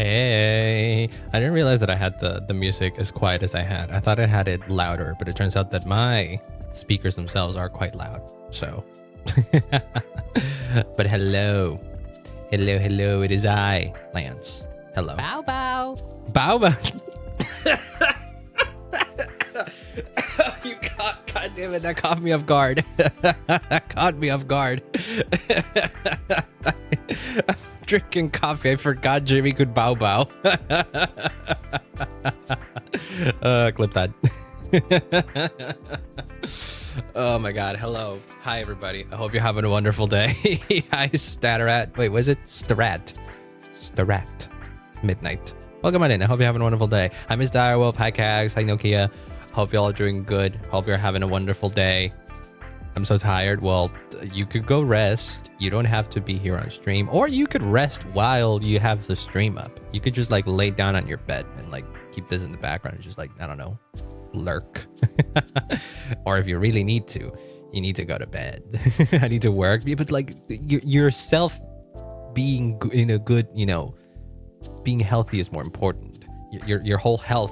Hey, I didn't realize that I had the music as quiet as I had. I thought I had it louder, but it turns out that my speakers themselves are quite loud. So, but hello, it is I, Lance. Hello. Bow bow. Bow bow. God damn it, that caught me off guard. That caught me off guard. I'm drinking coffee. I forgot Jimmy could bow bow. Clip that. Oh my god, hello. Hi everybody. I hope you're having a wonderful day. Hi Statarat. Wait, was it Starat? Starat. Midnight. Welcome on in. I hope you're having a wonderful day. Hi Miss Direwolf. Hi Kags. Hi Nokia. Hope y'all are doing good. Hope you're having a wonderful day. I'm so tired. Well, you could go rest. You don't have to be here on stream. Or you could rest while you have the stream up. You could just like lay down on your bed and like keep this in the background and just like, I don't know, lurk. Or if you really need to, you need to go to bed. I need to work. But like yourself being in a good, you know, being healthy is more important. Your whole health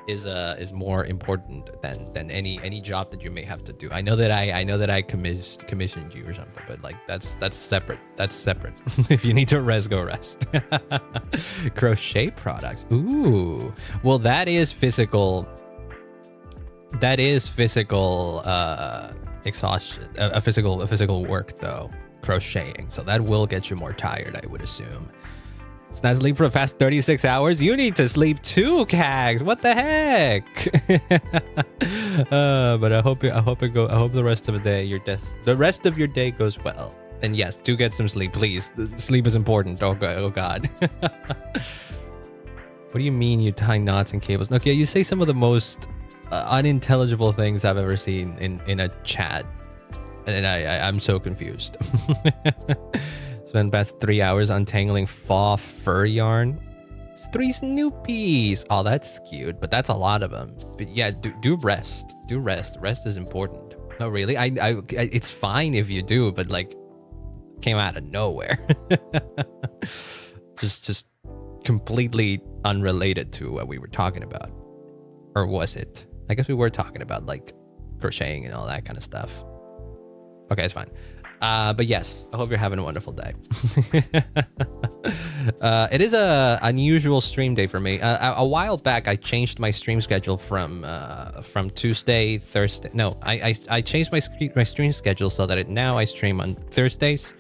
is more important than any job that you may have to do. I know that I commissioned you or something, but like that's separate. That's separate. If you need to rest, go rest. Crochet products. Ooh. Well, that is physical. That is physical exhaustion. A physical work though. Crocheting. So that will get you more tired, I would assume. It's not sleep for the past 36 hours. You need to sleep too, Kags. What the heck? But I hope the rest of the day the rest of your day goes well. And yes, do get some sleep, please. Sleep is important. Oh god. What do you mean you tie knots and cables? Okay, you say some of the most unintelligible things I've ever seen in a chat, and I'm so confused. Spend past 3 hours untangling fur yarn. It's 3 Snoopies. Oh, that's cute, but that's a lot of them. But yeah, do rest. Do rest. Rest is important. No, really, I it's fine if you do, but like, came out of nowhere. just completely unrelated to what we were talking about, or was it? I guess we were talking about like crocheting and all that kind of stuff. Okay, it's fine. But yes, I hope you're having a wonderful day. It is a unusual stream day for me. A while back, I changed my stream schedule from Tuesday, Thursday. No, I changed my stream schedule so that now I stream on Thursdays,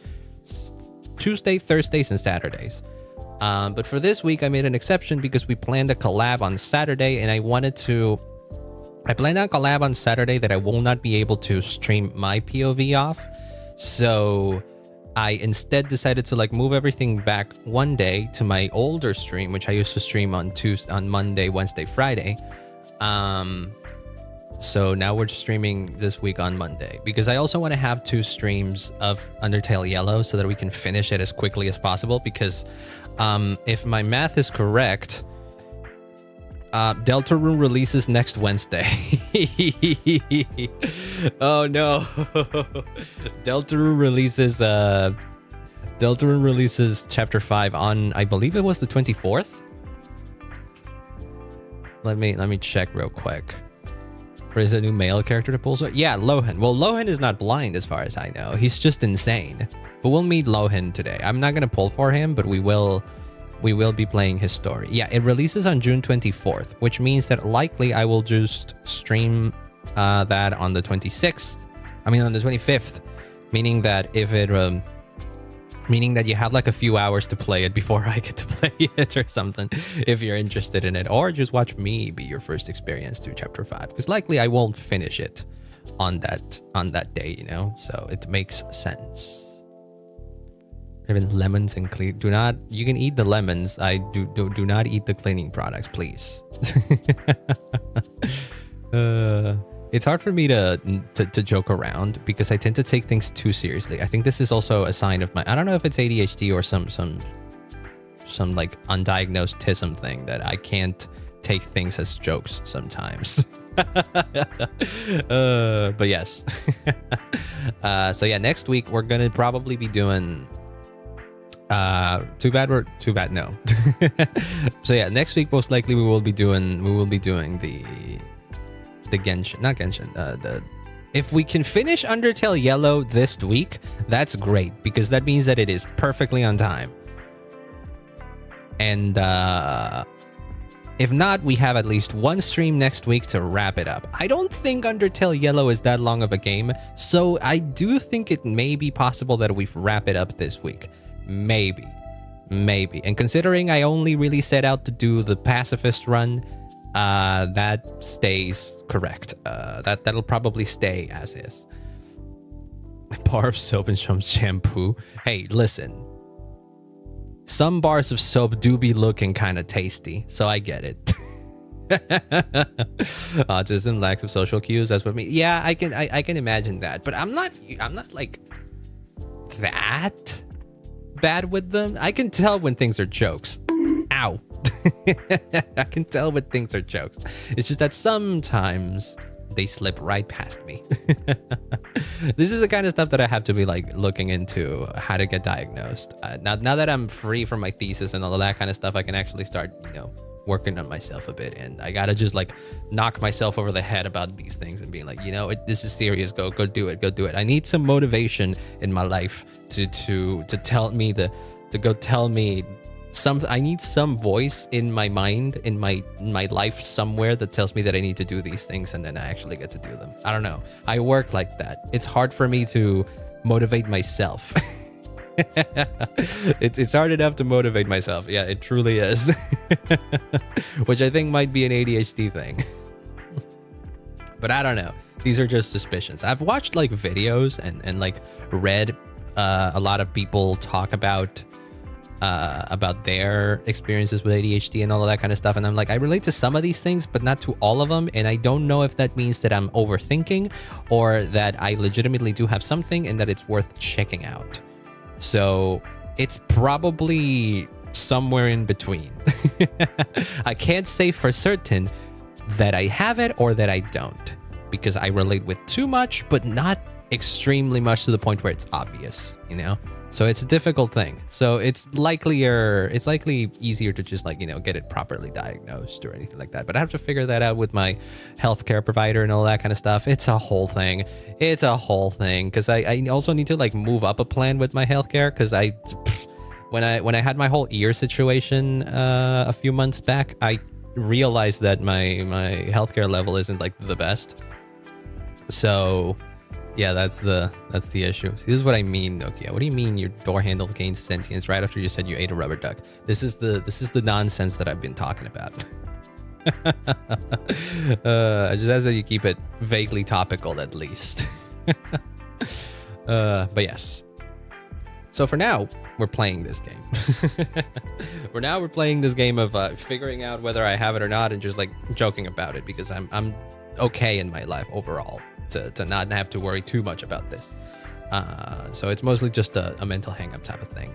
Tuesday, Thursdays, and Saturdays. But for this week, I made an exception because we planned a collab on Saturday, and I planned on collab on Saturday that I will not be able to stream my POV off. So I instead decided to like move everything back one day to my older stream, which I used to stream on Monday, Wednesday, Friday. So now we're streaming this week on Monday because I also want to have 2 streams of Undertale Yellow so that we can finish it as quickly as possible. Because if my math is correct, Deltarune releases next Wednesday. Oh no. Deltarune releases chapter 5 on, I believe it was the 24th. Let me check real quick. Or is it a new male character to pull? So yeah, Lohen. Well, Lohen is not blind as far as I know. He's just insane. But we'll meet Lohen today. I'm not gonna pull for him, but we will be playing his story. Yeah, it releases on June 24th, which means that likely I will just stream that on the 26th. I mean, on the 25th, meaning that meaning that you have like a few hours to play it before I get to play it or something, if you're interested in it, or just watch me be your first experience to chapter 5, because likely I won't finish it on that day, you know. So it makes sense. Even lemons and clean. You can eat the lemons. I do not eat the cleaning products, please. It's hard for me to joke around because I tend to take things too seriously. I think this is also a sign of I don't know if it's ADHD or some like undiagnosed tism thing that I can't take things as jokes sometimes. But yes. So yeah, next week we're gonna probably be doing Too bad no. So yeah, next week most likely we will be doing the Genshin, not Genshin, if we can finish Undertale Yellow this week, that's great, because that means that it is perfectly on time. And if not, we have at least one stream next week to wrap it up. I don't think Undertale Yellow is that long of a game, so I do think it may be possible that we wrap it up this week. Maybe. And considering I only really set out to do the pacifist run, that stays correct. That'll probably stay as is. Bar of soap and some shampoo. Hey, listen. Some bars of soap do be looking kind of tasty, so I get it. Autism, lacks of social cues. That's what me. Yeah, I can imagine that, but I'm not like that bad with them. I can tell when things are jokes. Ow. I can tell when things are jokes. It's just that sometimes they slip right past me. This is the kind of stuff that I have to be like looking into how to get diagnosed. Now that I'm free from my thesis and all of that kind of stuff, I can actually start, working on myself a bit. And I gotta just like knock myself over the head about these things and being like, this is serious. Go do it. I need some motivation in my life to tell me to go tell me I need some voice in my mind, in my life somewhere that tells me that I need to do these things, and then I actually get to do them. I don't know. I work like that. It's hard for me to motivate myself. It's hard enough to motivate myself. Yeah, it truly is. Which I think might be an ADHD thing. But I don't know. These are just suspicions. I've watched like videos and like read a lot of people talk about their experiences with ADHD and all of that kind of stuff, and I'm like, I relate to some of these things but not to all of them, and I don't know if that means that I'm overthinking or that I legitimately do have something and that it's worth checking out. So it's probably somewhere in between. I can't say for certain that I have it or that I don't, because I relate with too much but not extremely much to the point where it's obvious, So it's a difficult thing. So it's likely easier to just like, get it properly diagnosed or anything like that. But I have to figure that out with my healthcare provider and all that kind of stuff. It's a whole thing. Because I also need to like move up a plan with my healthcare, because when I had my whole ear situation a few months back, I realized that my healthcare level isn't like the best. So yeah, that's the issue. See, this is what I mean, Nokia. What do you mean your door handle gains sentience right after you said you ate a rubber duck? This is the nonsense that I've been talking about. I just ask that you keep it vaguely topical at least. But yes. So for now, we're playing this game. We're playing this game of figuring out whether I have it or not, and just like joking about it, because I'm okay in my life overall. To not have to worry too much about this. So it's mostly just a mental hang-up type of thing.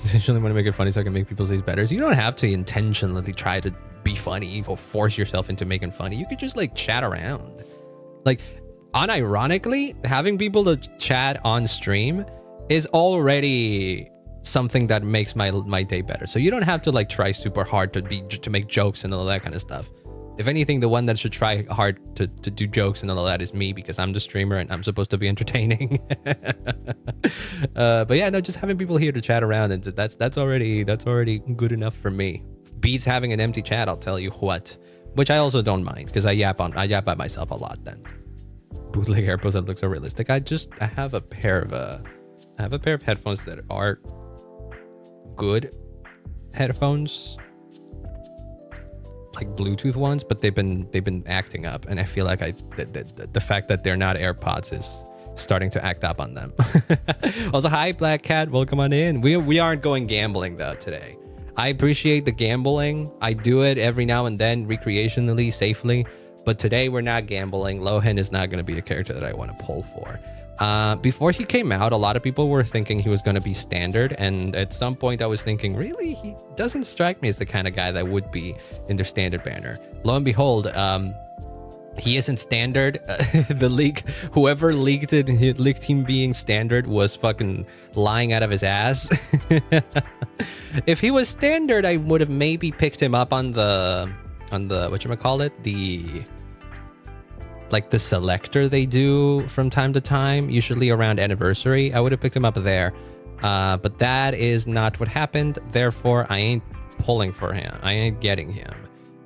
Intentionally want to make it funny so I can make people's days better. So you don't have to intentionally try to be funny or force yourself into making funny. You could just like chat around. Like, unironically, having people to chat on stream is already something that makes my day better. So you don't have to like try super hard to make jokes and all that kind of stuff. If anything, the one that should try hard to do jokes and all of that is me, because I'm the streamer and I'm supposed to be entertaining. But yeah, no, just having people here to chat around, and that's already good enough for me. Beats having an empty chat, I'll tell you what. Which I also don't mind, because I yap at myself a lot then. Bootleg AirPods that look so realistic. I have a pair of headphones that are good headphones, like Bluetooth ones, but they've been acting up, and I feel like the fact that they're not AirPods is starting to act up on them. Also, hi Black Cat, welcome on in. We aren't going gambling though today. I appreciate the gambling. I do it every now and then, recreationally, safely, but today we're not gambling. Lohen is not going to be a character that I want to pull for. Before he came out, a lot of people were thinking he was going to be standard, and at some point I was thinking, really, he doesn't strike me as the kind of guy that would be in their standard banner. Lo and behold, He isn't standard. The leak, whoever leaked him being standard was fucking lying out of his ass. If he was standard, I would have maybe picked him up on the whatchamacallit, the selector they do from time to time, usually around anniversary. I would have picked him up there. But that is not what happened. Therefore, I ain't pulling for him. I ain't getting him.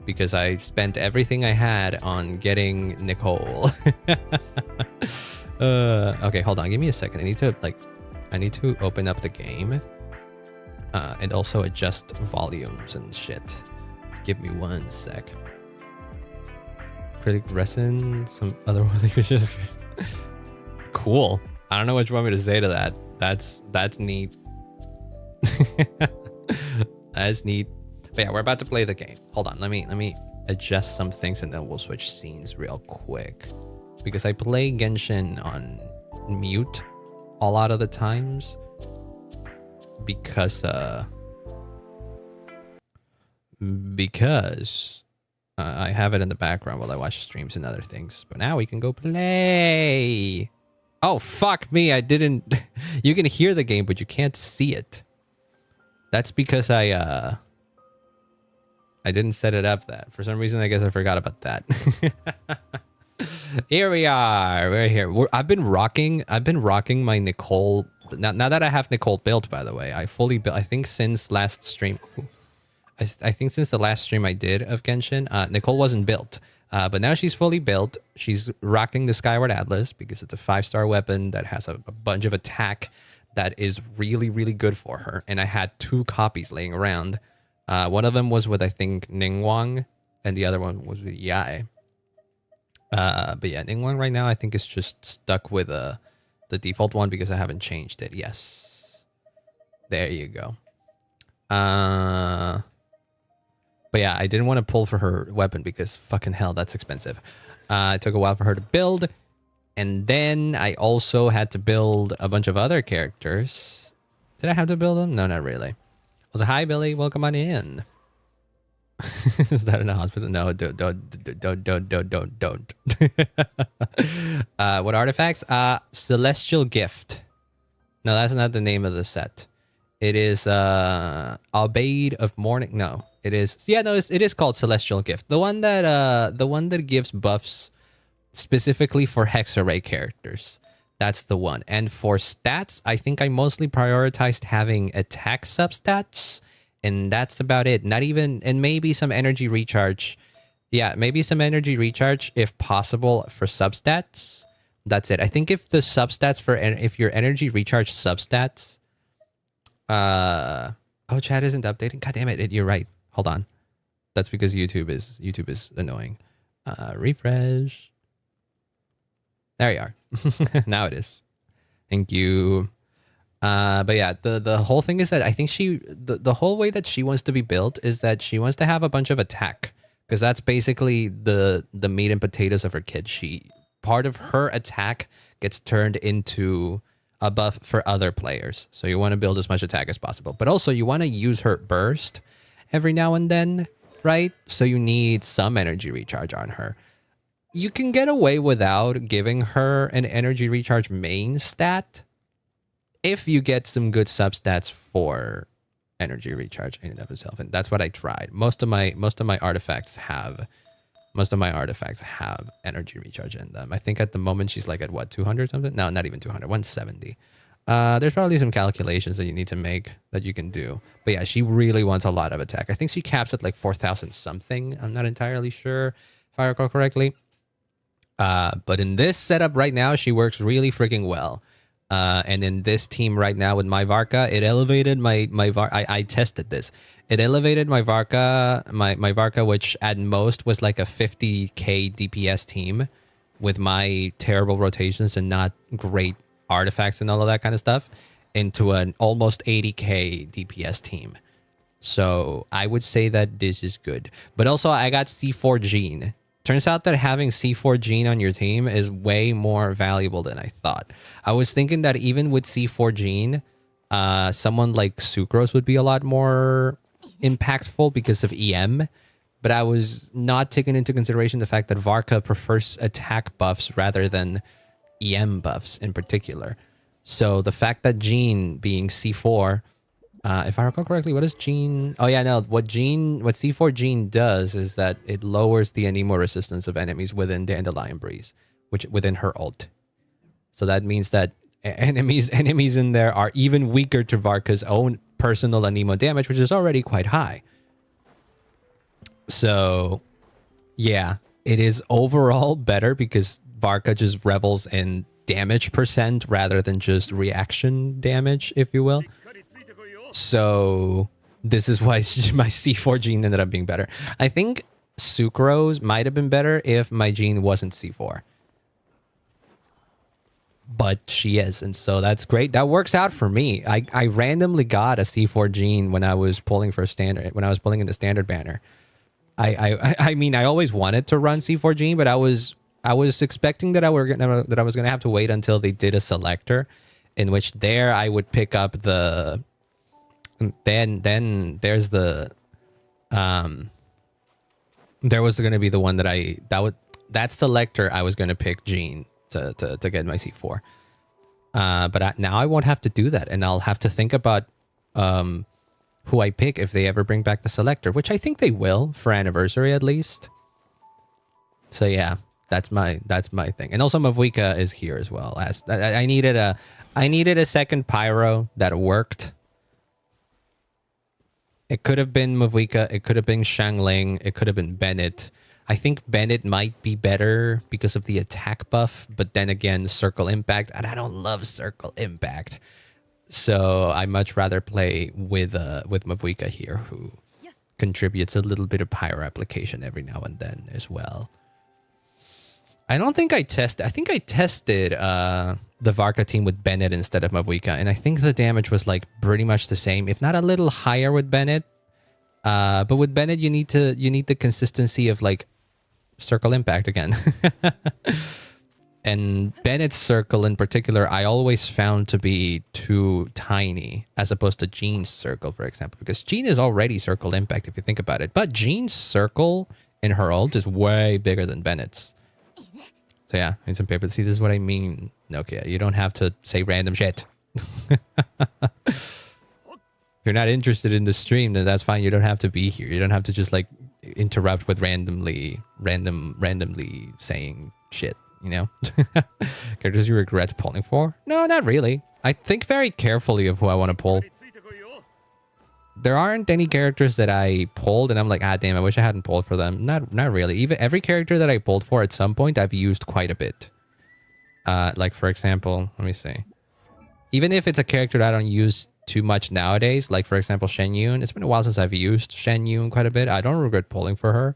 Because I spent everything I had on getting Nicole. Okay, hold on. Give me a second. I need to open up the game. And also adjust volumes and shit. Give me one sec. Critic resin, some other one that was just cool. I don't know what you want me to say to that. That's neat. That's neat. But yeah, we're about to play the game. Hold on, let me adjust some things and then we'll switch scenes real quick. Because I play Genshin on mute a lot of the times. Because I have it in the background while I watch streams and other things. But now we can go play. Oh, fuck me. I didn't... You can hear the game, but you can't see it. That's because I didn't set it up that. For some reason, I guess I forgot about that. Here we are. We're here. I've been rocking my Nicole. Now that I have Nicole built, by the way, I fully built. I think since last stream, I think since the last stream I did of Genshin, Nicole wasn't built. But now she's fully built. She's rocking the Skyward Atlas because it's a 5-star weapon that has a bunch of attack that is really, really good for her. And I had 2 copies laying around. One of them was with, I think, Ningguang, and the other one was with Yai. But yeah, Ningguang right now I think is just stuck with the default one because I haven't changed it. Yes. There you go. But yeah, I didn't want to pull for her weapon because fucking hell, that's expensive. It took a while for her to build. And then I also had to build a bunch of other characters. Did I have to build them? No, not really. I was like, hi, Billy. Welcome on in. Is that in a hospital? No, don't. What artifacts? Celestial Gift. No, that's not the name of the set. It is Aubade of Morning. No, it is. Yeah, no, it is called Celestial Gift. The one that gives buffs specifically for Hexarray characters. That's the one. And for stats, I think I mostly prioritized having attack substats. And that's about it. Not even, and maybe some energy recharge. Yeah, maybe some energy recharge if possible for substats. That's it. I think if the substats if your energy recharge substats. Oh, chat isn't updating. God damn it. You're right. Hold on. That's because YouTube is annoying. Refresh. There you are. Now it is. Thank you. But yeah, the whole thing is that I think the whole way that she wants to be built is that she wants to have a bunch of attack because that's basically the meat and potatoes of her kid. Part of her attack gets turned into a buff for other players. So you want to build as much attack as possible, but also you want to use her burst every now and then, right? So you need some energy recharge on her. You can get away without giving her an energy recharge main stat if you get some good substats for energy recharge in and of itself. And that's what I tried. Most of my artifacts have energy recharge in them. I think at the moment she's like at what, 200 something? No, not even 200, 170. There's probably some calculations that you need to make that you can do. But yeah, she really wants a lot of attack. I think she caps at like 4,000 something. I'm not entirely sure if I recall correctly. But in this setup right now, she works really freaking well. And in this team right now with my Varka, it elevated my Varka. I tested this. It elevated my Varka, my Varka, which at most was like a 50k DPS team with my terrible rotations and not great artifacts and all of that kind of stuff, into an almost 80k DPS team. So I would say that this is good. But also I got C4 Gene. Turns out that having C4 Gene on your team is way more valuable than I thought. I was thinking that even with C4 Gene, someone like Sucrose would be a lot more impactful because of EM. but I was not taking into consideration the fact that Varka prefers attack buffs rather than EM buffs in particular. So the fact that Jean being C4, if I recall correctly, what does Jean... Oh yeah, no, what C4 Jean does is that it lowers the anemo resistance of enemies within Dandelion Breeze, which within her ult. So that means that enemies in there are even weaker to Varka's own personal anemo damage, which is already quite high. So yeah, it is overall better because Varka just revels in damage percent rather than just reaction damage, if you will. So this is why my C4 Jean ended up being better. I think Sucrose might have been better if my Jean wasn't C4. But she is, and so that's great. That works out for me. I randomly got a C4 Jean when I was pulling for standard, when I was pulling in the standard banner. I mean, I always wanted to run C4 Jean, but I was expecting that I was gonna have to wait until they did a selector, in which there I would pick up the. Then there's the there was gonna be the one that selector I was gonna pick Jean to get my C4. But now I won't have to do that, and I'll have to think about who I pick if they ever bring back the selector, which I think they will for anniversary at least. So yeah, that's my thing. And also Mavuika is here as well. As I needed a second pyro that worked. It could have been Mavuika, it could have been Xiangling, it could have been Bennett. I think Bennett might be better because of the attack buff, but then again, Circle Impact, and I don't love Circle Impact. So I much rather play with Mavuika here, who contributes a little bit of pyro application every now and then as well. I don't think I tested. I think I tested the Varka team with Bennett instead of Mavuika, and I think the damage was like pretty much the same, if not a little higher with Bennett. But with Bennett, you need the consistency of like Circle Impact again. And Bennett's circle in particular, I always found to be too tiny as opposed to Jean's circle, for example, because Jean is already Circle Impact if you think about it. But Jean's circle in her ult is way bigger than Bennett's. So yeah, in some paper. See, this is what I mean. Okay, you don't have to say random shit. If you're not interested in the stream, then that's fine. You don't have to be here. You don't have to just like interrupt with randomly saying shit. You know, characters you regret pulling for? No, not really. I think very carefully of who I want to pull. There aren't any characters that I pulled and I'm like, ah, damn, I wish I hadn't pulled for them. Not really. Even every character that I pulled for at some point, I've used quite a bit. Like for example, let me see. Even if it's a character that I don't use too much nowadays, like for example, Shen Yun. It's been a while since I've used Shen Yun quite a bit. I don't regret pulling for her.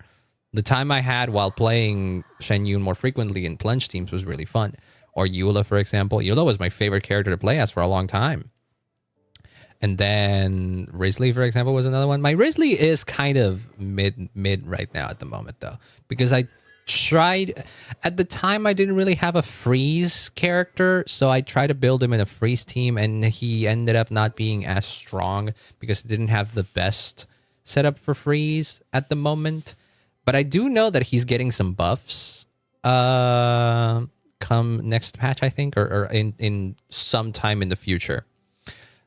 The time I had while playing Shen Yun more frequently in plunge teams was really fun. Or Eula, for example. Eula was my favorite character to play as for a long time. And then Risley, for example, was another one. My Risley is kind of mid right now at the moment, though. Because I tried... At the time, I didn't really have a freeze character. So I tried to build him in a freeze team. And he ended up not being as strong. Because it didn't have the best setup for freeze at the moment. But I do know that he's getting some buffs come next patch, I think, or in some time in the future.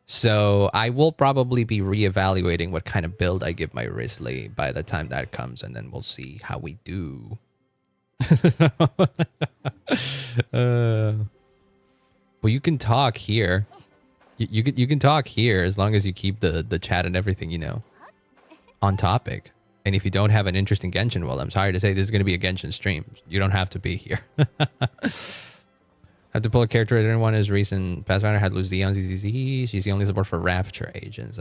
So I will probably be reevaluating what kind of build I give my Risley by the time that comes, and then we'll see how we do. Well, you can talk here. You can talk here as long as you keep the chat and everything, you know, on topic. And if you don't have an interest in Genshin, well, I'm sorry to say this is going to be a Genshin stream. You don't have to be here. Have to pull a character I didn't want as recent. Pathfinder had lose the on ZZZ. She's the only support for Rapture agents.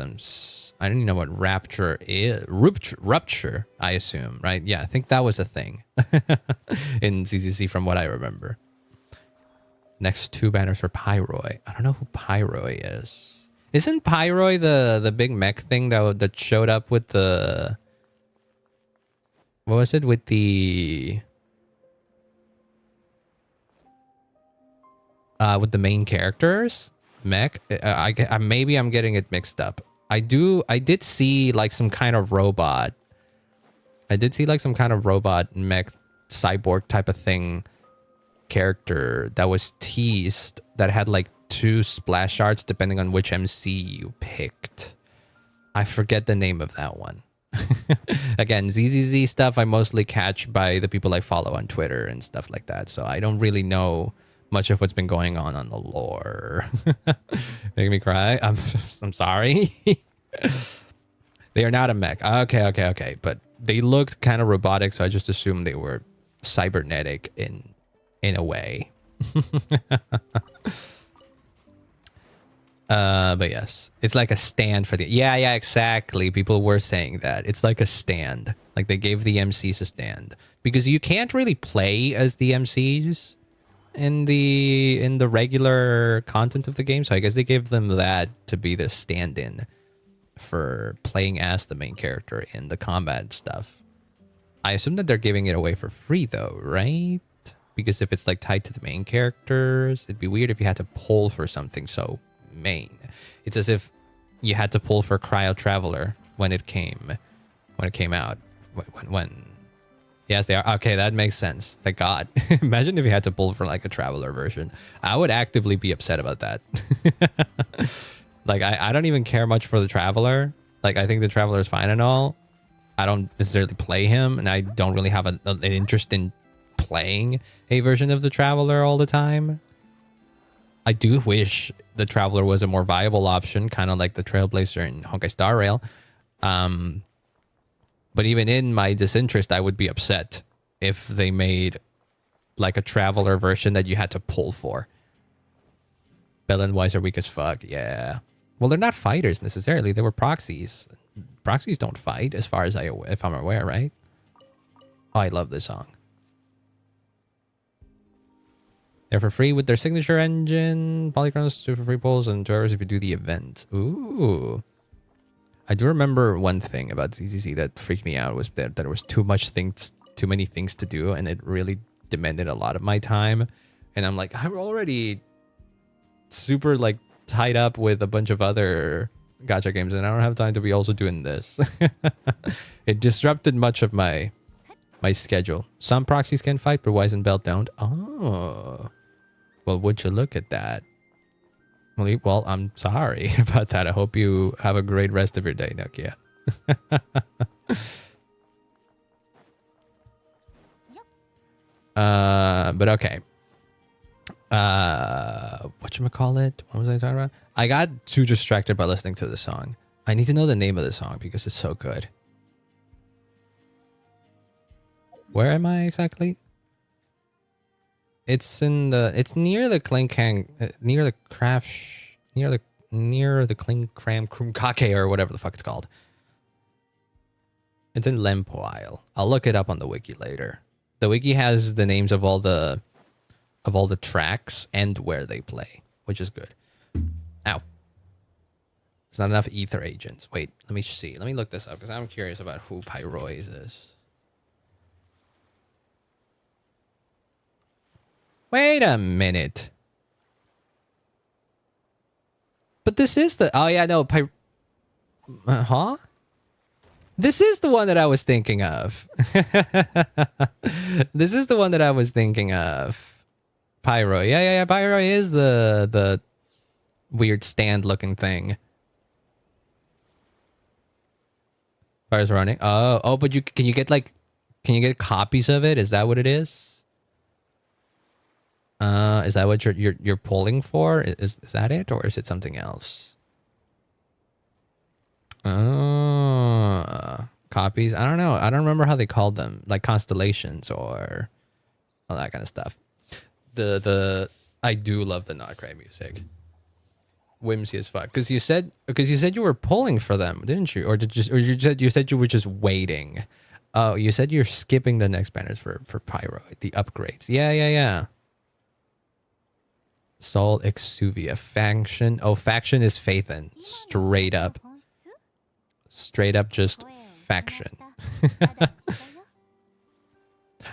I don't even know what Rapture is. Rupture, I assume, right? Yeah, I think that was a thing in ZZZ from what I remember. Next two banners for Pyroi. I don't know who Pyroi is. Isn't Pyroi the big mech thing that showed up with the... What was it with the main characters mech? Maybe I'm getting it mixed up. I did see like some kind of robot I did see like some kind of robot mech cyborg type of thing character that was teased that had like 2 splash arts depending on which MC you picked. I forget the name of that one. Again, ZZZ stuff I mostly catch by the people I follow on Twitter and stuff like that. So I don't really know much of what's been going on the lore. Making me cry. I'm sorry. They are not a mech. Okay. But they looked kind of robotic, so I just assumed they were cybernetic in a way. But yes, it's like a stand for the... Yeah, exactly. People were saying that. It's like a stand. Like they gave the MCs a stand. Because you can't really play as the MCs in the regular content of the game. So I guess they gave them that to be the stand-in for playing as the main character in the combat stuff. I assume that they're giving it away for free though, right? Because if it's like tied to the main characters, it'd be weird if you had to pull for something so main. It's as if you had to pull for Cryo Traveler when it came out. When yes, they are. Okay, that makes sense. Thank God. Imagine if you had to pull for like a Traveler version. I would actively be upset about that. Like I don't even care much for the Traveler. Like I think the Traveler is fine and all. I don't necessarily play him, and I don't really have an interest in playing a version of the Traveler all the time. I do wish the Traveler was a more viable option, kind of like the Trailblazer in Honkai Star Rail. But even in my disinterest, I would be upset if they made like a Traveler version that you had to pull for. Bell and Wise are weak as fuck. Yeah. Well, they're not fighters necessarily. They were proxies. Proxies don't fight, as far as if I'm aware, right? Oh, I love this song. They're for free with their signature engine. Polychronos 2 for free pulls and 2 hours if you do the event. Ooh. I do remember one thing about ZZZ that freaked me out was that there was too many things to do, and it really demanded a lot of my time. And I'm like, I'm already super like tied up with a bunch of other gacha games, and I don't have time to be also doing this. It disrupted much of my schedule. Some proxies can fight, but Wise and Belt don't. Oh. Well, would you look at that? Well, I'm sorry about that. I hope you have a great rest of your day, Nokia. But okay. Whatchamacallit? What was I talking about? I got too distracted by listening to the song. I need to know the name of the song because it's so good. Where am I exactly? It's near the near the Kling Kram Krumkake or whatever the fuck it's called. It's in Lempo Isle. I'll look it up on the wiki later. The wiki has the names of all the tracks and where they play, which is good. Ow. There's not enough ether agents. Wait, let me see. Let me look this up because I'm curious about who Pyroise is. Wait a minute. But this is the... Oh, yeah, no. Huh? This is the one that I was thinking of. This is the one that I was thinking of. Pyro. Yeah. Pyro is the weird stand-looking thing. Fire's running. Oh, but can you get copies of it? Is that what it is? Is that what you're pulling for? Is that it, or is it something else? Copies. I don't know. I don't remember how they called them, like constellations or all that kind of stuff. I do love the nod-krai music. Whimsy as fuck. Because you said you were pulling for them, didn't you? Or you said you were just waiting. Oh, you said you're skipping the next banners for Pyro, the upgrades. Yeah. Sol Exuvia. Faction. Oh, faction is Faithen. Straight up just faction.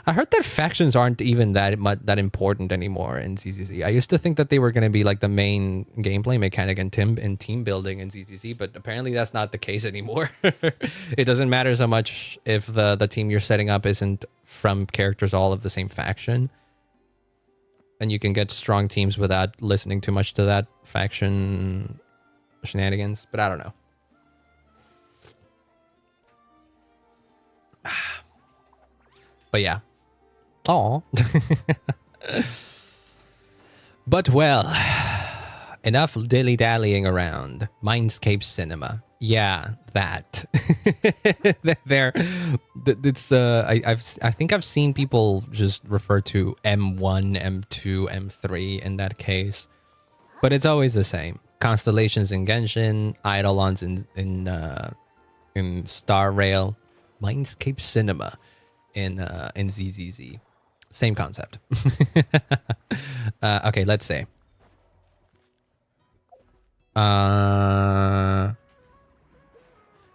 I heard that factions aren't even that important anymore in ZZZ. I used to think that they were going to be like the main gameplay mechanic and team building in ZZZ, but apparently that's not the case anymore. It doesn't matter so much if the team you're setting up isn't from characters all of the same faction. And you can get strong teams without listening too much to that faction shenanigans, but I don't know. But yeah. Oh. But well, enough dilly-dallying around. Mindscape Cinema. Yeah, that. There, it's I think I've seen people just refer to M1, M2, M3 in that case, but it's always the same. Constellations in Genshin, Eidolons in Star Rail, Mindscape Cinema in ZZZ. Same concept. Okay, let's say.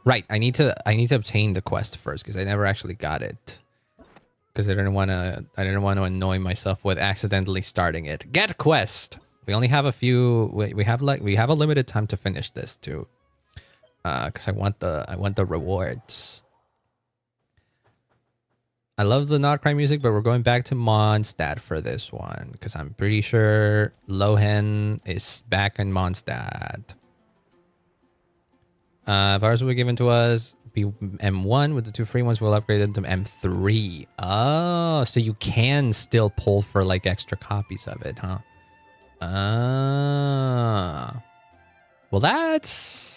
Right, I need to obtain the quest first because I never actually got it. Because I didn't want to annoy myself with accidentally starting it. Get quest. We only have a few. We have a limited time to finish this too. Because I want the rewards. I love the nod-krai music, but we're going back to Mondstadt for this one because I'm pretty sure Lohen is back in Mondstadt. Powers will be given to us. Be M1 with the 2 free ones. We'll upgrade them to M3. Oh, so you can still pull for like extra copies of it, huh? Well, that's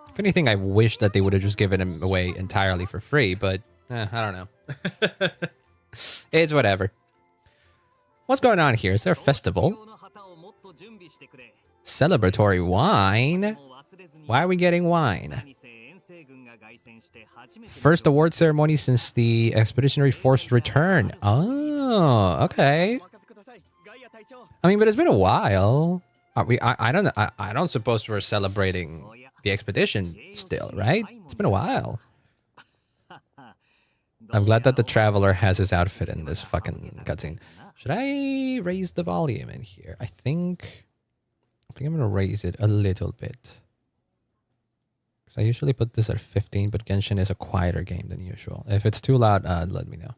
If anything, I wish that they would have just given him away entirely for free, but I don't know. It's whatever. What's going on here? Is there a festival? Celebratory wine? Why are we getting wine? First award ceremony since the Expeditionary Force return. Oh, okay. I mean, but it's been a while. I don't suppose we're celebrating the expedition still, right? It's been a while. I'm glad that the traveler has his outfit in this fucking cutscene. Should I raise the volume in here? I think I'm gonna raise it a little bit. Because I usually put this at 15, but Genshin is a quieter game than usual. If it's too loud, let me know.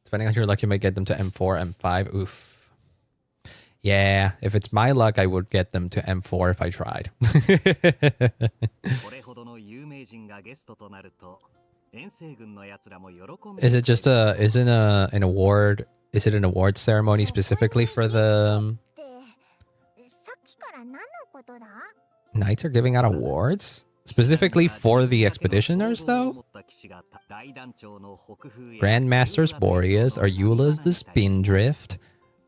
Depending on your luck, you might get them to M4, M5. Oof. Yeah, if it's my luck, I would get them to M4 if I tried. Is it just an award? Is it an award ceremony specifically for the Knights are giving out awards? Specifically for the expeditioners, though? Grandmasters Boreas are Eula's the Spindrift.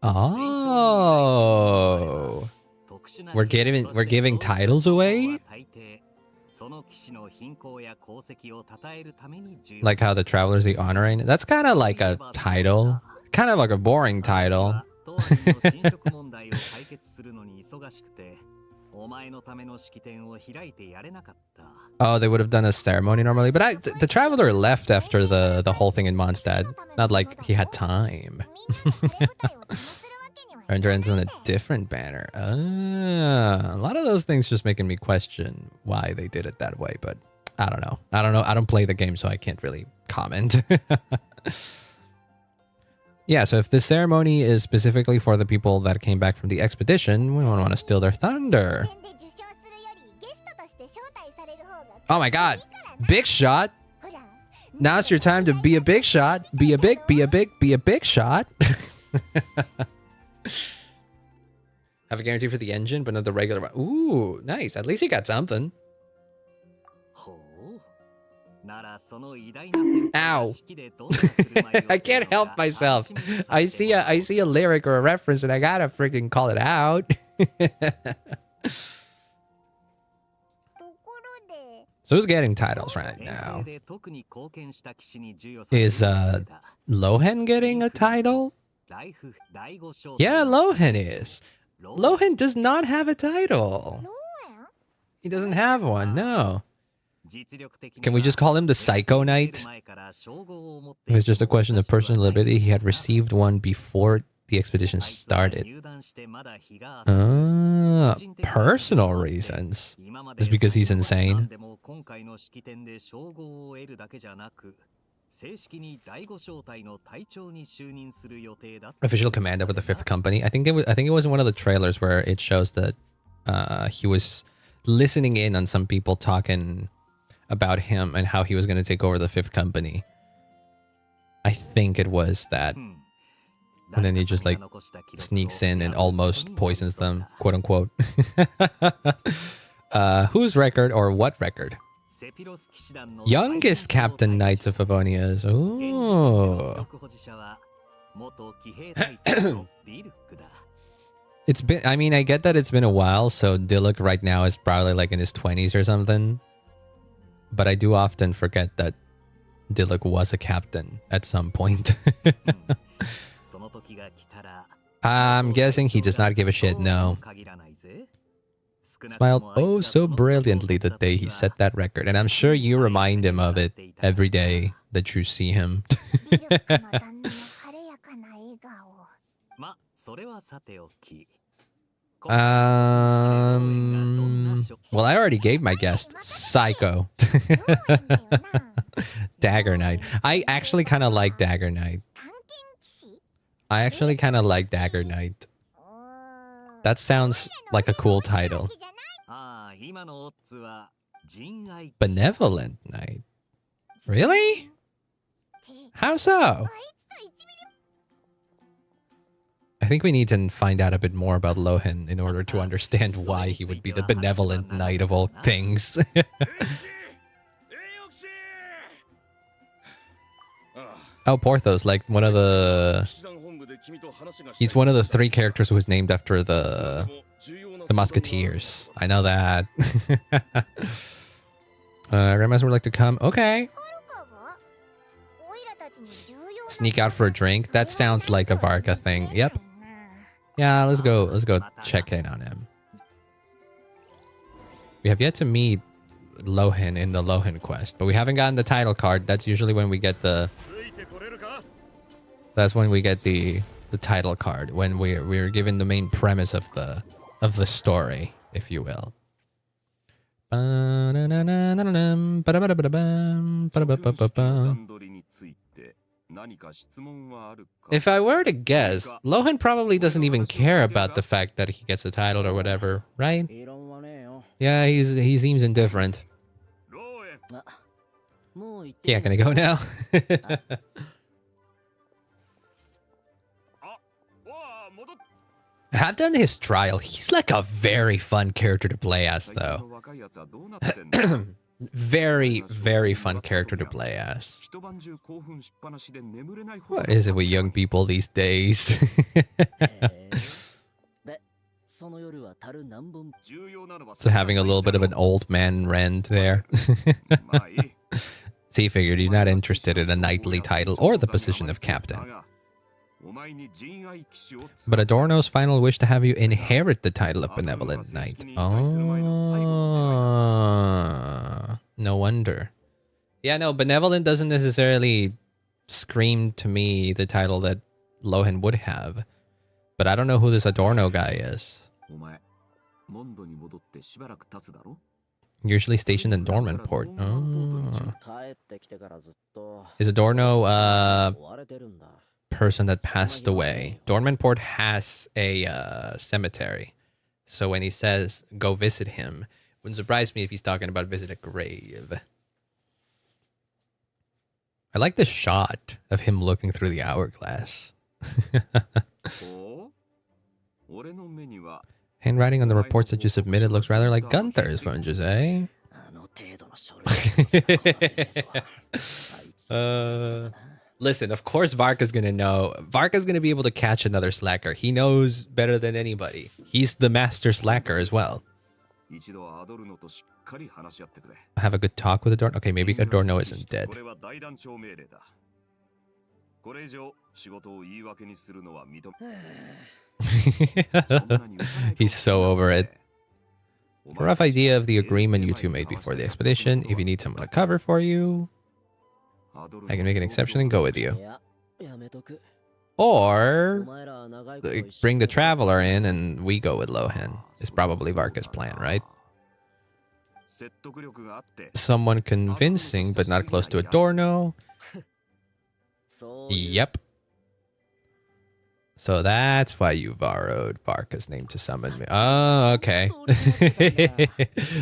Oh, we're giving titles away? Like how the traveler's the honoring? That's kind of like a title. Kind of like a boring title. Oh, they would have done a ceremony normally, but the traveler left after the whole thing in Mondstadt. Not like he had time. Endurance on a different banner. A lot of those things just making me question why they did it that way, but I don't know. I don't play the game, so I can't really comment. Yeah, so if this ceremony is specifically for the people that came back from the expedition, we don't want to steal their thunder. Oh my god. Big shot. Now's your time to be a big shot. Be a big shot. Have a guarantee for the engine, but not the regular one. Ooh, nice. At least he got something. Ow. I can't help myself. I see a lyric or a reference and I gotta freaking call it out. So who's getting titles right now? Is Lohen getting a title? Yeah, Lohen is. Lohen does not have a title. He doesn't have one, no. Can we just call him the Psycho Knight? It was just a question of personal liberty. He had received one before the expedition started. Personal reasons. It's because he's insane. Official command over the 5th company. I think it was in one of the trailers where it shows that he was listening in on some people talking about him and how he was going to take over the 5th company. I think it was that. And then he just like sneaks in and almost poisons them, quote unquote. Whose record or what record? Youngest Captain Knights of Favonius. Ooh. It's been, I mean, I get that it's been a while, so Diluc right now is probably like in his 20s or something. But I do often forget that Diluc was a captain at some point. I'm guessing he does not give a shit, no. Smiled oh so brilliantly the day he set that record, and I'm sure you remind him of it every day that you see him. Well, I already gave my guest Psycho. Dagger Knight. I actually kind of like Dagger Knight. That sounds like a cool title. Benevolent Knight. Really? How so? I think we need to find out a bit more about Lohen in order to understand why he would be the benevolent knight of all things. Oh, Porthos, like one of the... He's one of the 3 characters who was named after the Musketeers. I know that. Grandmaster would like to come. Okay. Sneak out for a drink. That sounds like a Varka thing. Yep. Yeah, let's go check in on him. We have yet to meet Lohen in the Lohen quest, but we haven't gotten the title card. That's usually when we get the... That's when we get the title card, when we're given the main premise of the story, if you will. If I were to guess, Lohen probably doesn't even care about the fact that he gets a title or whatever, right? Yeah, he seems indifferent. Yeah, can I go now? I've done his trial. He's like a very fun character to play as, though. Very, very fun character to play as. What is it with young people these days? So having a little bit of an old man rant there. So he figured you're not interested in a knightly title or the position of captain. But Adorno's final wish to have you inherit the title of Benevolent Knight. Oh, no wonder. Yeah, no, Benevolent doesn't necessarily scream to me the title that Lohen would have. But I don't know who this Adorno guy is. Usually stationed in Dormant Port. Oh. Is Adorno person that passed away? Dormant Port has a cemetery. So when he says go visit him, wouldn't surprise me if he's talking about visit a grave. I like the shot of him looking through the hourglass. Handwriting on the reports that you submitted looks rather like Gunther's, won't you say? Listen, of course Varka's gonna know. Varka's gonna be able to catch another slacker. He knows better than anybody. He's the master slacker as well. Have a good talk with Adorno. Okay, maybe Adorno isn't dead. He's so over it. A rough idea of the agreement you two made before the expedition. If you need someone to cover for you, I can make an exception and go with you. Or bring the traveler in and we go with Lohen. It's probably Varka's plan, right? Someone convincing but not close to Adorno. Yep. So that's why you borrowed Varka's name to summon me. Oh, okay.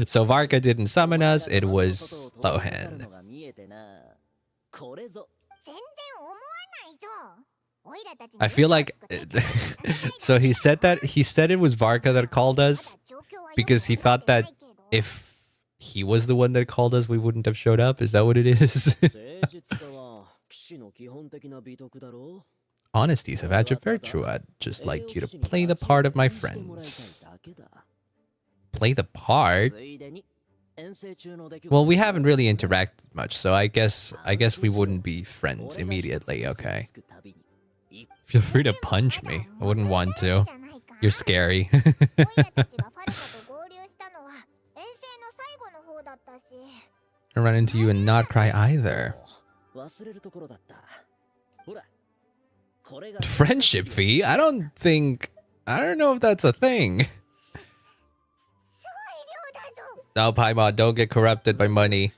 So Varka didn't summon us. It was Lohen. I feel like... So he said it was Varka that called us because he thought that if he was the one that called us, we wouldn't have showed up. Is that what it is? Honesty is a badge of virtue. I'd just like you to play the part of my friends. Play the part? Well, we haven't really interacted much, so I guess we wouldn't be friends immediately, okay? Feel free to punch me. I wouldn't want to. You're scary. I don't run into you in nod-krai either. Friendship fee? I don't know if that's a thing. No, Paimon, don't get corrupted by money.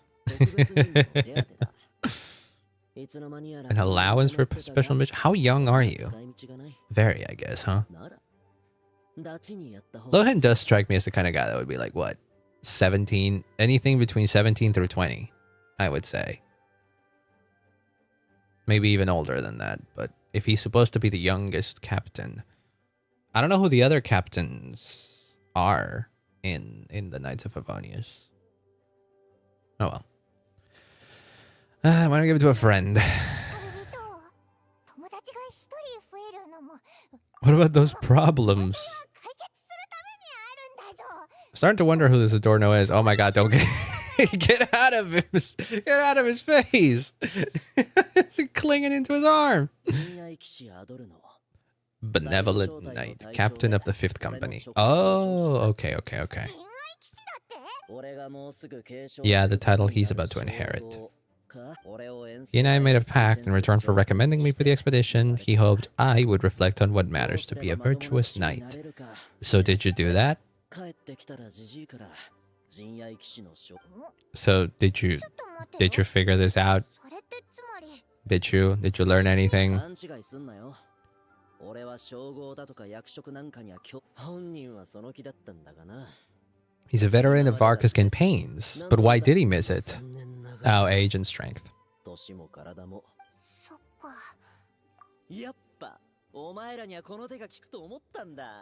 An allowance for special mission? How young are you? Very, I guess, huh? Lohen does strike me as the kind of guy that would be like, what? 17? Anything between 17 through 20, I would say. Maybe even older than that, but if he's supposed to be the youngest captain, I don't know who the other captains are in the Knights of Favonius. Oh well. Why don't I give it to a friend? What about those problems? I'm starting to wonder who this Adorno is. Oh my god, don't get out of his face. He's clinging into his arm. Benevolent Knight, captain of the 5th company. Oh, okay. Yeah, the title he's about to inherit. He and I made a pact in return for recommending me for the expedition. He hoped I would reflect on what matters to be a virtuous knight. So did you do that? So did you figure this out? Did you learn anything? He's a veteran of Varka's campaigns, but why did he miss it? Oh, age and strength.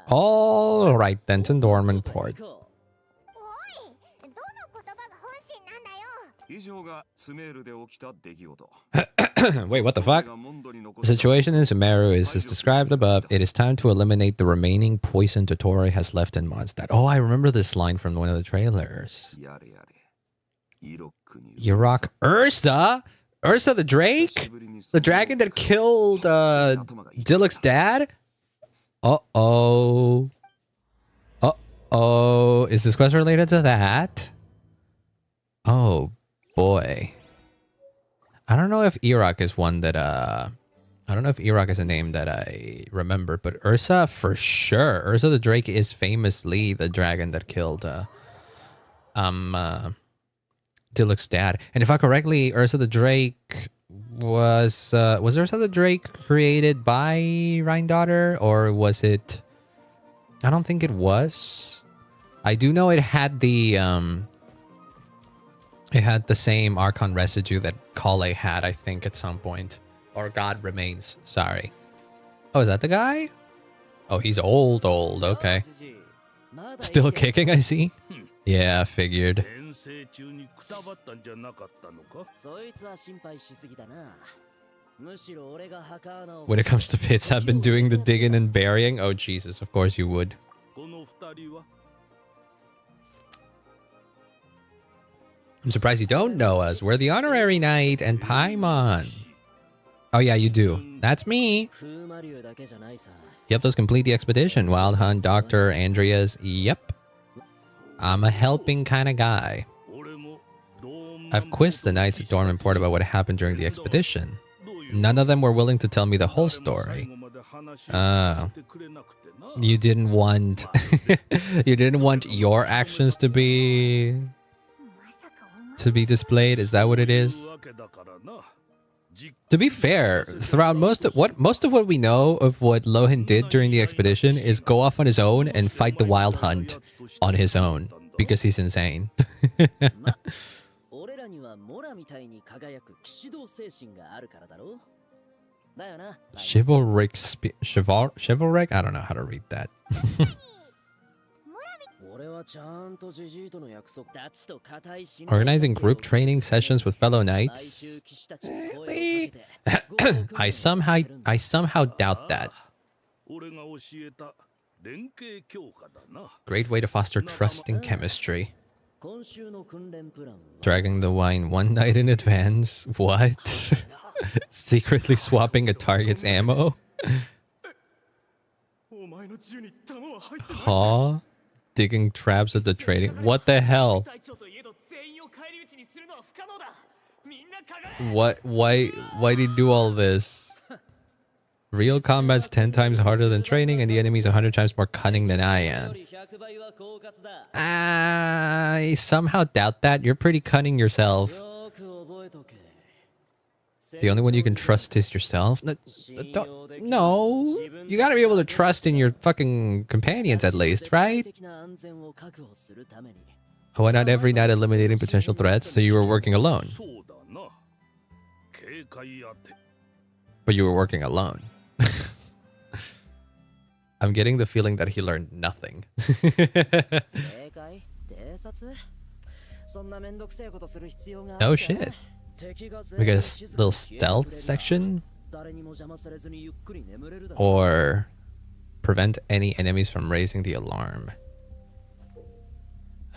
All right, then to Dorman Port. Wait, what the fuck? The situation in Sumeru is as described above. It is time to eliminate the remaining poison Totore has left in Mondstadt. Oh, I remember this line from one of the trailers. You rock Ursa? Ursa the Drake? The dragon that killed Dilek's dad? Uh-oh. Uh-oh. Is this quest related to that? Oh, boy. I don't know if Iraq is one that, I don't know if Iraq is a name that I remember, but Ursa, for sure. Ursa the Drake is famously the dragon that killed, Dilek's dad. And if I correctly, Ursa the Drake was Ursa the Drake created by Reindaughter, or was it? I don't think it was. I do know it had the same Archon residue that Kale had, I think, at some point. Or God Remains, sorry. Oh, is that the guy? Oh, he's old, okay. Still kicking, I see. Yeah, figured. When it comes to pits, I've been doing the digging and burying. Oh, Jesus, of course you would. I'm surprised you don't know us. We're the Honorary Knight and Paimon. Oh, yeah, you do. That's me. Yep, those complete the expedition. Wild Hunt, Doctor, Andreas. Yep. I'm a helping kind of guy. I've quizzed the knights at Dorm and Port about what happened during the expedition. None of them were willing to tell me the whole story. You didn't want you didn't want your actions to be displayed. Is that what it is? To be fair, throughout most of what we know of what Lohen did during the expedition is go off on his own and fight the wild hunt on his own because he's insane. Chivalric? I don't know how to read that. Organizing group training sessions with fellow knights? Really? I somehow doubt that. Great way to foster trust in chemistry. Dragging the wine one night in advance? What? Secretly swapping a target's ammo? Huh? Digging traps at the trading? What the hell? What? Why did he do all this? Real combat's 10 times harder than training, and the enemy's 100 times more cunning than I am. I somehow doubt that. You're pretty cunning yourself. The only one you can trust is yourself? No. You gotta be able to trust in your fucking companions at least, right? Why not every night eliminating potential threats so you were working alone? But you were working alone. I'm getting the feeling that he learned nothing. Oh shit. We got a little stealth section? Or prevent any enemies from raising the alarm.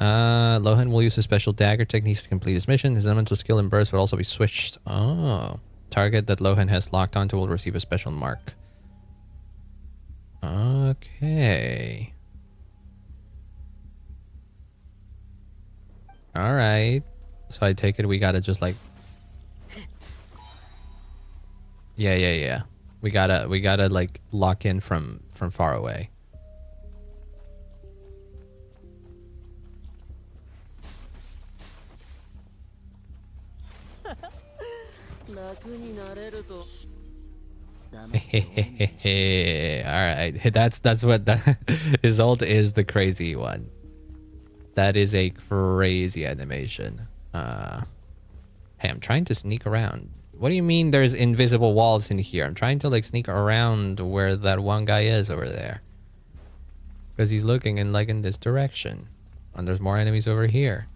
Lohen will use a special dagger techniques to complete his mission. His elemental skill and burst will also be switched. Oh. Target that Lohen has locked onto will receive a special mark. Okay. Alright. So I take it we gotta just like... Yeah. We gotta like lock in from far away. Alright, that's what his ult is, the crazy one. That is a crazy animation. Hey, I'm trying to sneak around. What do you mean there's invisible walls in here? I'm trying to like sneak around where that one guy is over there. Because he's looking in like in this direction. And there's more enemies over here.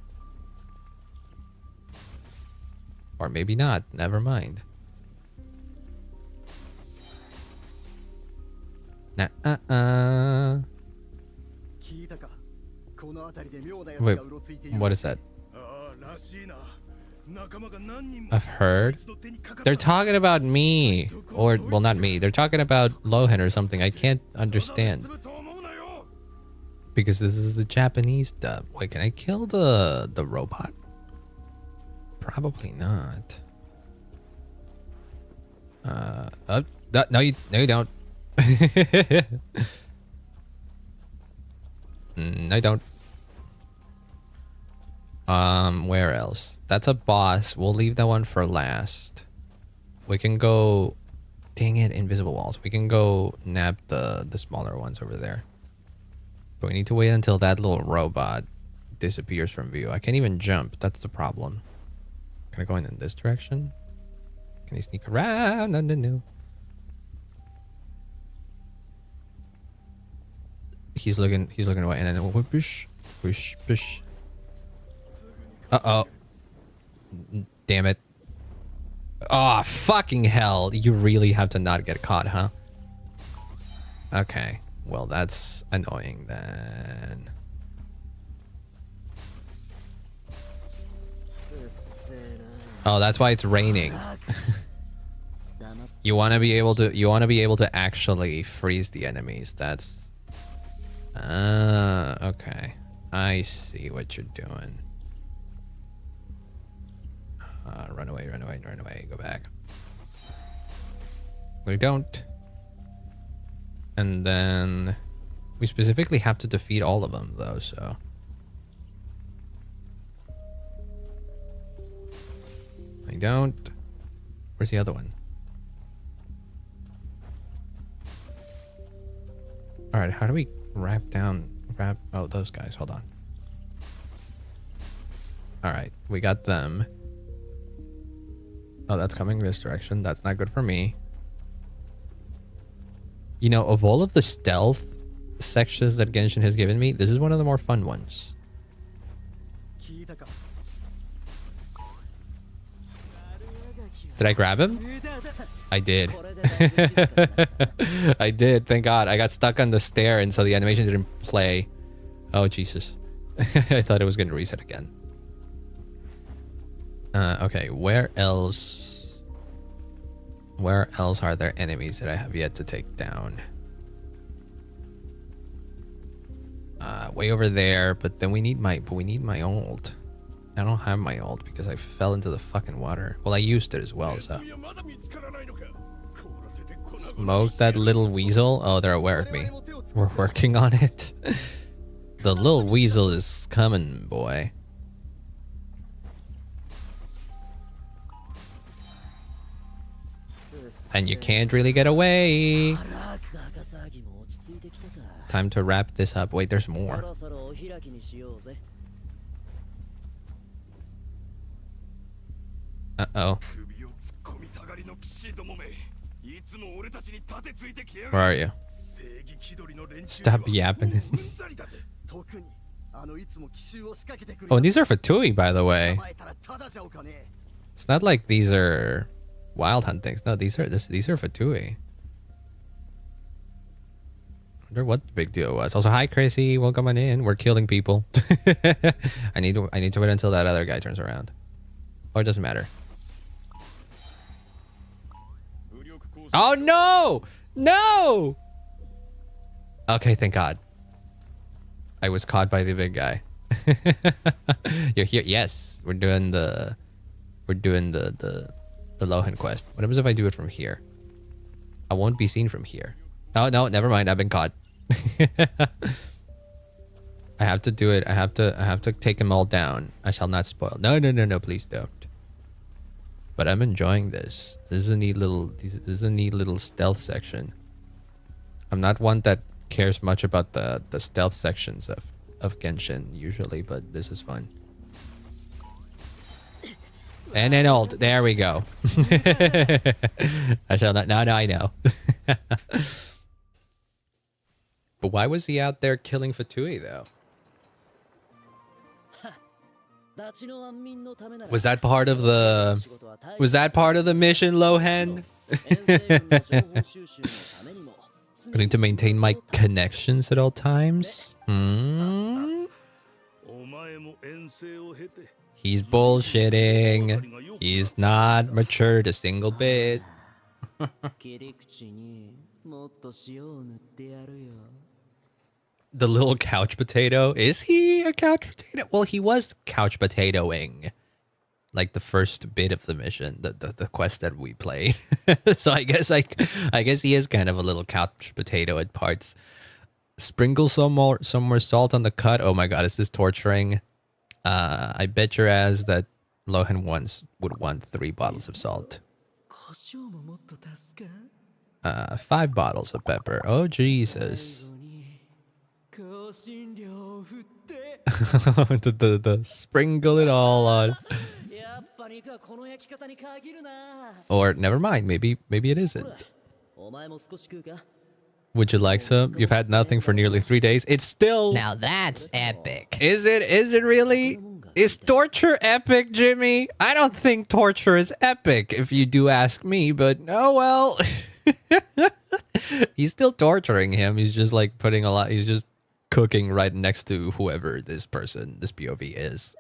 Or maybe not. Never mind. Wait, what is that? I've heard. They're talking about me. Or, well, not me. They're talking about Lohen or something. I can't understand. Because this is the Japanese dub. Wait, can I kill the robot? Probably not. No, you don't. No, I don't. Where else? That's a boss. We'll leave that one for last. We can go... Dang it, invisible walls. We can go nab the smaller ones over there. But we need to wait until that little robot disappears from view. I can't even jump. That's the problem. Can I go in this direction? Can he sneak around? No. He's looking away, and then whoosh. Uh-oh. Damn it. Oh, fucking hell. You really have to not get caught, huh? Okay. Well, that's annoying then. Oh, that's why it's raining. You want to be able to actually freeze the enemies. That's okay. I see what you're doing. Run away, run away, run away. Go back. We don't. And then we specifically have to defeat all of them, though, so. I don't. Where's the other one? All right, how do we wrap? Oh, those guys. Hold on. All right, we got them. Oh, that's coming this direction. That's not good for me. You know, of all of the stealth sections that Genshin has given me, this is one of the more fun ones. Did I grab him? I did. I did. Thank God. I got stuck on the stair, and so the animation didn't play. Oh, Jesus. I thought it was going to reset again. Okay, where else? Where else are there enemies that I have yet to take down? Way over there, but then we need my ult. I don't have my ult because I fell into the fucking water. Well, I used it as well, so. Smoke that little weasel. Oh, they're aware of me. We're working on it. The little weasel is coming, boy. And you can't really get away. Time to wrap this up. Wait, there's more. Uh-oh. Where are you? Stop yapping. Oh, and these are Fatui, by the way. It's not like these are wild huntings. No, these are Fatui. I wonder what the big deal was. Also, hi Chrissy, welcome on in. We're killing people. I need to wait until that other guy turns around. Or it doesn't matter. Oh no! No! Okay, thank God. I was caught by the big guy. You're here. Yes, we're doing the Lohen quest. What happens if I do it from here? I won't be seen from here. Oh no, never mind. I've been caught. I have to do it. I have to take them all down. I shall not spoil. No, please don't. But I'm enjoying this. This is a neat little stealth section. I'm not one that cares much about the stealth sections of Genshin usually, but this is fun. And then ult. There we go. I shall not. No, I know. But why was he out there killing Fatui though? Was that part of the mission, Lohen? I need to maintain my connections at all times. He's bullshitting. He's not matured a single bit. The little couch potato. Is he a couch potato? Well, he was couch potatoing. Like the first bit of the mission, the quest that we played. So I guess he is kind of a little couch potato at parts. Sprinkle some more salt on the cut. Oh my God, is this torturing? I bet your ass that Lohen would want 3 bottles of salt. 5 bottles of pepper. Oh Jesus. the sprinkle it all on. Or never mind, maybe it isn't. Would you like some? You've had nothing for nearly 3 days. It's still... Now that's epic. Is it? Is it really? Is torture epic, Jimmy? I don't think torture is epic, if you do ask me, but oh well. He's still torturing him. He's just like putting a lot... He's just cooking right next to whoever this POV is.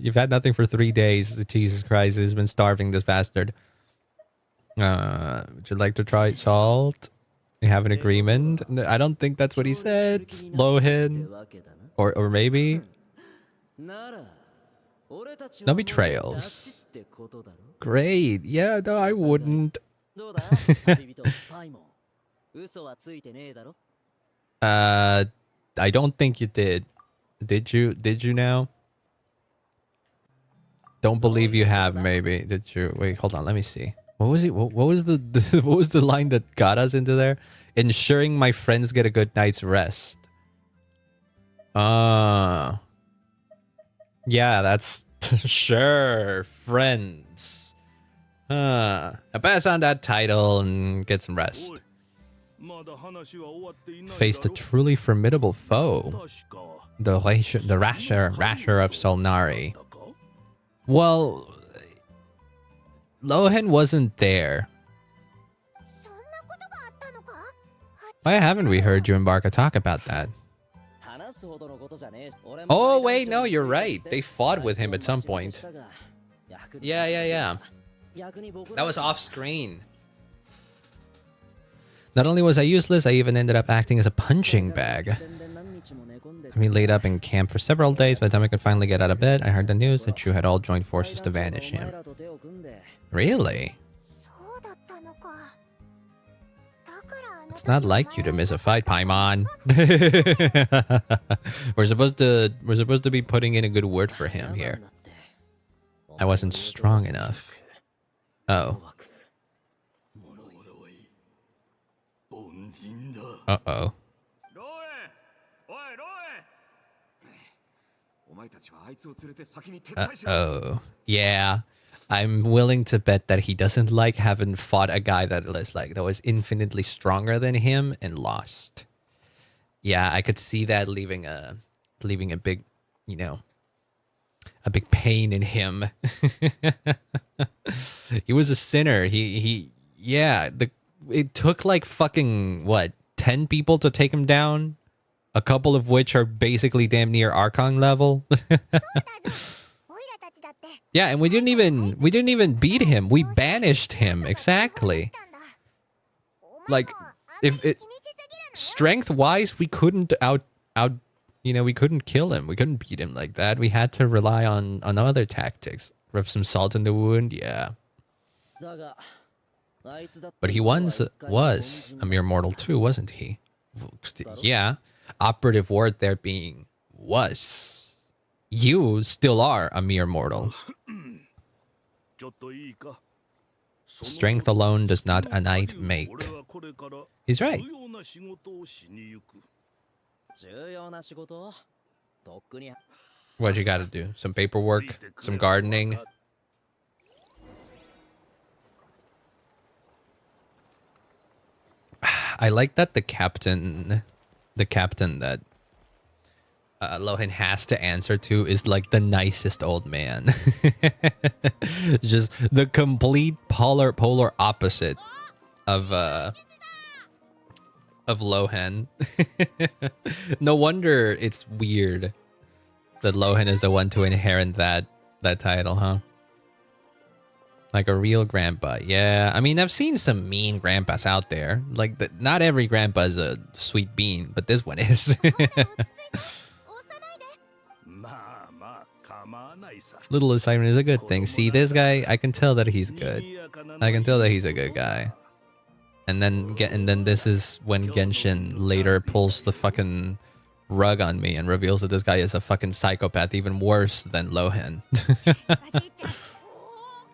You've had nothing for 3 days. Jesus Christ, he's been starving, this bastard. Would you like to try salt? We have an agreement. I don't think that's what he said. Lohen. Or maybe. No betrayals. Great. Yeah, no, I wouldn't. I don't think you did. Did you? Did you now? Don't believe you have, maybe. Did you? Wait, hold on. Let me see. What was it? What was the what was the line that got us into there? Ensuring my friends get a good night's rest. Yeah, that's sure. Friends. I pass on that title and get some rest. Faced a truly formidable foe. The Rasher of Solnari. Well, Lohen wasn't there. Why haven't we heard you and Barca talk about that? Oh, wait, no, you're right. They fought with him at some point. Yeah. That was off screen. Not only was I useless, I even ended up acting as a punching bag. We laid up in camp for several days. By the time I could finally get out of bed, I heard the news that you had all joined forces to vanish him. Really? It's not like you to miss a fight, Paimon. We're supposed to be putting in a good word for him here. I wasn't strong enough. Oh. Uh-oh. Uh-oh. Yeah. I'm willing to bet that he doesn't like having fought a guy that was infinitely stronger than him and lost. Yeah, I could see that leaving a big, a big pain in him. He was a sinner. It took like fucking what, 10 people to take him down? A couple of which are basically damn near Archon level. Yeah, and we didn't even beat him. We banished him. Exactly. Like, if it strength wise, we couldn't we couldn't kill him. We couldn't beat him like that. We had to rely on other tactics. Rub some salt in the wound. Yeah. But he once was a mere mortal too, wasn't he? Yeah. Operative word there being was. You still are a mere mortal. Strength alone does not a knight make. He's right. What you gotta do? Some paperwork? Some gardening? I like that the captain that Lohen has to answer to is like the nicest old man. Just the complete polar opposite of Lohen. No wonder it's weird that Lohen is the one to inherit that title, huh? Like a real grandpa. Yeah, I mean, I've seen some mean grandpas out there. Like, not every grandpa is a sweet bean, but this one is. Little assignment is a good thing. See, this guy, I can tell that he's good. I can tell that he's a good guy. And then this is when Genshin later pulls the fucking rug on me and reveals that this guy is a fucking psychopath, even worse than Lohen.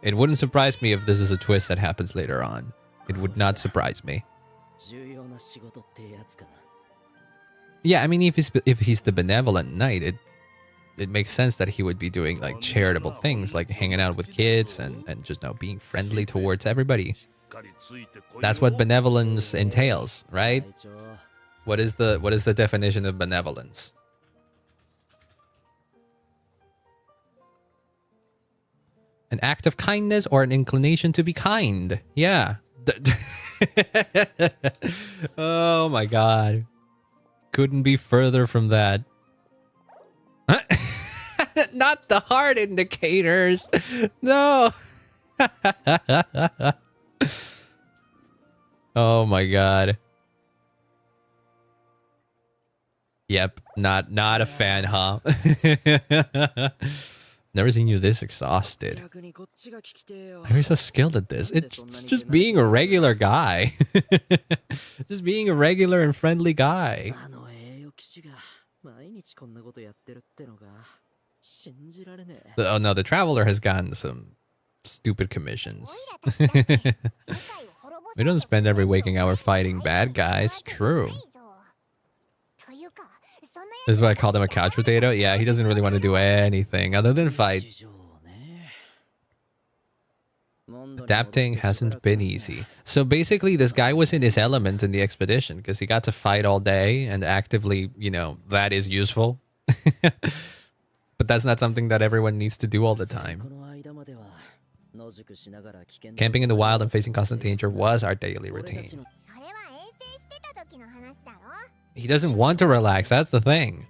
It wouldn't surprise me if this is a twist that happens later on. It would not surprise me. Yeah, I mean, if he's the benevolent knight, it makes sense that he would be doing like charitable things, like hanging out with kids and just being friendly towards everybody. That's what benevolence entails, right? What is the definition of benevolence? An act of kindness or an inclination to be kind. Yeah. Oh my god. Couldn't be further from that. Not the heart indicators. No. Oh my god. Yep, not a fan, huh? Never seen you this exhausted. How are you so skilled at this? It's just being a regular guy. Just being a regular and friendly guy. Oh no, the Traveler has gotten some stupid commissions. We don't spend every waking hour fighting bad guys. True. This is why I called him a couch potato. Yeah, he doesn't really want to do anything other than fight. Adapting hasn't been easy. So basically, this guy was in his element in the expedition because he got to fight all day and actively, you know, that is useful. But that's not something that everyone needs to do all the time. Camping in the wild and facing constant danger was our daily routine. He doesn't want to relax, that's the thing.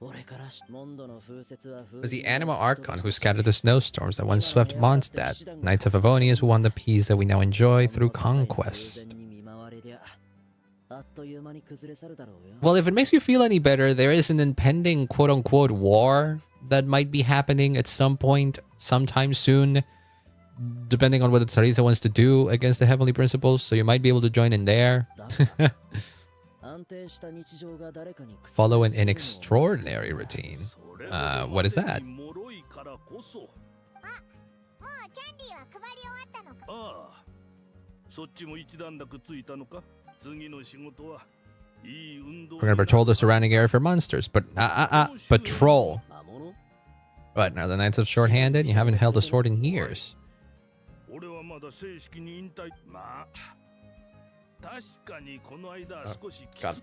It was the Anima Archon who scattered the snowstorms that once swept Mondstadt, Knights of Avonius who won the peace that we now enjoy through conquest. Well, if it makes you feel any better, there is an impending quote-unquote war that might be happening at some point, sometime soon, depending on what the Teresa wants to do against the Heavenly Principles, so you might be able to join in there. Follow an extraordinary routine. What is that? We're gonna patrol the surrounding area for monsters, but patrol. What, now the Knights of Short-Handed? You haven't held a sword in years. God.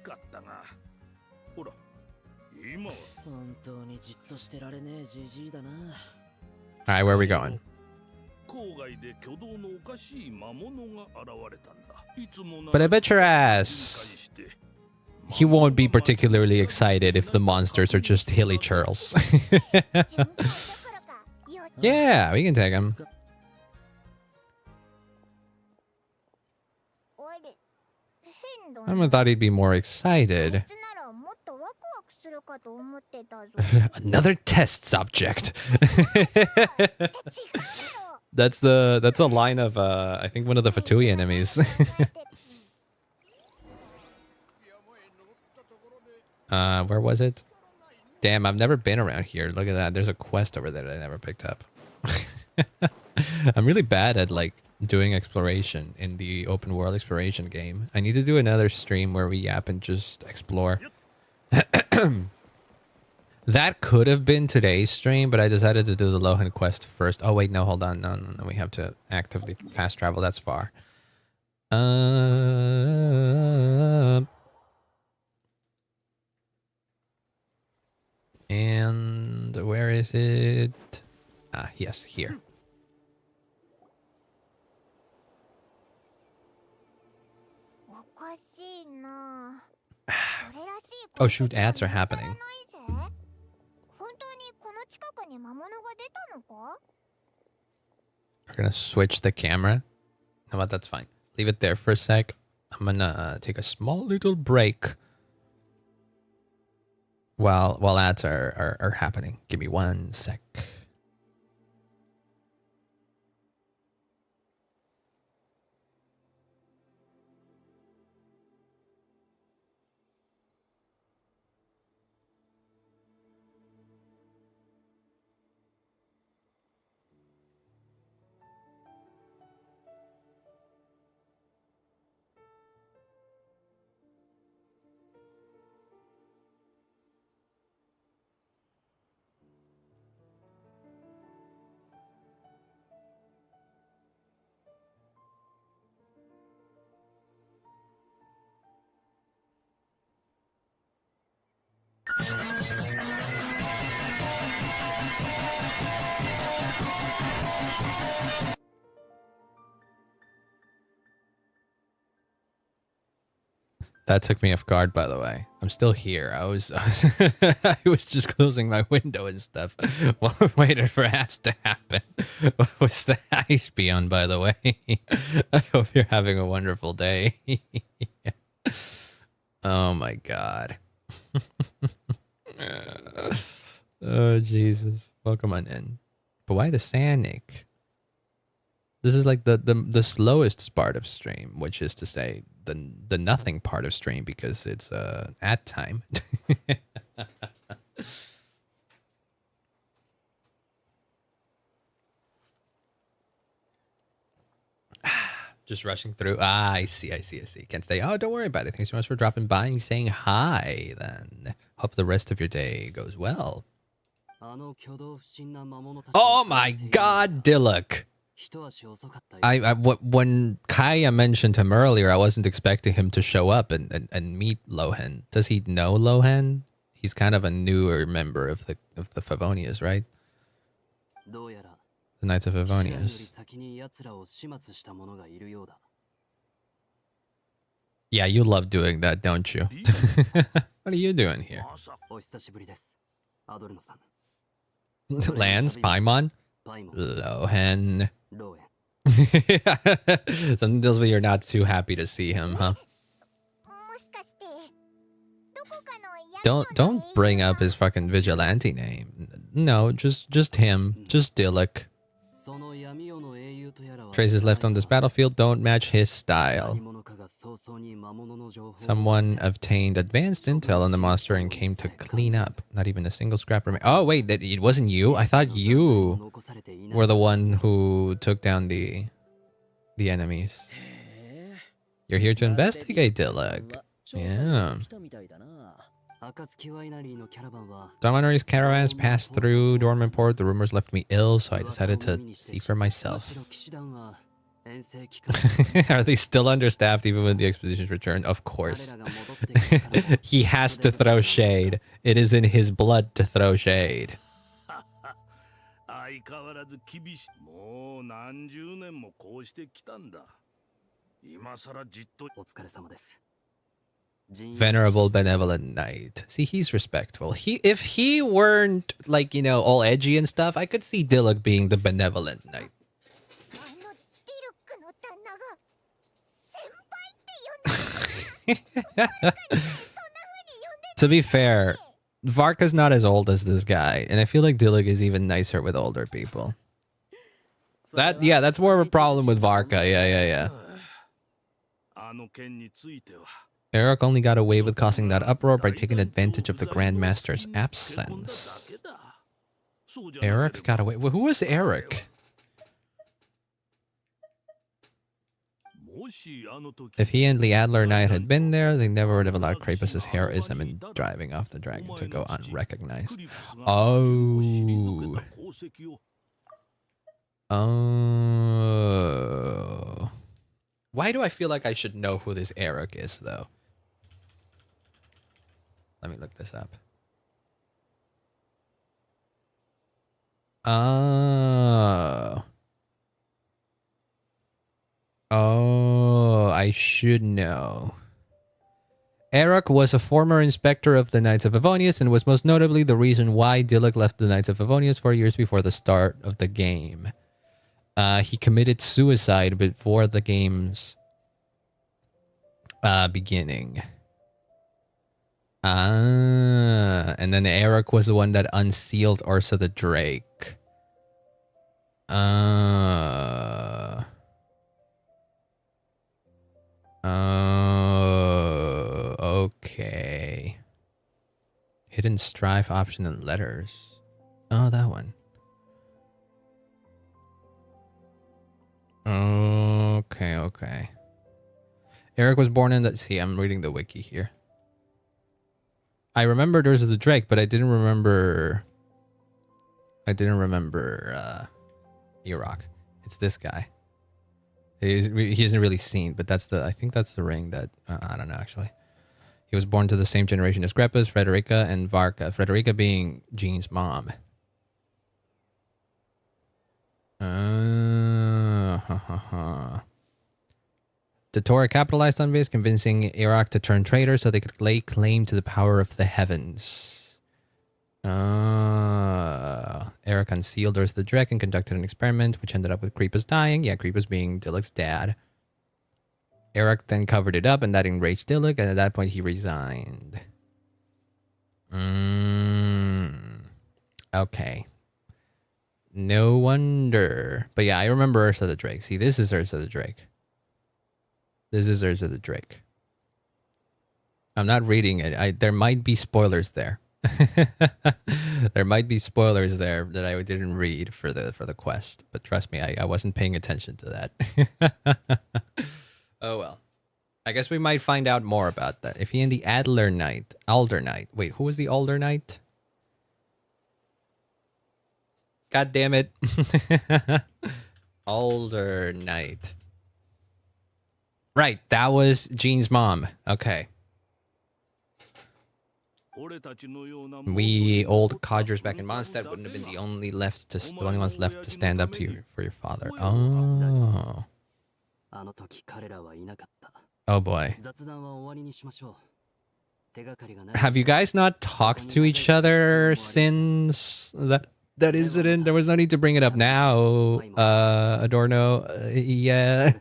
Alright, where are we going? But I bet your ass he won't be particularly excited if the monsters are just hilly churls. Yeah, we can take him. I thought he'd be more excited. Another test subject. That's a line of I think one of the Fatui enemies. Where was it? Damn, I've never been around here. Look at that. There's a quest over there that I never picked up. I'm really bad at like doing exploration in the open world exploration game. I need to do another stream where we yap and just explore. That could have been today's stream, but I decided to do the Lohen quest first. Oh wait, no, hold on. No. We have to actively fast travel. That's far. And where is it? Ah, yes, here. Oh shoot, ads are happening. We're gonna switch the camera. How about that's fine. Leave it there for a sec. I'm gonna take a small little break while ads are happening. Give me 1 sec. That took me off guard, by the way. I'm still here. I was I was just closing my window and stuff while I waited for ads to happen. What was the ice beyond, by the way? I hope you're having a wonderful day. Oh my god. Oh, Jesus. Welcome on in. But why the Sanic? This is like the slowest part of stream, which is to say the nothing part of stream because it's ad time. Just rushing through. Ah, I see. Can't stay. Oh, don't worry about it. Thanks so much for dropping by and saying hi then. Hope the rest of your day goes well. Oh my god, Dilek. When Kaya mentioned him earlier, I wasn't expecting him to show up and meet Lohen. Does he know Lohen? He's kind of a newer member of the Favonias, right? The Knights of Favonias. Yeah, you love doing that, don't you? What are you doing here? Lance? Paimon? Lohen. Some deals where you're not too happy to see him, huh? Don't bring up his fucking vigilante name. No, just him. Just Dilek. Traces left on this battlefield don't match his style. Someone obtained advanced intel on the monster and came to clean up. Not even a single scrap remained. Oh wait, it wasn't you? I thought you were the one who took down the enemies. You're here to investigate, Dilek. Yeah. Dominari's caravans passed through Dormant Port. The rumors left me ill, so I decided to see for myself. Are they still understaffed even when the expeditions returned? Of course. He has to throw shade. It is in his blood to throw shade. Venerable benevolent knight. See, he's respectful. If he weren't like, you know, all edgy and stuff, I could see Dilek being the benevolent knight. To be fair, Varka's not as old as this guy, and I feel like Dilek is even nicer with older people. That's more of a problem with Varka. Yeah. Eric only got away with causing that uproar by taking advantage of the Grandmaster's absence. Eric got away. Who was Eric? If he and the Adler Knight had been there, they never would have allowed Krapus's heroism in driving off the dragon to go unrecognized. Oh. Why do I feel like I should know who this Eric is, though? Let me look this up. Oh, I should know. Eric was a former inspector of the Knights of Favonius and was most notably the reason why Dilek left the Knights of Favonius 4 years before the start of the game. He committed suicide before the game's beginning. And then Eric was the one that unsealed Ursa the Drake. Okay. Hidden Strife option and letters. Oh, that one. Okay. Eric was born in the... See, I'm reading the wiki here. I remembered Ursa the Drake, but I didn't remember... Iraq. It's this guy. He isn't really seen, but that's the... I think that's the ring that... I don't know, actually. He was born to the same generation as Greppas, Frederica, and Varka. Frederica being Jean's mom. The Torah capitalized on this, convincing Iraq to turn traitor so they could lay claim to the power of the heavens. Eric unsealed Ursa the Drake and conducted an experiment, which ended up with Kripus dying. Yeah, Kripus being Dilek's dad. Eric then covered it up, and that enraged Dilek, and at that point he resigned. Okay. No wonder. But yeah, I remember Ursa the Drake. See, this is Ursa the Drake. This is Ursa the Drake. I'm not reading it. There might be spoilers there. There might be spoilers there that I didn't read for the quest. But trust me, I wasn't paying attention to that. Oh well. I guess we might find out more about that. If he in the Alder Knight. Wait, who was the Alder Knight? God damn it. Alder Knight. Right, that was Jean's mom. Okay. We old codgers back in Mondstadt wouldn't have been the only ones left to stand up to you for your father. Oh. Oh boy. Have you guys not talked to each other since that incident? There was no need to bring it up now. Adorno. Yeah.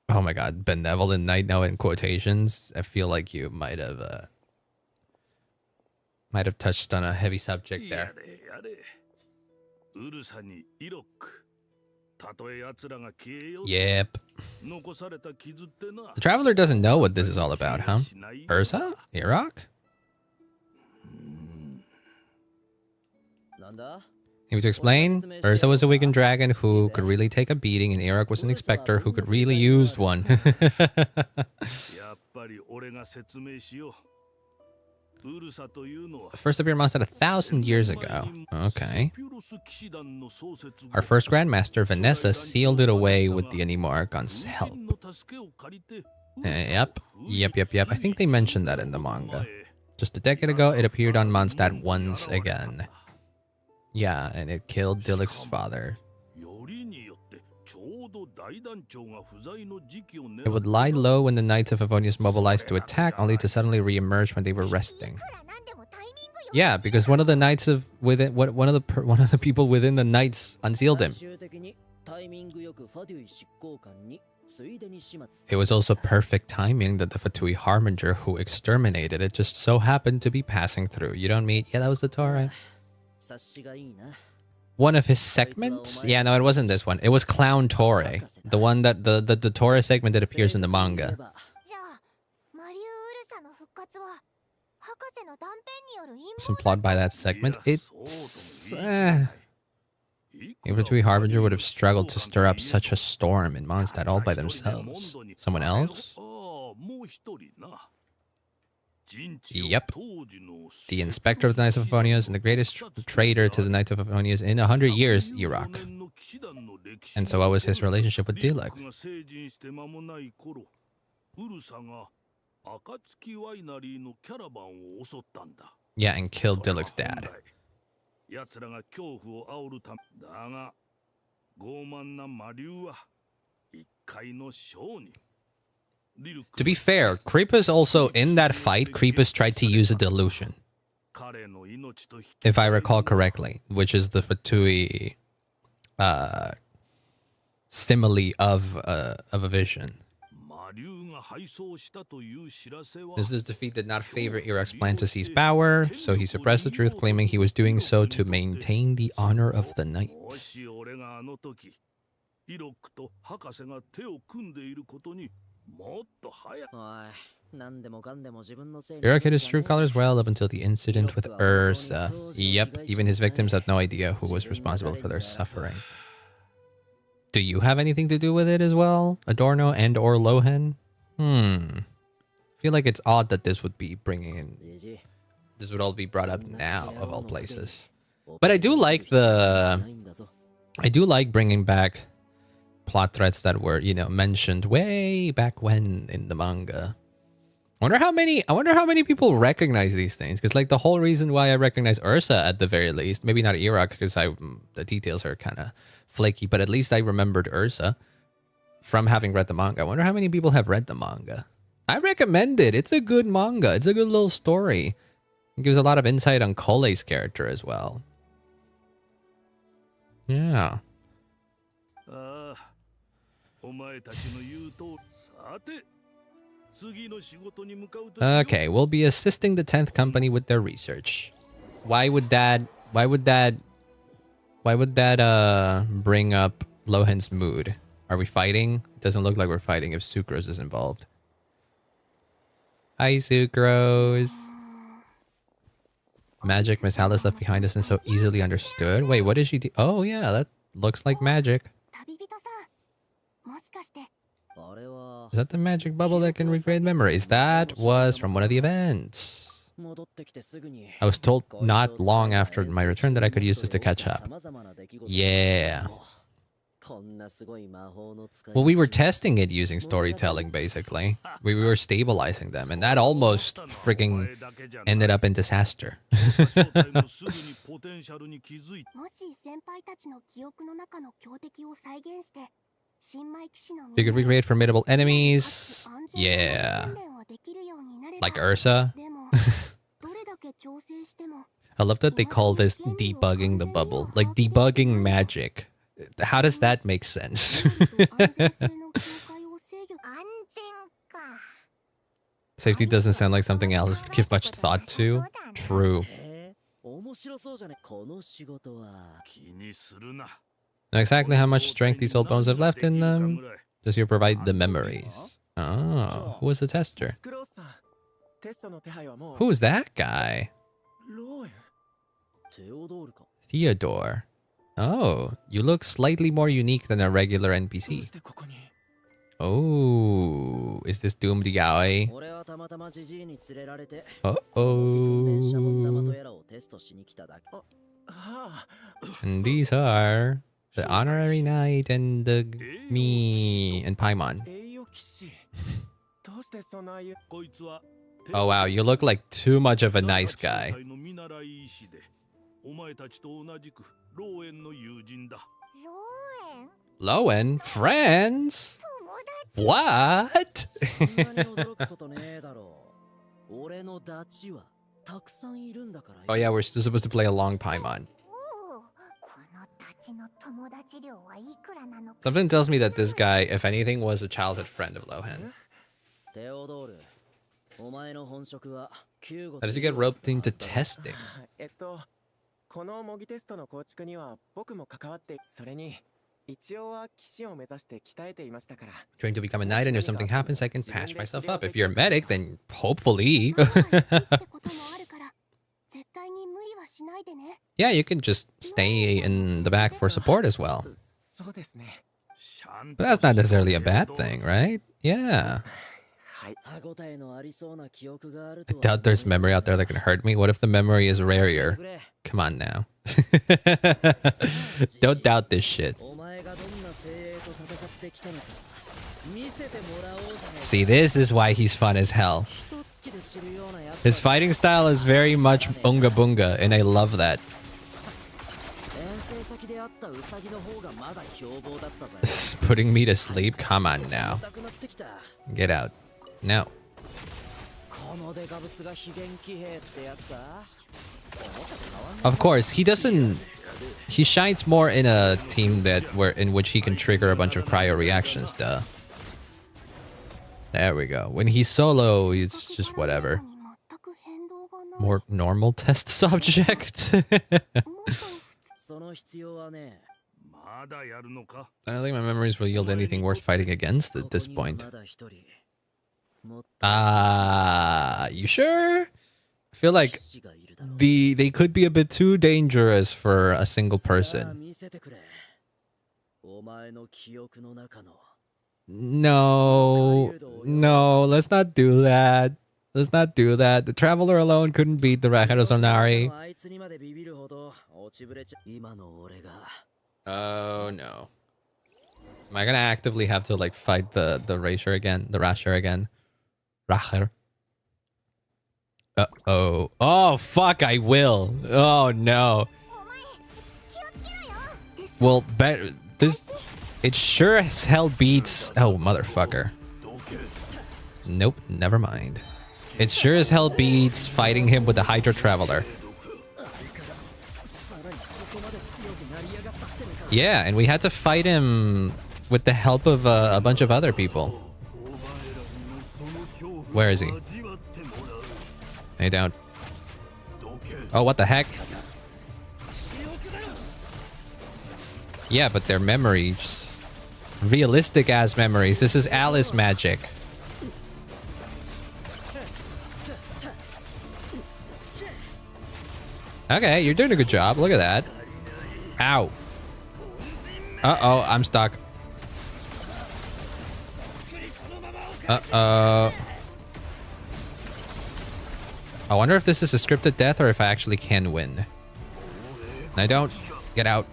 Oh my god, benevolent knight now in quotations. I feel like you might have touched on a heavy subject there. Yep. The traveler doesn't know what this is all about, huh? Ursa? Iraq? Maybe to explain, Ursa was a wicked dragon who could really take a beating, and Iraq was an inspector who could really use one. First appeared Mondstadt 1,000 years ago. Okay. Our first Grandmaster, Vanessa, sealed it away with the Animarchon's help. Yep. I think they mentioned that in the manga. Just a decade ago, it appeared on Mondstadt once again. Yeah, and it killed Dillick's father. It would lie low when the Knights of Favonius mobilized to attack, only to suddenly re-emerge when they were resting. Yeah, because one of the Knights of within one of the people within the Knights unsealed him. It was also perfect timing that the Fatui Harbinger who exterminated it just so happened to be passing through. You don't mean? Yeah, that was the Torah. One of his segments? Yeah, no, it wasn't this one. It was Clown Torre. The one that the Torre segment that appears in the manga. It's implied by that segment. It's Fatui Harbinger would have struggled to stir up such a storm in Mondstadt all by themselves. Someone else? Yep. The Inspector of the Knights of Favonius and the greatest traitor to the Knights of Favonius in 100 years, Iraq. And so what was his relationship with Dilek? Yeah, and killed Dilek's dad. To be fair, Creepus also, in that fight, Creepus tried to use a delusion. If I recall correctly, which is the Fatui simile of a vision. This defeat did not favor Iraq's plan to seize power, so he suppressed the truth, claiming he was doing so to maintain the honor of the knight. Iraq hid his true colors well up until the incident with Ursa. Yep, even his victims had no idea who was responsible for their suffering. Do you have anything to do with it as well, Adorno and or Lohen? I feel like it's odd that this would be this would all be brought up now, of all places. But I do like bringing back plot threads that were, mentioned way back when in the manga. I wonder how many people recognize these things, because like the whole reason why I recognize Ursa at the very least, maybe not Iraq because the details are kind of flaky, but at least I remembered Ursa from having read the manga. I wonder how many people have read the manga. I recommend it. It's a good manga. It's a good little story. It gives a lot of insight on Kolei's character as well. Yeah. Okay, we'll be assisting the 10th company with their research. Why would that bring up Lohen's mood? Are we fighting? It doesn't look like we're fighting if Sucrose is involved. Hi, Sucrose. Magic Miss Alice left behind us and so easily understood. Wait, what did she do? Oh, yeah, that looks like magic. Is that the magic bubble that can recreate memories? That was from one of the events. I was told not long after my return that I could use this to catch up. Yeah. Well, we were testing it using storytelling, basically. We were stabilizing them, and that almost freaking ended up in disaster. You could recreate formidable enemies. Yeah. Like Ursa. I love that they call this debugging the bubble. Like debugging magic. How does that make sense? Safety doesn't sound like something else would give much thought to. True. Know exactly how much strength these old bones have left in them. Does you provide the memories? Oh, who was the tester? Who's that guy? Theodore. Oh, you look slightly more unique than a regular NPC. Oh, is this doomed yaoi? And these are the honorary knight and the me and Paimon. Oh wow, you look like too much of a nice guy. Lohen? Friends? What? Oh yeah, we're still supposed to play a long Paimon. Something tells me that this guy, if anything, was a childhood friend of Lohen. How does he get roped into testing? Trying to become a knight, and if something happens, I can patch myself up. If you're a medic, then hopefully. Yeah, you can just stay in the back for support as well. But that's not necessarily a bad thing, right? Yeah. I doubt there's memory out there that can hurt me. What if the memory is rare? Come on now. Don't doubt this shit. See, this is why he's fun as hell. His fighting style is very much unga bunga, and I love that. This is putting me to sleep? Come on now. Get out. No. Of course, he doesn't... He shines more in a team in which he can trigger a bunch of cryo reactions, duh. There we go. When he's solo, it's just whatever. More normal test subject. I don't think my memories will yield anything worth fighting against at this point. You sure? I feel like they could be a bit too dangerous for a single person. No, let's not do that. Let's not do that. The Traveler alone couldn't beat the Rakadosonari. Oh no. Am I gonna actively have to like fight the Rasher again? The Rasher again? Racher. Uh-oh. Oh, fuck, I will. Oh, no. Well, this... It sure as hell beats... Oh, motherfucker. Nope, never mind. It sure as hell beats fighting him with the Hydra Traveler. Yeah, and we had to fight him with the help of a bunch of other people. Where is he? Hey, down. Oh, what the heck? Yeah, but they're memories. Realistic ass memories. This is Alice magic. Okay, you're doing a good job. Look at that. Ow. Uh-oh, I'm stuck. Uh-oh. I wonder if this is a scripted death or if I actually can win. I don't. Get out.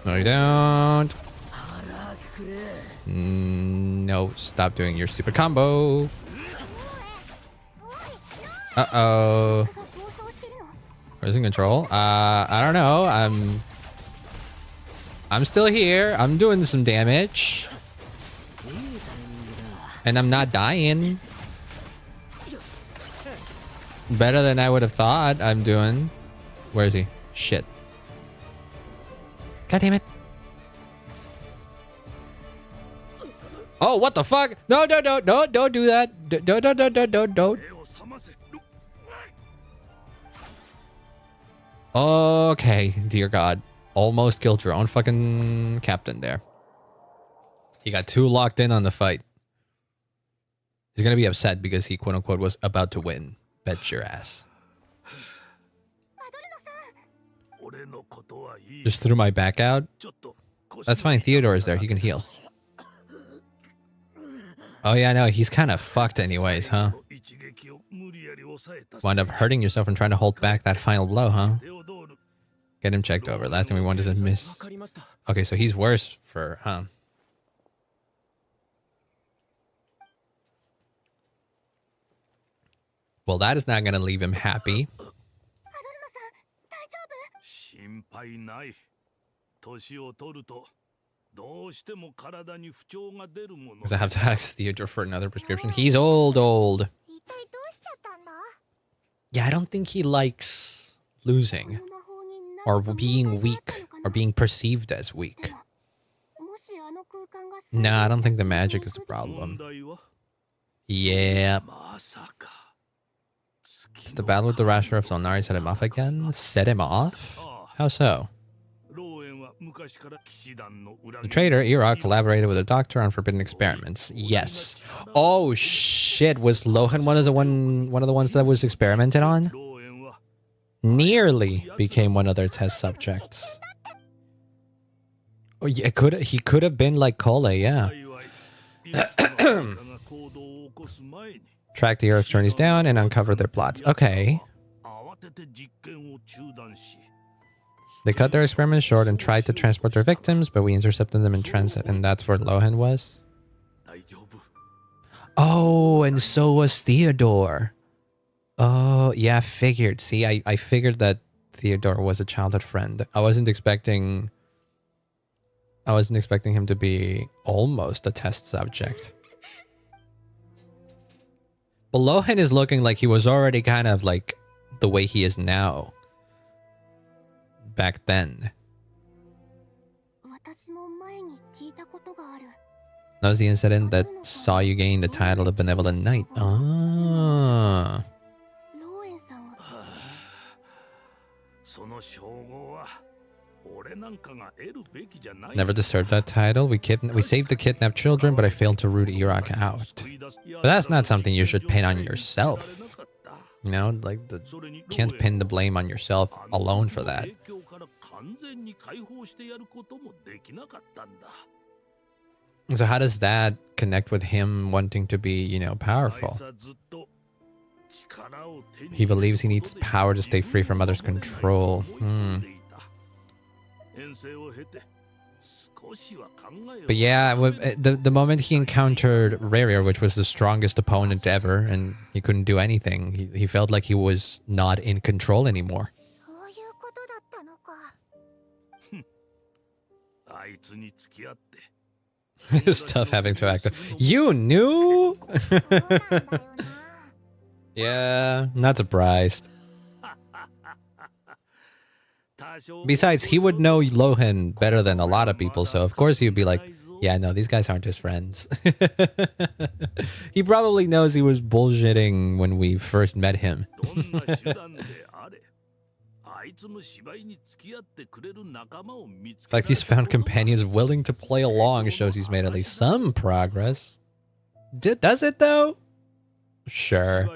No, you don't. No, stop doing your stupid combo. Uh-oh. Losing control? I don't know. I'm still here. I'm doing some damage. And I'm not dying. Better than I would have thought I'm doing. Where is he? Shit. God damn it. Oh, what the fuck? No, don't do that. Don't. Okay, dear God. Almost killed your own fucking captain there. He got too locked in on the fight. He's gonna be upset because he quote unquote was about to win. Bet your ass. Just threw my back out. That's fine. Theodore is there. He can heal. Oh yeah, no, he's kind of fucked anyways, huh? Wind up hurting yourself and trying to hold back that final blow, huh? Get him checked over. Last thing we want is a miss. Okay, so he's worse for, huh? Well, that is not going to leave him happy. Because I have to ask Theodore for another prescription. He's old. Yeah, I don't think he likes losing. Or being weak. Or being perceived as weak. Nah, I don't think the magic is a problem. Yeah. Did the battle with the Rasher of Solnari set him off again? Set him off? How so? The traitor, Ira, collaborated with a doctor on forbidden experiments. Yes. Oh shit, was Lohen one of the ones that was experimented on? Nearly became one of their test subjects. Oh yeah, he could have been like Cole, yeah. Track the Earth's journeys down and uncover their plots. Okay. They cut their experiments short and tried to transport their victims, but we intercepted them in transit, and that's where Lohen was. Oh, and so was Theodore. Oh, yeah, I figured. See, I figured that Theodore was a childhood friend. I wasn't expecting him to be almost a test subject. But Lohen is looking like he was already kind of like the way he is now. Back then. That was the incident that saw you gain the title of Benevolent Knight. Ah. Never deserved that title. We saved the kidnapped children, but I failed to root Iraq out. But that's not something you should pin on yourself. You know, like, can't pin the blame on yourself alone for that. So how does that connect with him wanting to be, you know, powerful? He believes he needs power to stay free from others' control. But yeah, the moment he encountered Rerir, which was the strongest opponent ever, and he couldn't do anything, he felt like he was not in control anymore. It's tough having to act. You knew? Yeah, not surprised. Besides, he would know Lohen better than a lot of people, so of course he would be like, yeah, no, these guys aren't his friends. He probably knows he was bullshitting when we first met him. The fact he's found companions willing to play along shows he's made at least some progress. Does it though? Sure.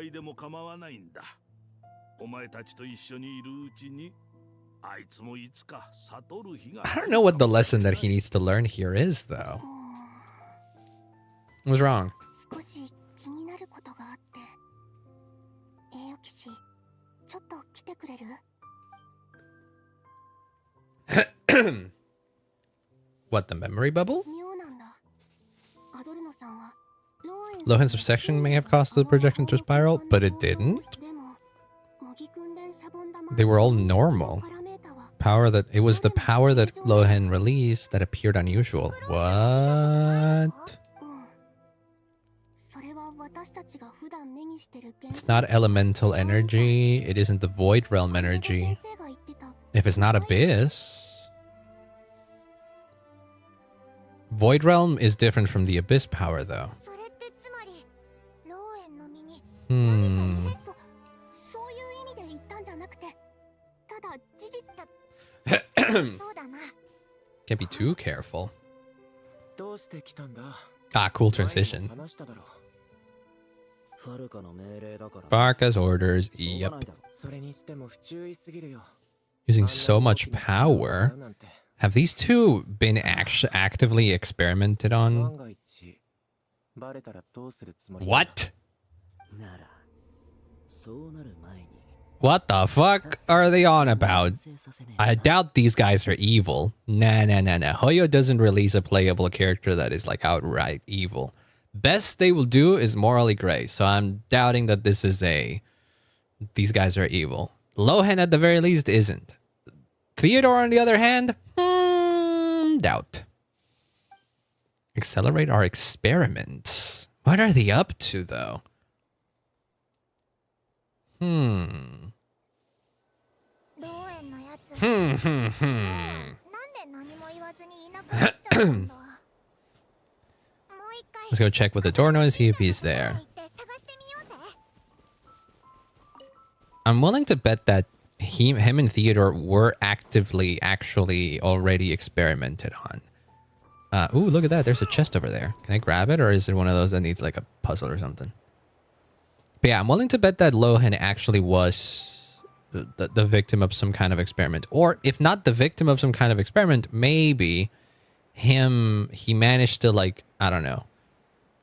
I don't know what the lesson that he needs to learn here is, though. What's wrong? What, the memory bubble? Lohen's obsession may have caused the projection to spiral, but it didn't. They were all normal. It was the power that Lohen released that appeared unusual. What? It's not elemental energy. It isn't the void realm energy. If it's not abyss. Void realm is different from the abyss power, though. Can't be too careful. Ah, cool transition. Barca's orders. Yep. Using so much power. Have these two been actively experimented on? What? What the fuck are they on about? I doubt these guys are evil. Nah. Hoyo doesn't release a playable character that is like outright evil. Best they will do is morally gray. So I'm doubting that this is these guys are evil. Lohen at the very least isn't. Theodore on the other hand, doubt. Accelerate our experiments. What are they up to though? Let's go check with the door and see if he's there. I'm willing to bet that him and Theodore were actually already experimented on. Ooh, look at that. There's a chest over there. Can I grab it, or is it one of those that needs like a puzzle or something? But yeah, I'm willing to bet that Lohen actually was the victim of some kind of experiment. Or if not the victim of some kind of experiment, maybe he managed to, like, I don't know,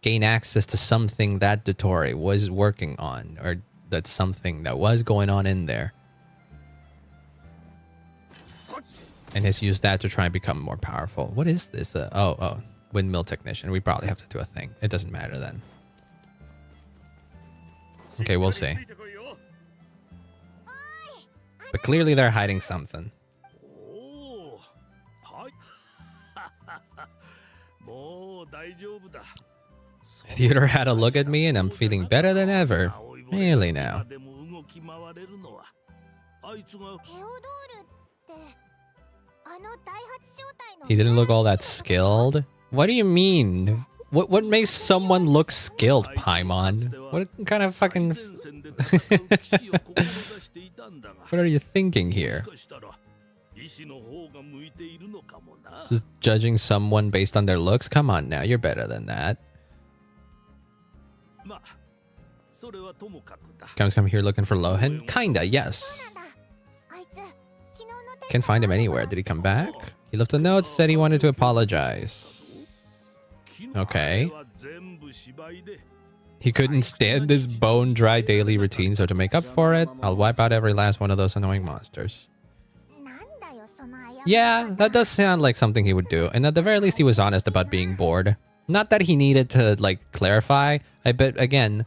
gain access to something that Dottore was working on, or that's something that was going on in there. And has used that to try and become more powerful. What is this? Oh, windmill technician. We probably have to do a thing. It doesn't matter then. Okay, we'll see. But clearly they're hiding something. Theodore had a look at me and I'm feeling better than ever. Really now. He didn't look all that skilled? What do you mean? What makes someone look skilled, Paimon? What kind of fucking... What are you thinking here? Just judging someone based on their looks? Come on now, you're better than that. Come here looking for Lohen? Kinda, yes. Can't find him anywhere. Did he come back? He left a note, said he wanted to apologize. Okay. He couldn't stand this bone-dry daily routine, so to make up for it, I'll wipe out every last one of those annoying monsters. Yeah, that does sound like something he would do. And at the very least, he was honest about being bored. Not that he needed to, like, clarify. I bet, again,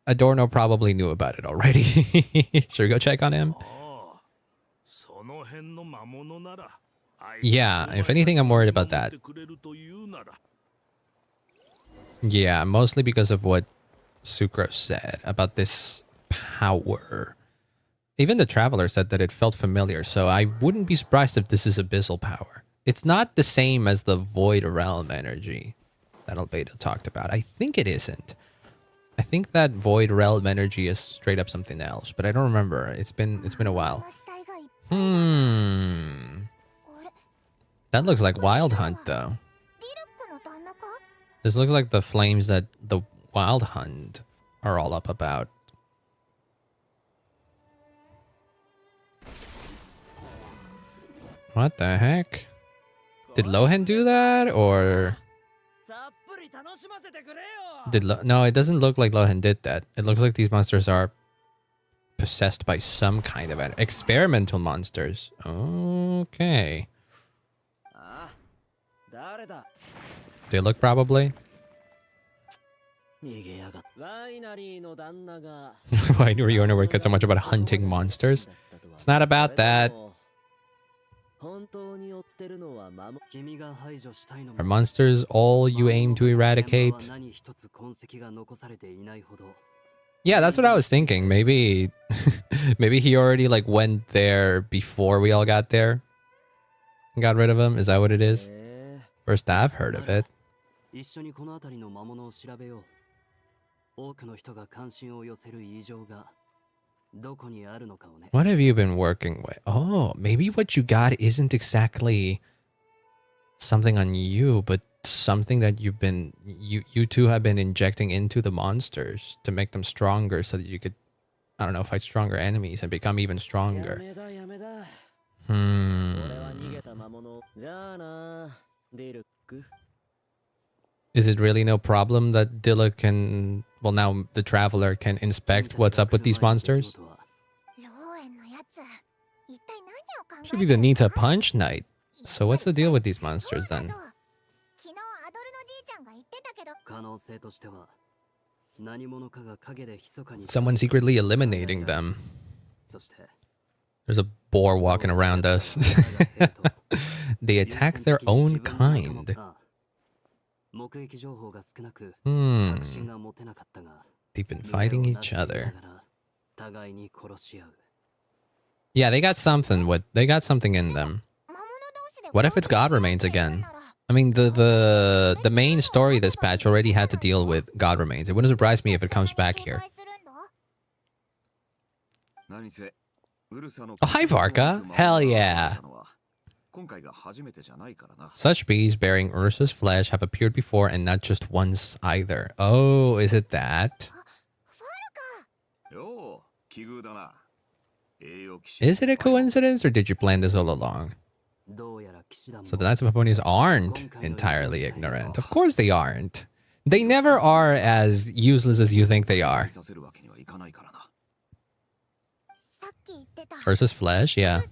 Adorno probably knew about it already. Should we go check on him? Yeah, if anything, I'm worried about that. Yeah, mostly because of what Sucrose said about this power. Even the traveler said that it felt familiar, so I wouldn't be surprised if this is abyssal power. It's not the same as the void realm energy that Albedo talked about. I think it isn't. I think that void realm energy is straight up something else, but I don't remember. It's been a while. That looks like Wild Hunt though. This looks like the flames that the Wild Hunt are all up about. What the heck? Did Lohen do that, or did no? It doesn't look like Lohen did that. It looks like these monsters are possessed by some kind of experimental monsters. Okay. They look probably. Why were you wondering where it gets so much about hunting monsters? It's not about that. Are monsters all you aim to eradicate? Yeah, that's what I was thinking. Maybe maybe he already like went there before we all got there and got rid of him. Is that what it is? First I've heard of it. What have you been working with? Oh, maybe what you got isn't exactly something on you, but something that you two have been injecting into the monsters to make them stronger so that you could, I don't know, fight stronger enemies and become even stronger. Is it really no problem that Dilla can, well, now the traveler can inspect what's up with these monsters? Should be the Nita Punch Night. So what's the deal with these monsters then? Someone secretly eliminating them. There's a boar walking around us. They attack their own kind. They've been fighting each other. Yeah, they got something in them. What if it's God Remains again? I mean, the main story this patch already had to deal with God Remains. It wouldn't surprise me if it comes back here. Oh, hi Varka. Hell yeah. Such bees bearing Ursa's flesh have appeared before and not just once either. Oh, is it that? Is it a coincidence or did you plan this all along? So the Knights of Paponius aren't entirely ignorant. Of course they aren't. They never are as useless as you think they are. Ursa's flesh, yeah.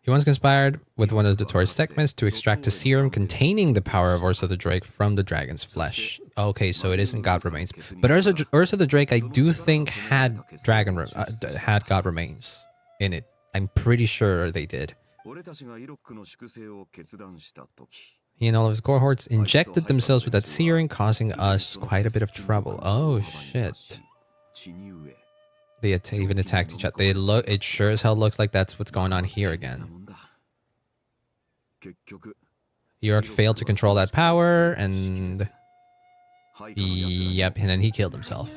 He once conspired with one of the Taurus segments to extract a serum containing the power of Ursa the Drake from the dragon's flesh. Okay, so it isn't God Remains. But Ursa the Drake, I do think had God Remains in it. I'm pretty sure they did. He and all of his cohorts injected themselves with that serum, causing us quite a bit of trouble. Oh, shit. They even attacked each other. It sure as hell looks like that's what's going on here again. York failed to control that power, and... Yep, and then he killed himself.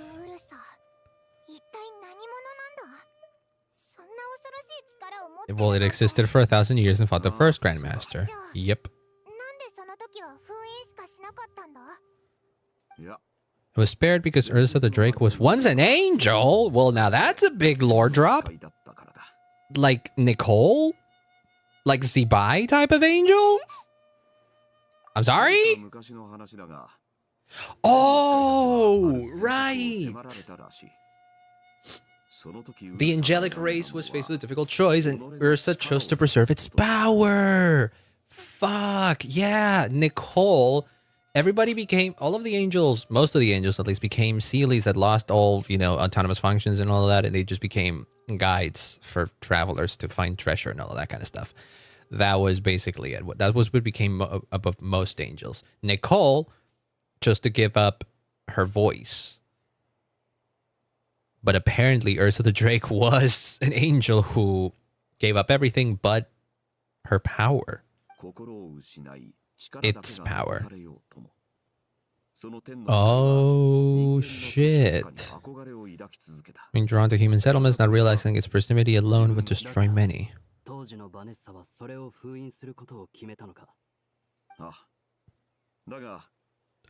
Well, it existed for 1,000 years and fought the first Grandmaster. Yep. It was spared because Ursa the Drake was once an angel? Well, now that's a big lore drop. Like Nicole? Like Zibai type of angel? I'm sorry? Oh, right. The angelic race was faced with a difficult choice, and Ursa chose to preserve its power. Fuck, yeah. Nicole, everybody became, all of the angels, most of the angels at least, became Seelies that lost all, you know, autonomous functions and all of that, and they just became guides for travelers to find treasure and all of that kind of stuff. That was basically it. That was what became above most angels. Nicole chose to give up her voice. But apparently Ursa the Drake was an angel who gave up everything but her power. Its power. Oh, shit. Being drawn to human settlements, not realizing its proximity alone would destroy many.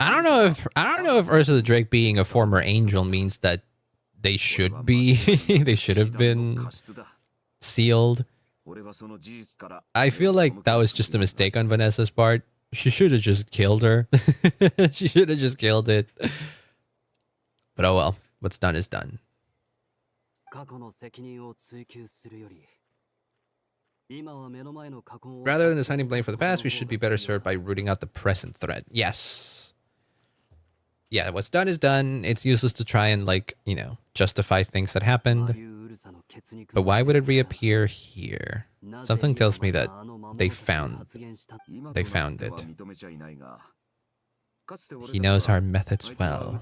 I don't know if Ursa the Drake being a former angel means that they should be they should have been sealed. I feel like that was just a mistake on Vanessa's part. She should have just killed her. She should have just killed it. But oh well, what's done is done. Rather than assigning blame for the past, we should be better served by rooting out the present threat. Yes. Yeah, what's done is done. It's useless to try and, like, you know, justify things that happened. But why would it reappear here? Something tells me that they found it. He knows our methods well.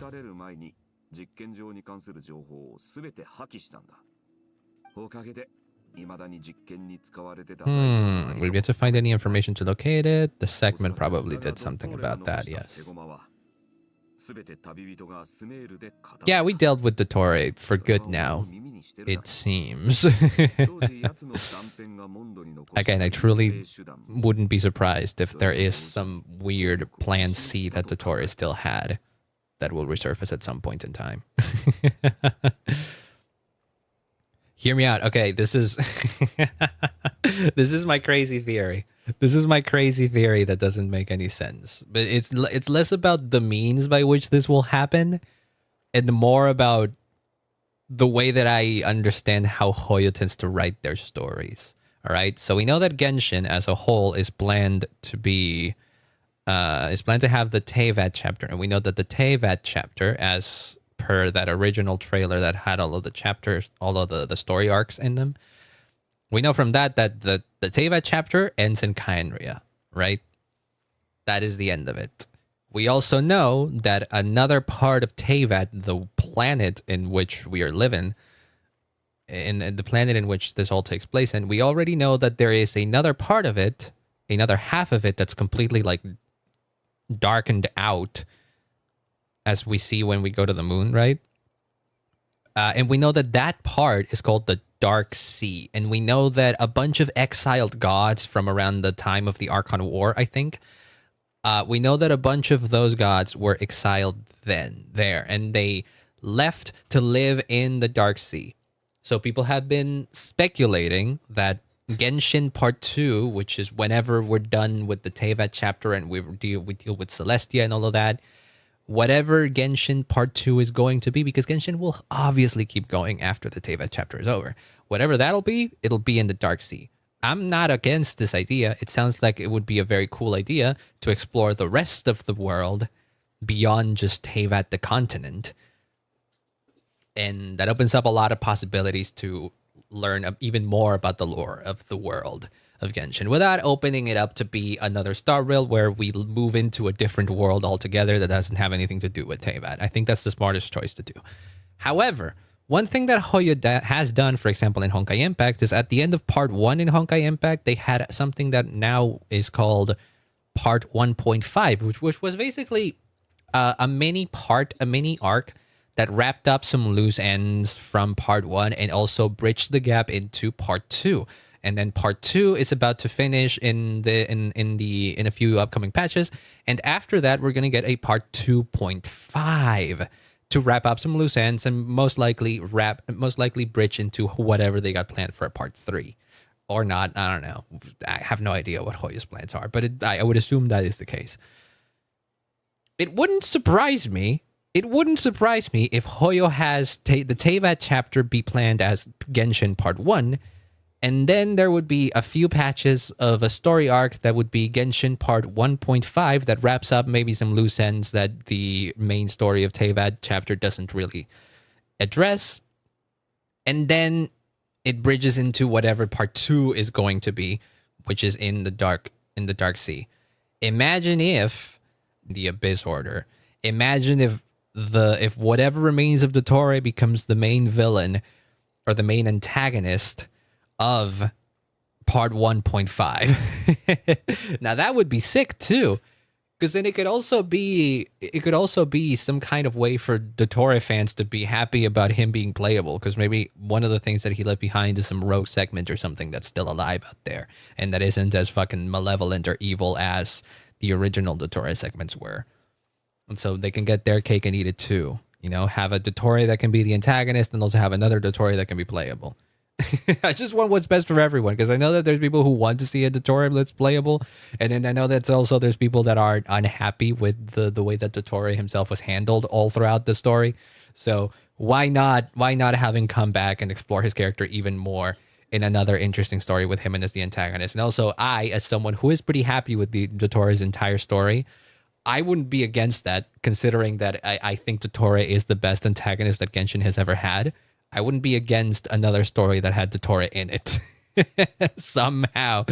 We've yet to find any information to locate it. The segment probably did something about that, yes. Yeah, we dealt with Dottore for good now, it seems. Again, I truly wouldn't be surprised if there is some weird plan C that Dottore still had that will resurface at some point in time. Hear me out. Okay, this is this is my crazy theory. This is my crazy theory that doesn't make any sense. But it's less about the means by which this will happen and more about the way that I understand how Hoyo tends to write their stories. All right? So we know that Genshin as a whole is planned to be have the Teyvat chapter, and we know that the Teyvat chapter, as per that original trailer that had all of the chapters, all of the story arcs in them, we know from that the Teyvat chapter ends in Khaenri'ah, right? That is the end of it. We also know that another part of Teyvat, the planet in which we are living, in the planet in which this all takes place, and we already know that there is another part of it, another half of it that's completely like darkened out, as we see when we go to the moon, right? And we know that that part is called the Dark Sea. And we know that a bunch of exiled gods from around the time of the Archon War, I think, we know that a bunch of those gods were exiled there, and they left to live in the Dark Sea. So people have been speculating that Genshin Part 2, which is whenever we're done with the Teyvat chapter and we deal with Celestia and all of that, whatever Genshin Part 2 is going to be, because Genshin will obviously keep going after the Teyvat chapter is over. Whatever that'll be, it'll be in the Dark Sea. I'm not against this idea. It sounds like it would be a very cool idea to explore the rest of the world beyond just Teyvat the continent. And that opens up a lot of possibilities to learn even more about the lore of the world of Genshin without opening it up to be another Star Rail where we move into a different world altogether that doesn't have anything to do with Teyvat. I think that's the smartest choice to do. However, one thing that Hoyo has done, for example, in Honkai Impact, is at the end of Part 1 in Honkai Impact, they had something that now is called Part 1.5, which was basically a mini arc that wrapped up some loose ends from Part 1 and also bridged the gap into Part 2. And then Part 2 is about to finish in a few upcoming patches. And after that, we're going to get a Part 2.5 to wrap up some loose ends and most likely bridge into whatever they got planned for a Part 3. Or not, I don't know. I have no idea what Hoyo's plans are, but I would assume that is the case. It wouldn't surprise me if Hoyo has the Teyvat chapter be planned as Genshin Part 1, and then there would be a few patches of a story arc that would be Genshin Part 1.5 that wraps up maybe some loose ends that the main story of Teyvat chapter doesn't really address. And then it bridges into whatever Part 2 is going to be, which is in the Dark Sea. Imagine if the Abyss Order, imagine if if whatever remains of Dottore becomes the main villain or the main antagonist of part 1.5. Now that would be sick too. Because then it could also be some kind of way for Dottore fans to be happy about him being playable. Because maybe one of the things that he left behind is some rogue segment or something that's still alive out there, and that isn't as fucking malevolent or evil as the original Dottore segments were. And so they can get their cake and eat it too. You know, have a Dottore that can be the antagonist, and also have another Dottore that can be playable. I just want what's best for everyone, because I know that there's people who want to see a Dottore that's playable, and then I know that also there's people that are unhappy with the way that Dottore himself was handled all throughout the story. So why not have him come back and explore his character even more in another interesting story with him and as the antagonist? And also, I, as someone who is pretty happy with the Dottore's entire story, I wouldn't be against that, considering that I think Dottore is the best antagonist that Genshin has ever had. I wouldn't be against another story that had Dottore in it somehow.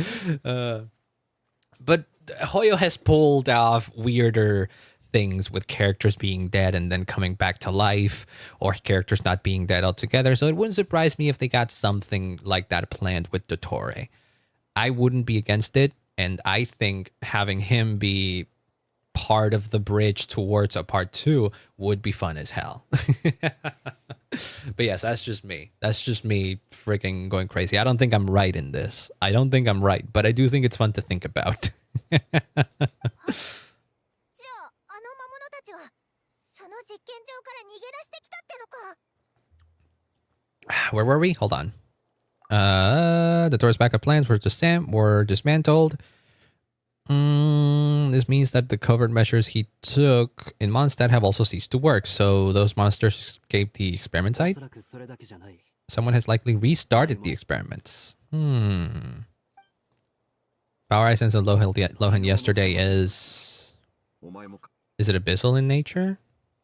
But Hoyo has pulled off weirder things with characters being dead and then coming back to life, or characters not being dead altogether. So it wouldn't surprise me if they got something like that planned with Dottore. I wouldn't be against it. And I think having him be part of the bridge towards a part 2 would be fun as hell. But yes, that's just me. That's just me freaking going crazy. I don't think I'm right in this. I don't think I'm right, but I do think it's fun to think about. Where were we? Hold on. The Dottore backup plans were dismantled. This means that the covert measures he took in Mondstadt have also ceased to work. So those monsters escaped the experiment site? Someone has likely restarted the experiments. Power I sensed in Lohen yesterday is... Is it abyssal in nature?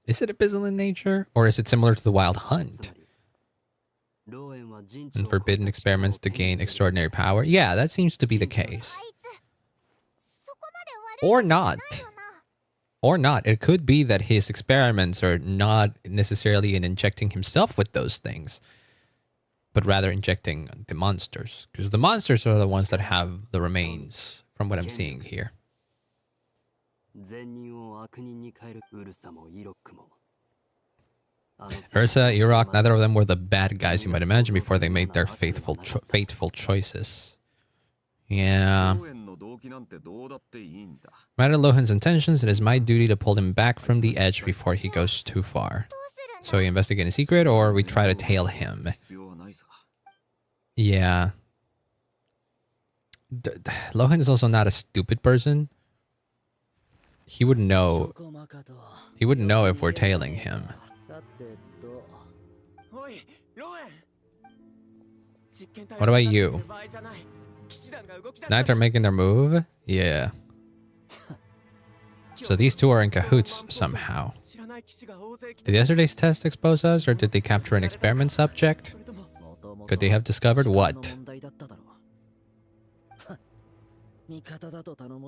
Is it abyssal in nature? Or is it similar to the Wild Hunt? And forbidden experiments to gain extraordinary power? Yeah, that seems to be the case. Or not. Or not. It could be that his experiments are not necessarily in injecting himself with those things, but rather injecting the monsters. Because the monsters are the ones that have the remains, from what I'm seeing here. Ursa, Iraq, neither of them were the bad guys you might imagine before they made their fateful choices. Yeah. Matter Lohen's intentions, it is my duty to pull him back from the edge before he goes too far. So we investigate in secret, or we try to tail him. Yeah. Lohen is also not a stupid person. He would know. He wouldn't know if we're tailing him. What about you? Knights are making their move? Yeah. So these two are in cahoots somehow. Did yesterday's test expose us, or did they capture an experiment subject? Could they have discovered what?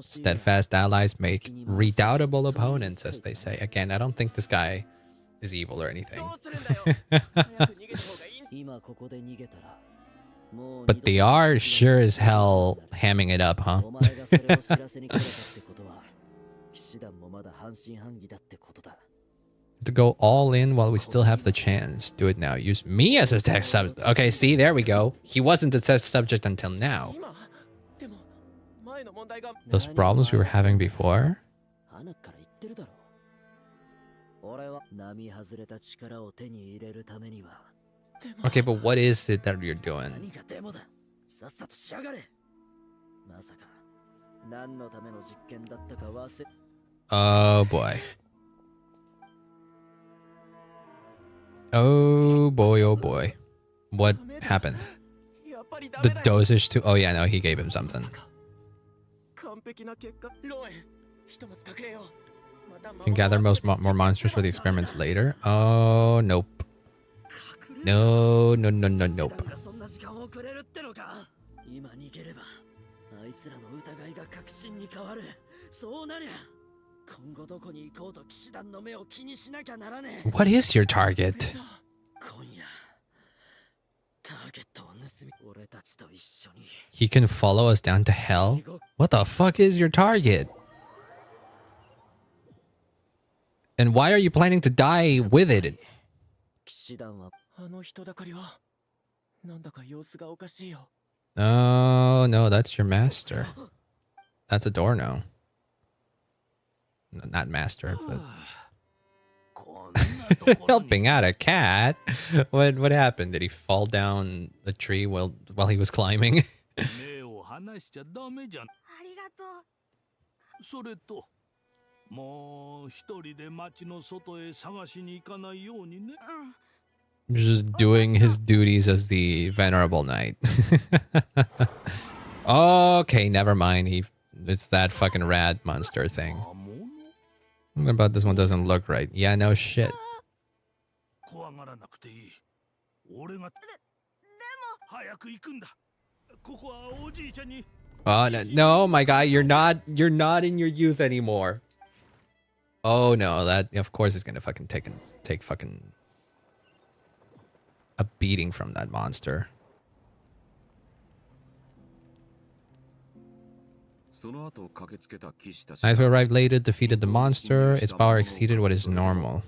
Steadfast allies make redoubtable opponents, as they say. Again, I don't think this guy is evil or anything. But they are sure as hell hamming it up, huh? To go all in while we still have the chance. Do it now. Use me as a test subject. Okay, see, there we go. He wasn't a test subject until now. Those problems we were having before? Okay, but what is it that you're doing? Oh boy. Oh boy, oh boy. What happened? The dosage too? Oh yeah, no, he gave him something. Can gather more monsters for the experiments later? Oh, nope. No, no, no, no, nope. What is your target? He can follow us down to hell? What the fuck is your target? And why are you planning to die with it? Oh, no, that's your master. That's a Dorno. Not master, but... Helping out a cat? What happened? Did he fall down a tree while he was climbing? Just doing his duties as the venerable knight. Okay, never mind. It's that fucking rat monster thing. What about this one doesn't look right? Yeah, no shit. Oh no, my guy, you're not in your youth anymore. Oh no, that of course is gonna fucking take fucking a beating from that monster. Knights who arrived later defeated the monster. Its power exceeded what is normal.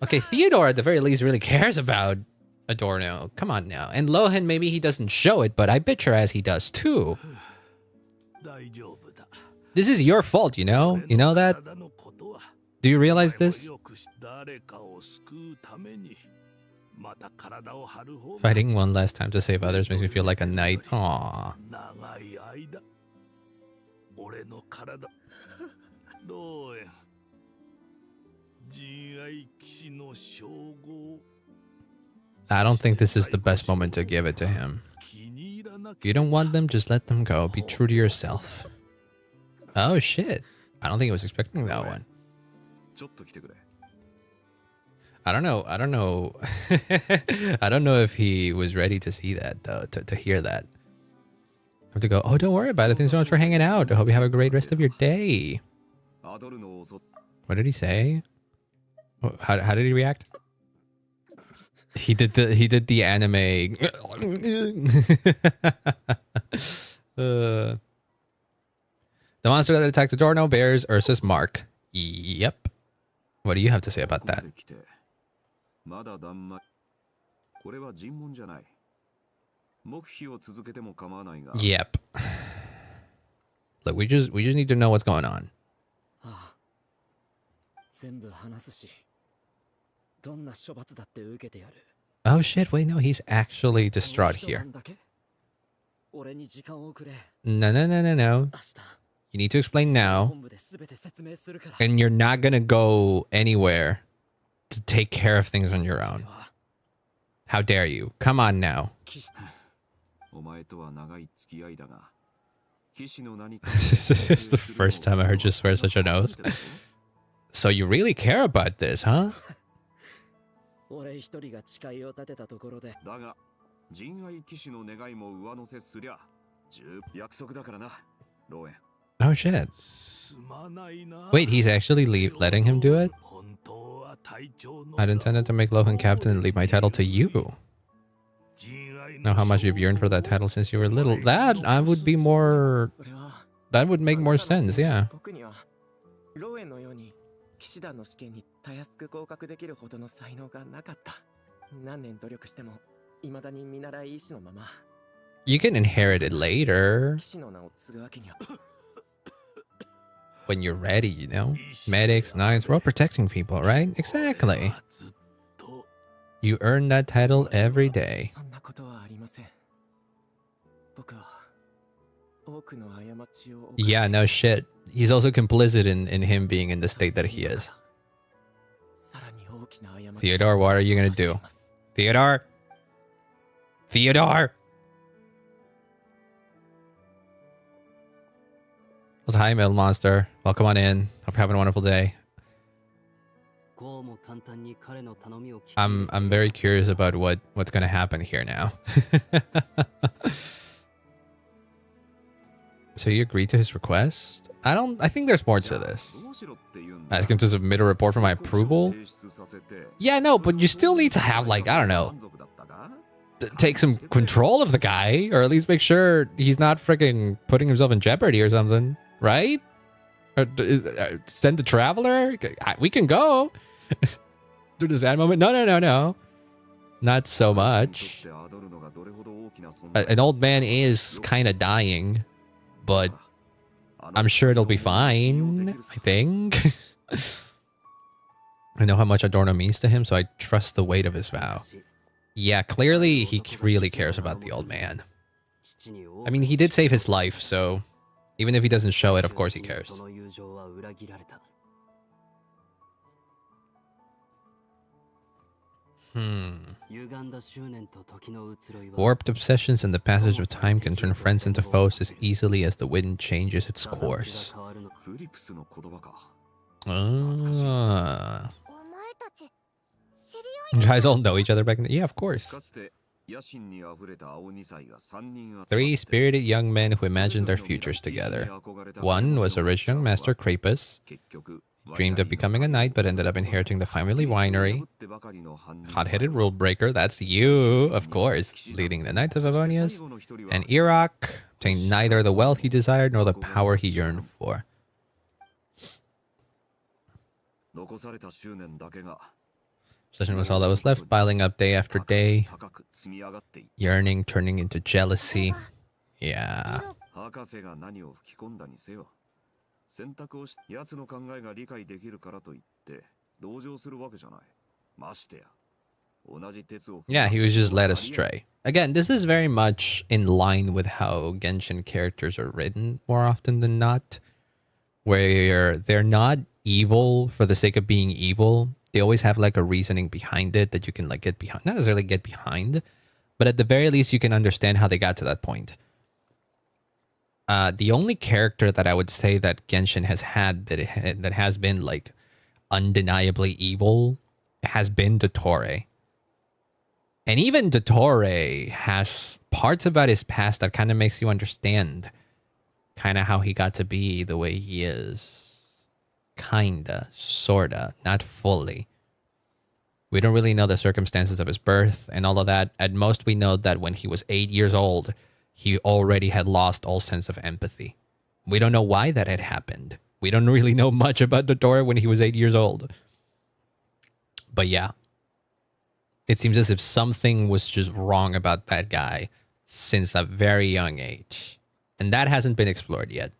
Okay, Theodore at the very least really cares about Adorno. Come on now. And Lohen, maybe he doesn't show it, but I bet your ass he does too. This is your fault, you know? You know that? Do you realize this? Fighting one last time to save others makes me feel like a knight. Aww. I don't think this is the best moment to give it to him. If you don't want them, just let them go. Be true to yourself. Oh shit. I don't think I was expecting that one. I don't know. I don't know if he was ready to see that, though, to hear that. I have to go, oh, don't worry about it. Thanks so much for hanging out. I hope you have a great rest of your day. What did he say? How did he react? He did the anime. The monster that attacked Adorno bears Ursa's mark. Yep. What do you have to say about that? Yep. Look, we just need to know what's going on. Oh shit, wait, no, he's actually distraught here. No. You need to explain now. And you're not gonna go anywhere to take care of things on your own. How dare you? Come on now. This is the first time I heard you swear such an oath. So you really care about this, huh? Oh shit. Wait, he's actually letting him do it? I'd intended to make Lohen captain and leave my title to you. Know how much you've yearned for that title since you were little. That would be more... That would make more sense, yeah. You can inherit it later. When you're ready, you know? Medics, knights, we're all protecting people, right? Exactly. You earn that title every day. Yeah, no shit. He's also complicit in him being in the state that he is. Theodore, what are you gonna do? Theodore? Theodore! Hi, Middle Monster. Welcome on in. Hope you're having a wonderful day. I'm very curious about what's gonna happen here now. So you agreed to his request? I think there's more to this. Ask him to submit a report for my approval? Yeah, no, but you still need to have, like, I don't know, take some control of the guy, or at least make sure he's not freaking putting himself in jeopardy or something, right? Or send the traveler? We can go. Do the sad moment? No. Not so much. An old man is kind of dying, but I'm sure it'll be fine, I think. I know how much Adorno means to him, so I trust the weight of his vow. Yeah, clearly he really cares about the old man. I mean, he did save his life, so even if he doesn't show it, of course he cares. Warped obsessions and the passage of time can turn friends into foes as easily as the wind changes its course. You guys all know each other back in the... Yeah, of course. 3 spirited young men who imagined their futures together. One was a rich young master, Krapus. Dreamed of becoming a knight, but ended up inheriting the family winery. Hot-headed rule breaker, that's you, of course, leading the Knights of Avonius. And Iraq obtained neither the wealth he desired nor the power he yearned for. Obsession was all that was left, piling up day after day. Yearning turning into jealousy. Yeah. Yeah, he was just led astray. Again, this is very much in line with how Genshin characters are written more often than not, where they're not evil for the sake of being evil. They always have like a reasoning behind it that you can like get behind, not necessarily get behind, but at the very least you can understand how they got to that point. The only character that I would say that Genshin has had that has been like undeniably evil has been Dottore. And even Dottore has parts about his past that kind of makes you understand kind of how he got to be the way he is. Kinda, sorta, not fully. We don't really know the circumstances of his birth and all of that. At most, we know that when he was 8 years old, he already had lost all sense of empathy. We don't know why that had happened. We don't really know much about Dottore when he was 8 years old. But yeah, it seems as if something was just wrong about that guy since a very young age. And that hasn't been explored yet.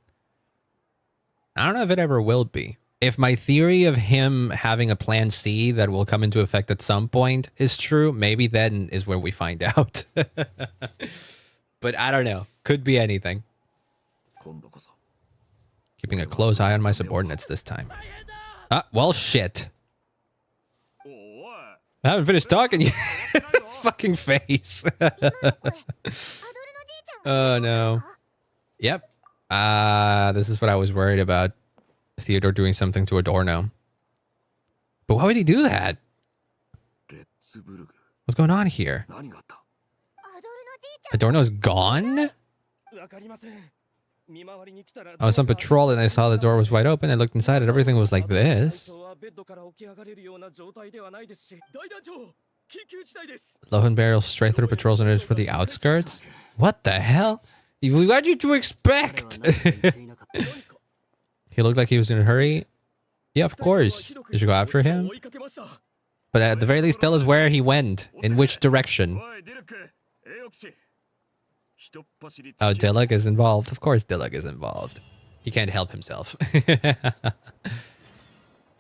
I don't know if it ever will be. If my theory of him having a plan C that will come into effect at some point is true, maybe then is where we find out. But I don't know. Could be anything. Keeping a close eye on my subordinates this time. Ah, well, shit. I haven't finished talking yet. His fucking face. Oh, no. Yep. This is what I was worried about. Theodore doing something to Adorno. But why would he do that? What's going on here? Adorno's gone? I was on patrol and I saw the door was wide open. I looked inside and everything was like this. Lohen barrels straight through patrols and headed for the outskirts? What the hell? What did you expect? He looked like he was in a hurry. Yeah, of course. You should go after him. But at the very least, tell us where he went. In which direction. Oh, Dillag is involved. Of course Dillag is involved. He can't help himself.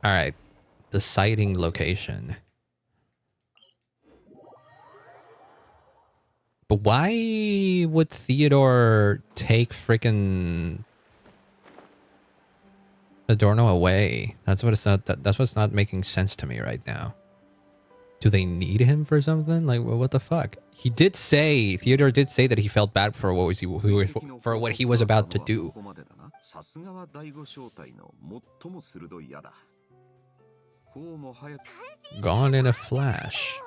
Alright. The sighting location. But why would Theodore take frickin' Adorno away? That's what's not making sense to me right now. Do they need him for something? Like, what the fuck? He did say, Theodore did say that he felt bad for what he was about to do. Gone in a flash.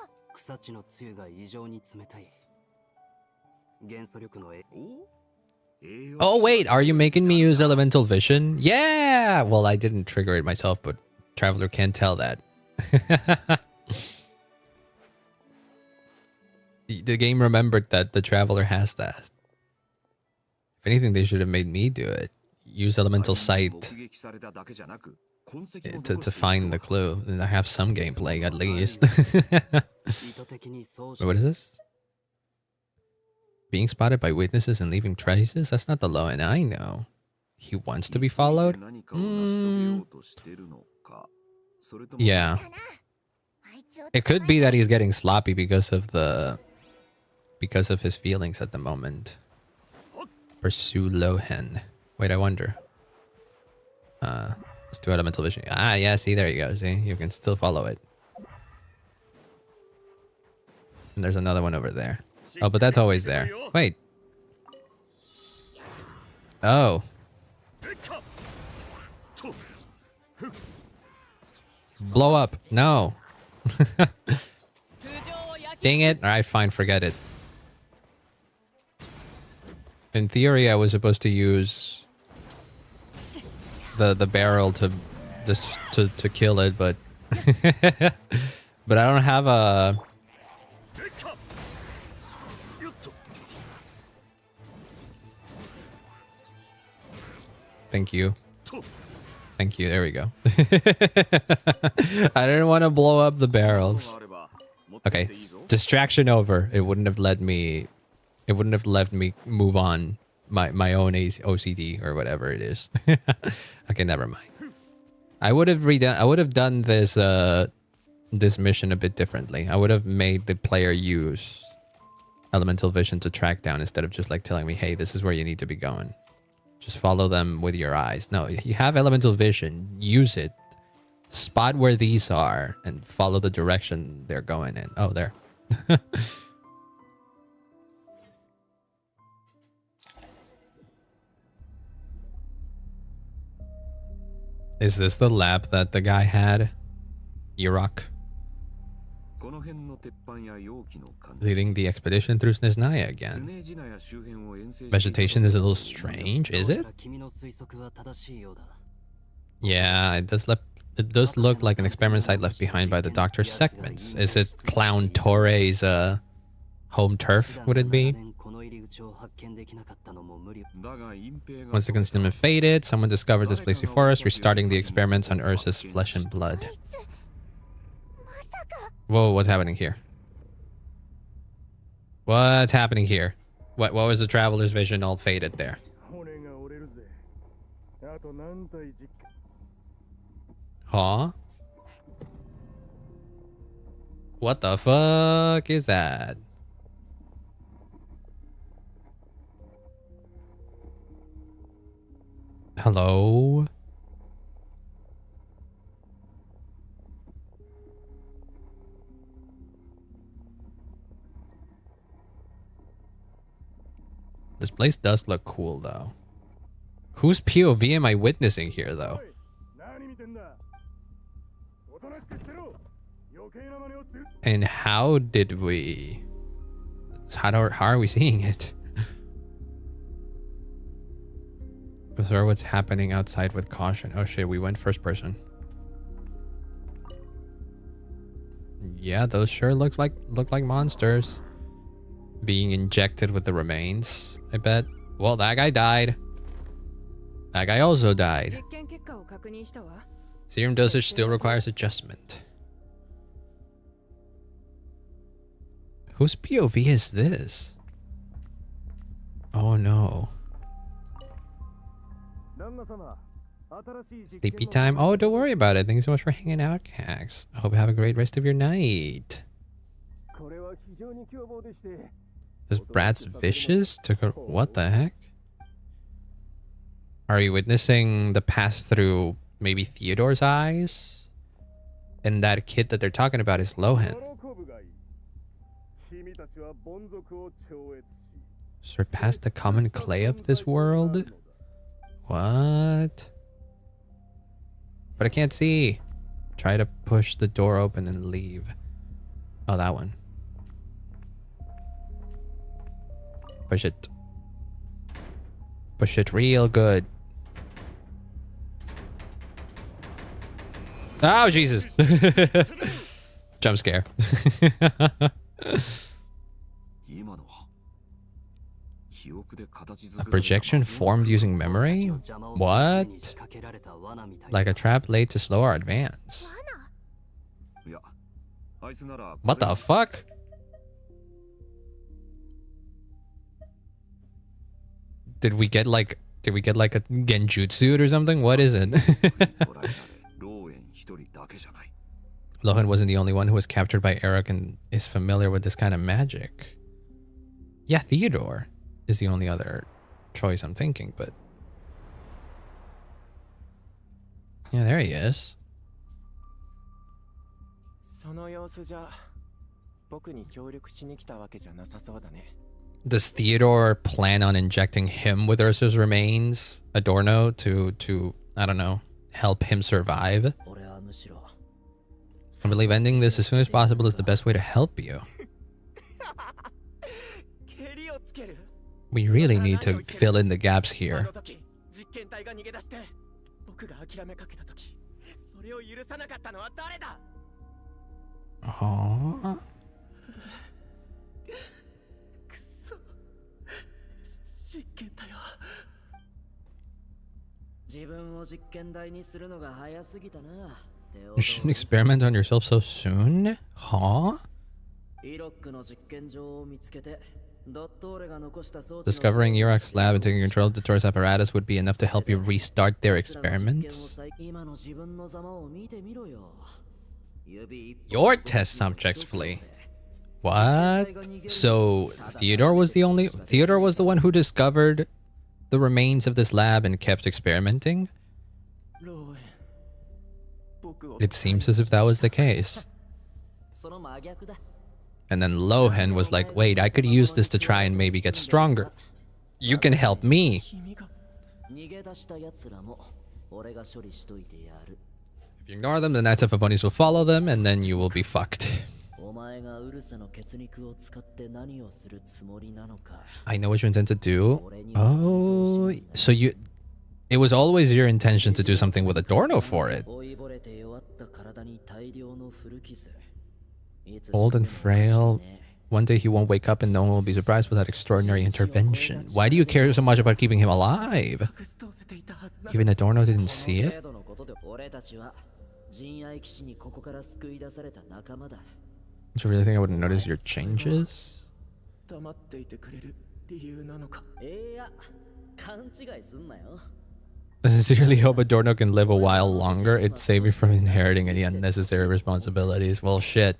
Oh, wait. Are you making me use elemental vision? Yeah. Well, I didn't trigger it myself, but Traveler can't tell that. The game remembered that the Traveler has that. If anything, they should have made me do it. Use elemental sight to find the clue. And I have some gameplay at least. Wait, what is this? Being spotted by witnesses and leaving traces? That's not the Lohen I know. He wants to be followed? Yeah. It could be that he's getting sloppy because of his feelings at the moment. Pursue Lohen. Wait, I wonder. Let's do elemental vision. Ah, yeah, see, there you go. See, you can still follow it. And there's another one over there. Oh, but that's always there. Wait. Oh. Blow up. No. Dang it. Alright, fine, forget it. In theory, I was supposed to use the barrel to just to kill it, but but I don't have a Thank you. Thank you. There we go. I didn't want to blow up the barrels. Okay, distraction over. It wouldn't have let me move on my own OCD or whatever it is. Okay, never mind. I would have done this this mission a bit differently. I would have made the player use elemental vision to track down instead of just like telling me, "Hey, this is where you need to be going." Just follow them with your eyes. No, you have elemental vision. Use it. Spot where these are and follow the direction they're going in. Oh, there. Is this the lab that the guy had? Iraq. Leading the expedition through Snezhnaya again. Vegetation is a little strange, is it? Yeah, it does look like an experiment site left behind by the doctor's segments. Is it Clown Torre's home turf, would it be? Once the concealment faded, someone discovered this place before us, restarting the experiments on Ursa's flesh and blood. Whoa, what's happening here? What's happening here? What was the Traveler's vision all faded there? Huh? What the fuck is that? Hello? This place does look cool, though. Whose POV am I witnessing here, though? And how did we... How are we seeing it? Observe what's happening outside with caution. Oh shit, we went first person. Yeah, those sure look like monsters. Being injected with the remains, I bet. Well, that guy died. That guy also died. Serum dosage still requires adjustment. Whose POV is this? Oh no. Sleepy time? Oh, don't worry about it. Thank you so much for hanging out, Cax. I hope you have a great rest of your night. This brat's vicious? What the heck? Are you witnessing the pass through maybe Theodore's eyes? And that kid that they're talking about is Lohen. Surpass the common clay of this world? What? But I can't see. Try to push the door open and leave. Oh, that one. Push it. Push it real good. Oh, Jesus. Jump scare. A projection formed using memory? What? Like a trap laid to slow our advance. What the fuck? Did we get like a genjutsu or something? What is it? Lohen wasn't the only one who was captured by Eric and is familiar with this kind of magic. Yeah, Theodore is the only other choice I'm thinking, but... Yeah, there he is. Does Theodore plan on injecting him with Ursa's remains, Adorno, to I don't know, help him survive? I believe ending this as soon as possible is the best way to help you. We really need to fill in the gaps here. Aww. You shouldn't experiment on yourself so soon? Huh? Discovering Yurok's lab and taking control of the Taurus apparatus would be enough to help you restart their experiments? Your test subjects flee. What? So Theodore was the one who discovered the remains of this lab and kept experimenting? It seems as if that was the case. And then Lohen was like, wait, I could use this to try and maybe get stronger. You can help me. If you ignore them, the Knights of Favonius will follow them, and then you will be fucked. I know what you intend to do. Oh, so you... It was always your intention to do something with Adorno for it. Old and frail. One day he won't wake up and no one will be surprised with that extraordinary intervention. Why do you care so much about keeping him alive? Even Adorno didn't see it? Do you really think I wouldn't notice your changes? I sincerely hope Adorno can live a while longer. It'd save me from inheriting any unnecessary responsibilities. Well, shit.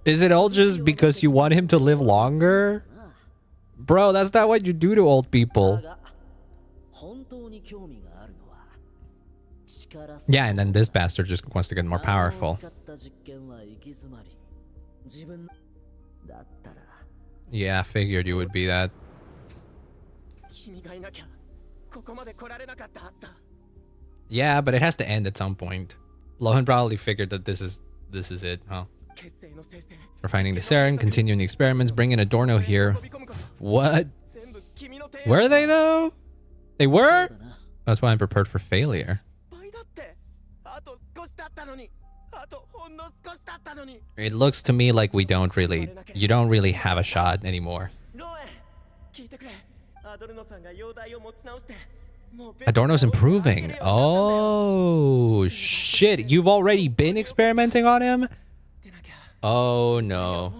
Is it all just because you want him to live longer? Bro, that's not what you do to old people. Yeah, and then this bastard just wants to get more powerful. Yeah, I figured you would be that. Yeah, but it has to end at some point. Lohen probably figured that this is it, huh? Refining the sarin, continuing the experiments, bringing Adorno here. What? Were they though? They were? That's why I'm prepared for failure. It looks to me like you don't really have a shot anymore. Adorno's improving. Oh, shit. You've already been experimenting on him? Oh, no.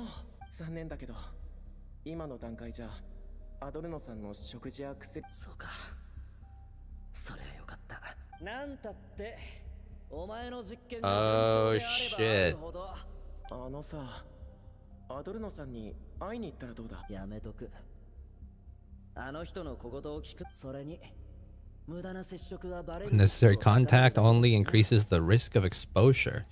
Oh, shit. Unnecessary contact only increases the risk of exposure.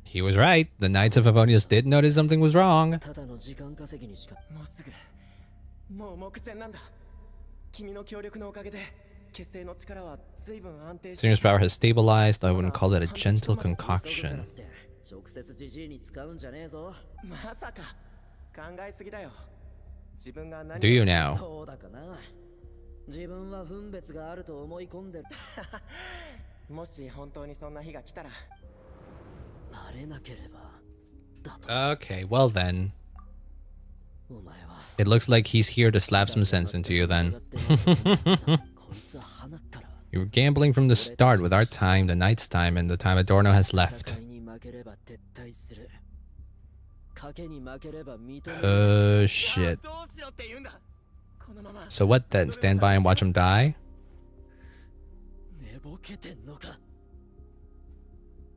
He was right. The Knights of Favonius did notice something was wrong. Senior's power has stabilized. I wouldn't call it a gentle concoction. Do you now? そうだかな。自分は分別があると思い込んでる。もし本当にそんな日が来たら、バレなければだと。Okay, well then. お前は It looks like he's here to slap some sense into you then. こいつは花から You were gambling from the start with our time, the knight's time, and the time Adorno has left. 戦いに負ければ撤退する。賭けに負ければ認める。Shit. どうしろって言うんだ。このまま So what then? Stand by and watch him die? 寝ぼけてんのか。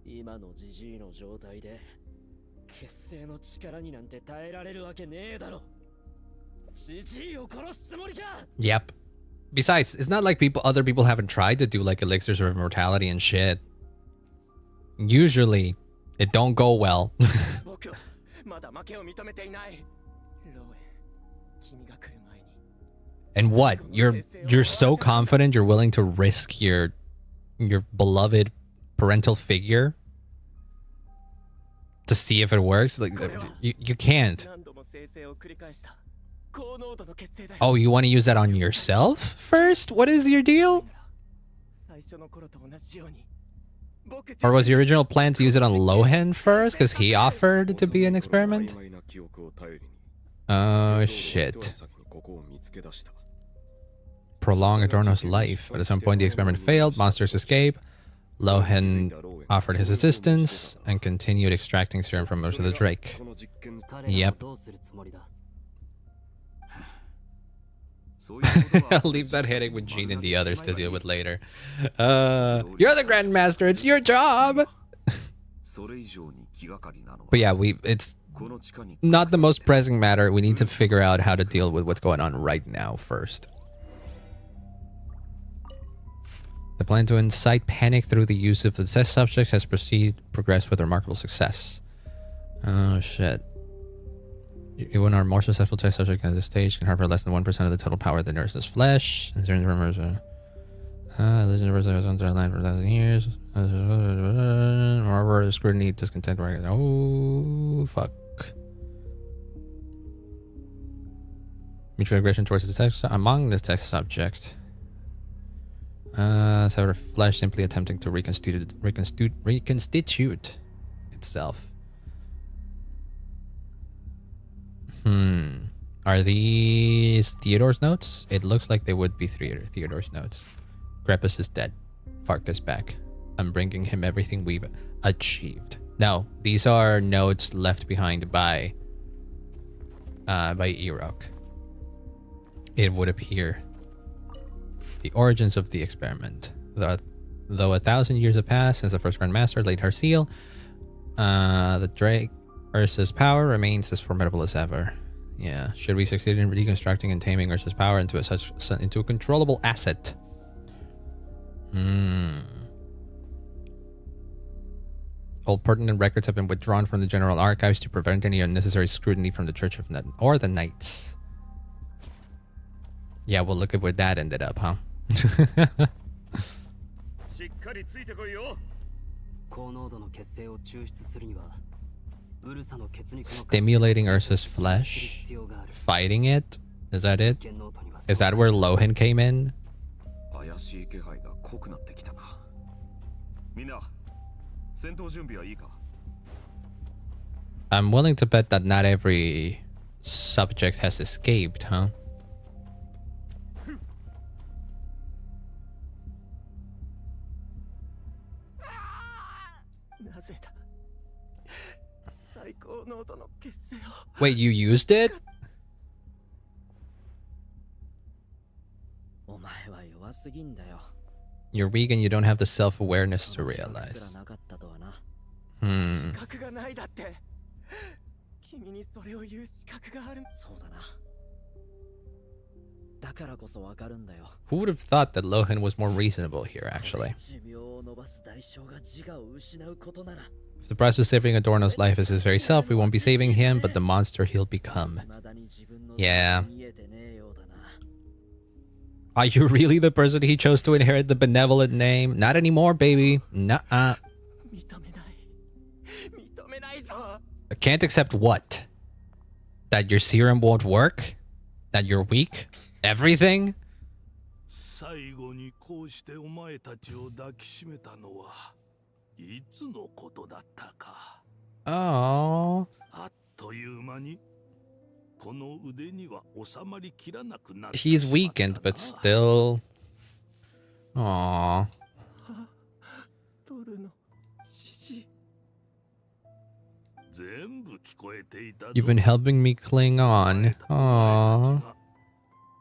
今のジジイの状態で結成の力になんて耐えられるわけねえだろ。ジジイを殺すつもりか。 Yep. Besides, it's not like other people haven't tried to do like elixirs of immortality and shit. Usually, it don't go well. 僕はまだ負けを認めていない。ローエン、君が来る前に。 And what? You're so confident you're willing to risk your beloved parental figure to see if it works? Like you can't. 何度も生成を繰り返した。高濃度の結成だよ。 Oh, you want to use that on yourself first? What is your deal? 最初の頃と同じように。 Or was your original plan to use it on Lohen first because he offered to be an experiment? Oh shit. Prolong Adorno's life, but at some point the experiment failed, monsters escape. Lohen offered his assistance and continued extracting serum from most of the Drake. Yep. I'll leave that headache with Jean and the others to deal with later. You're the Grandmaster, it's your job! But yeah, it's not the most pressing matter. We need to figure out how to deal with what's going on right now first. The plan to incite panic through the use of the test subject has progressed with remarkable success. Oh shit. Even our more successful test subject at this stage can harbor less than 1% of the total power of the nurse's flesh. Legend of Versa has on the line for 1,000 years. Moreover, scrutiny, discontent. Oh, fuck. Mutual aggression towards the text among the test subject. Severed flesh simply attempting to reconstitute itself. Are these Theodore's notes? It looks like they would be Theodore's notes. Grepus is dead. Farkas back. I'm bringing him everything we've achieved. No, these are notes left behind by Erok. It would appear. The origins of the experiment. Though 1,000 years have passed since the first Grand Master laid her seal, the Drake Ursa's power remains as formidable as ever. Yeah. Should we succeed in reconstructing and taming Ursa's power into a controllable asset? All pertinent records have been withdrawn from the general archives to prevent any unnecessary scrutiny from the Church of Nod or the Knights. Yeah, well, look at where that ended up, huh? Stimulating Ursa's flesh? Fighting it? Is that it? Is that where Lohen came in? I'm willing to bet that not every subject has escaped, huh? Wait, you used it? You're weak and you don't have the self-awareness to realize. Who would have thought that Lohen was more reasonable here, actually? If the price of saving Adorno's life is his very self, we won't be saving him, but the monster he'll become. Yeah. Are you really the person he chose to inherit the benevolent name? Not anymore, baby. Nuh-uh. I can't accept what? That your serum won't work? That you're weak? Everything? 最後にこうしてお前たちを抱きしめたのはいつのことだったか。Oh. あっという間にこの腕には収まりきらなくなって He's weakened, but still. Aww. トルの指示。全部聞こえていたぞ。 You've been helping me cling on. Aww.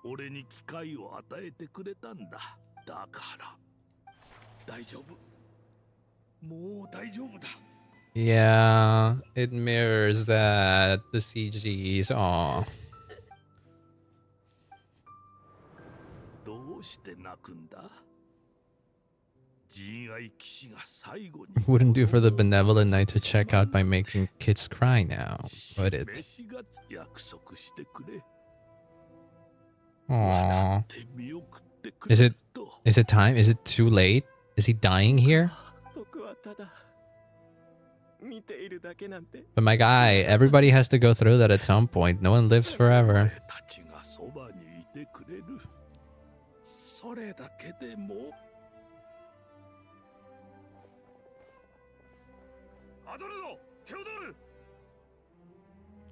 俺に機会を与えてくれたんだ。だから大丈夫。もう大丈夫だ。 Yeah, it mirrors that. The CGs. Aww. どうして泣くんだ。 Wouldn't do for the benevolent knight to check out by making kids cry now, would it? Aww. Is it time? Is it too late? Is he dying here? But my guy, everybody has to go through that at some point. No one lives forever.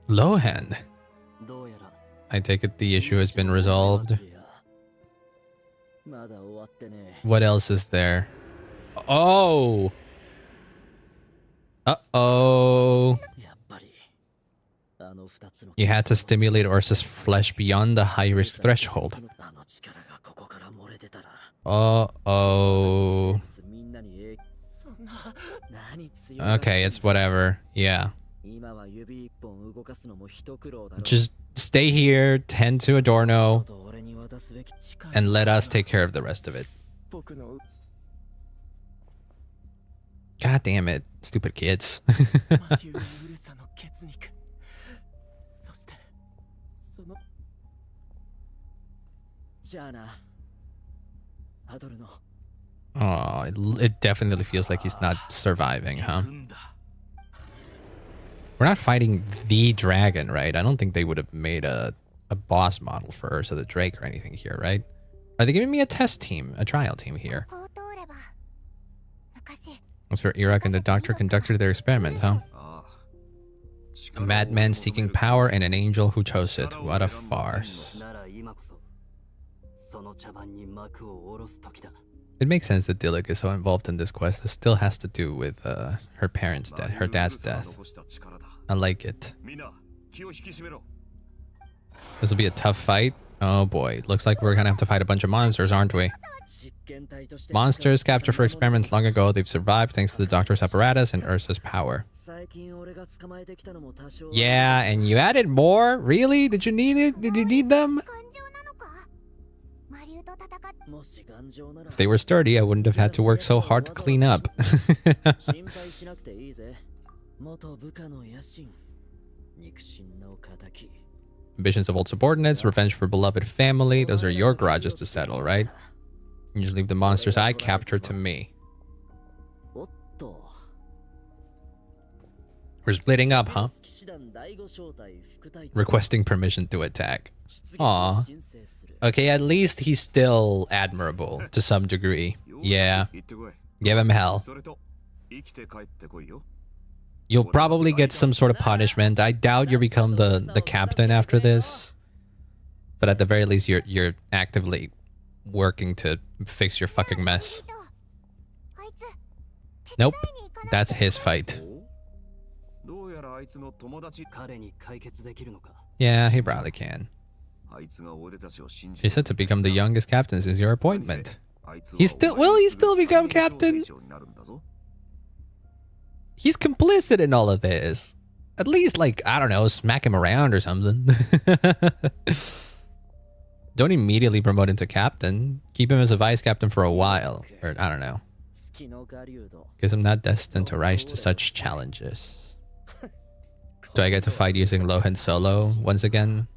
Lohen. I take it the issue has been resolved. What else is there? Oh! Uh-oh. You had to stimulate Ursa's flesh beyond the high-risk threshold. Uh-oh. Okay, it's whatever. Yeah. Just stay here, tend to Adorno, and let us take care of the rest of it. God damn it. Stupid kids. Oh, it definitely feels like he's not surviving, huh? We're not fighting the dragon, right? I don't think they would have made a boss model for Ursa the Drake or anything here, right? Are they giving me a test team, a trial team here? That's where Iraq and the doctor conducted their experiment, huh? A madman seeking power and an angel who chose it. What a farce. It makes sense that Dilek is so involved in this quest. This still has to do with her parents' death, her dad's death. I like it. This will be a tough fight. Oh boy, looks like we're gonna have to fight a bunch of monsters, aren't we? Monsters captured for experiments long ago. They've survived thanks to the doctor's apparatus and Ursa's power. Yeah, and you added more? Really? Did you need it? Did you need them? If they were sturdy, I wouldn't have had to work so hard to clean up. Ambitions of old subordinates, revenge for beloved family. Those are your grudges to settle, right? You just leave the monsters I captured to me. We're splitting up, huh? Requesting permission to attack. Aw. Okay, at least he's still admirable to some degree. Yeah. Give him hell. You'll probably get some sort of punishment. I doubt you become the captain after this. But at the very least, you're actively working to fix your fucking mess. Nope. That's his fight. Yeah, he probably can. She said to become the youngest captain since your appointment. Will he still become captain? He's complicit in all of this. At least, like, I don't know, smack him around or something. Don't immediately promote him to captain. Keep him as a vice captain for a while. Or, I don't know. Because I'm not destined to rise to such challenges. Do I get to fight using Lohen solo once again?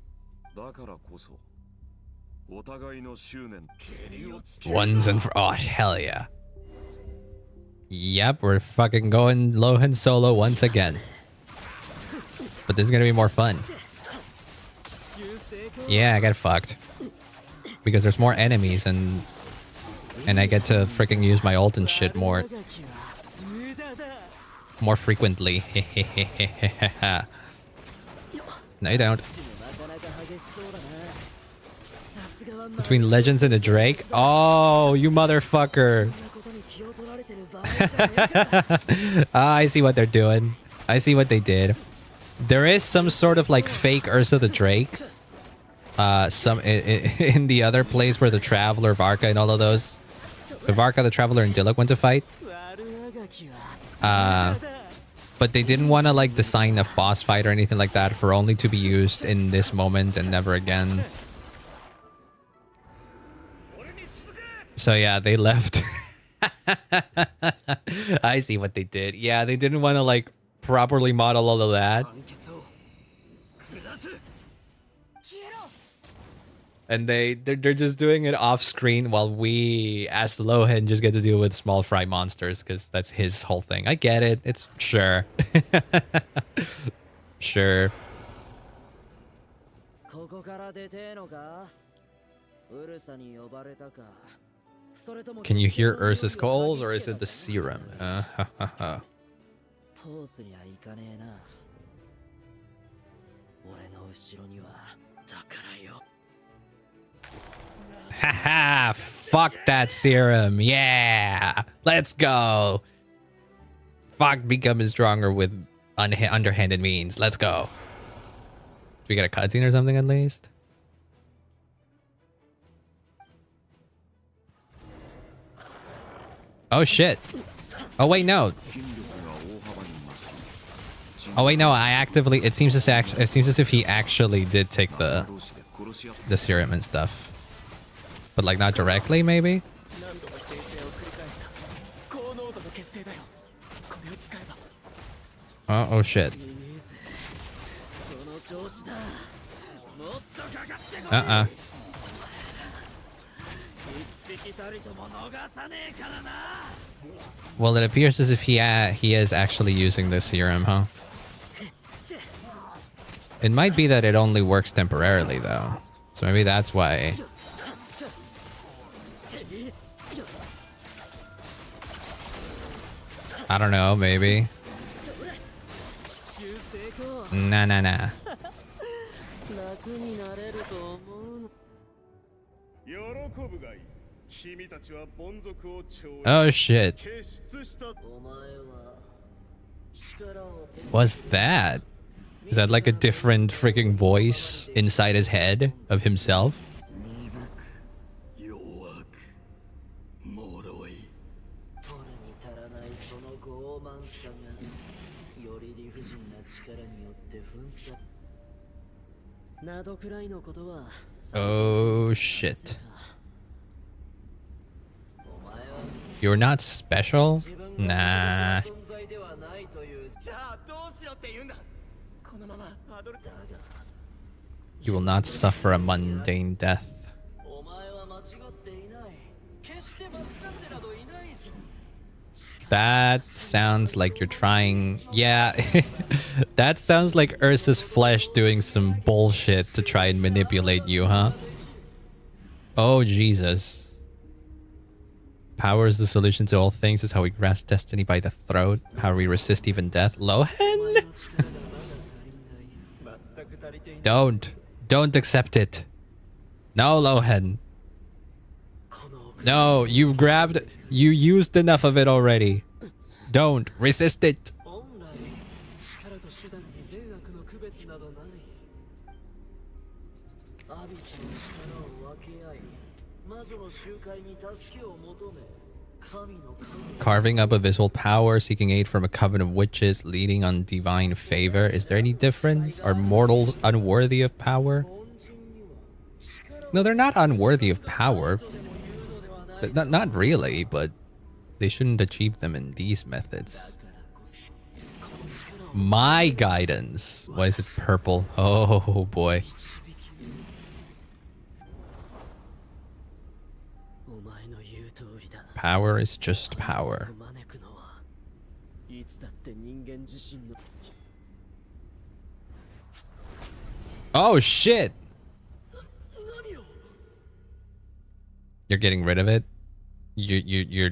Once and for... Oh, hell yeah. Yep, we're fucking going Lohen solo once again. But this is gonna be more fun. Yeah, I got fucked. Because there's more enemies and I get to freaking use my ult and shit more frequently. No, you don't. Between Legends and the Drake? Oh, you motherfucker. Ah, I see what they're doing. I see what they did. There is some sort of like fake Ursa the Drake. Some in the other place where the Traveler, Varka, and all of those. The Varka, the Traveler, and Diluc went to fight. But they didn't want to like design a boss fight or anything like that for only to be used in this moment and never again. So yeah, they left. I see what they did. Yeah, they didn't want to like properly model all of that. And they're just doing it off screen while we, as Lohen, just get to deal with small fry monsters because that's his whole thing. I get it. It's sure. Sure. Can you hear Ursa's calls or is it the serum? Haha, fuck that serum. Yeah, let's go. Fuck becoming stronger with underhanded means. Let's go. Do we get a cutscene or something at least? Oh shit. Oh wait, no. Oh wait, no. I actively. It seems as if he actually did take the serum and stuff. But like not directly, maybe? Oh shit. Well, it appears as if he is actually using the serum, huh? It might be that it only works temporarily, though. So maybe that's why. I don't know, maybe. Nah. Oh shit. What's that? Is that like a different freaking voice inside his head of himself? Oh shit. You're not special? Nah. You will not suffer a mundane death. That sounds like you're trying... Yeah, that sounds like Ursa's flesh doing some bullshit to try and manipulate you, huh? Oh, Jesus. Power is the solution to all things. It's how we grasp destiny by the throat. How we resist even death. Lohen? Don't accept it. No, Lohen. No, you used enough of it already. Don't resist it. Carving up a visual power, seeking aid from a coven of witches, leading on divine favor. Is there any difference? Are mortals unworthy of power? No, they're not unworthy of power. Not really, but they shouldn't achieve them in these methods. My guidance. Why is it purple? Oh boy. Power is just power. Oh shit! You're getting rid of it? You're...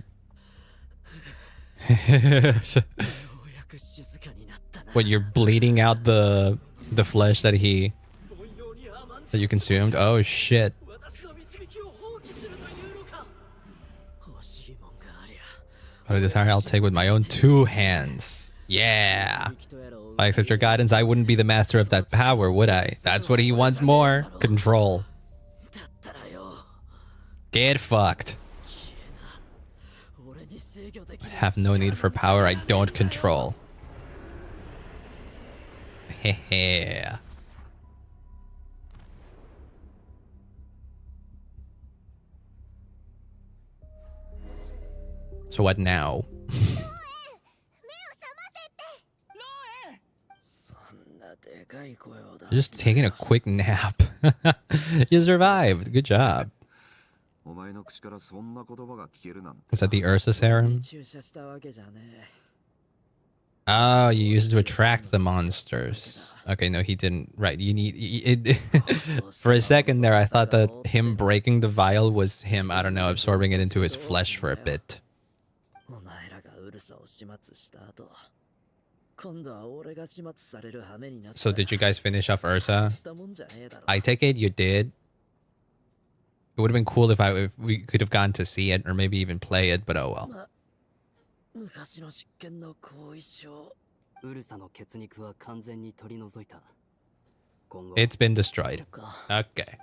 What, you're bleeding out the flesh that you consumed? Oh shit. But a desire I'll take with my own 2 hands. Yeah. If I accept your guidance, I wouldn't be the master of that power, would I? That's what he wants more. Control. Get fucked. I have no need for power I don't control. Hehe. So what now? Just taking a quick nap. You survived. Good job. Was that the Ursa serum? Oh, you used it to attract the monsters. Okay, no, he didn't. Right, you need... For a second there, I thought that him breaking the vial was him, I don't know, absorbing it into his flesh for a bit. So did you guys finish off Ursa? I take it you did. It would have been cool if we could have gone to see it or maybe even play it, but oh well. It's been destroyed. Okay.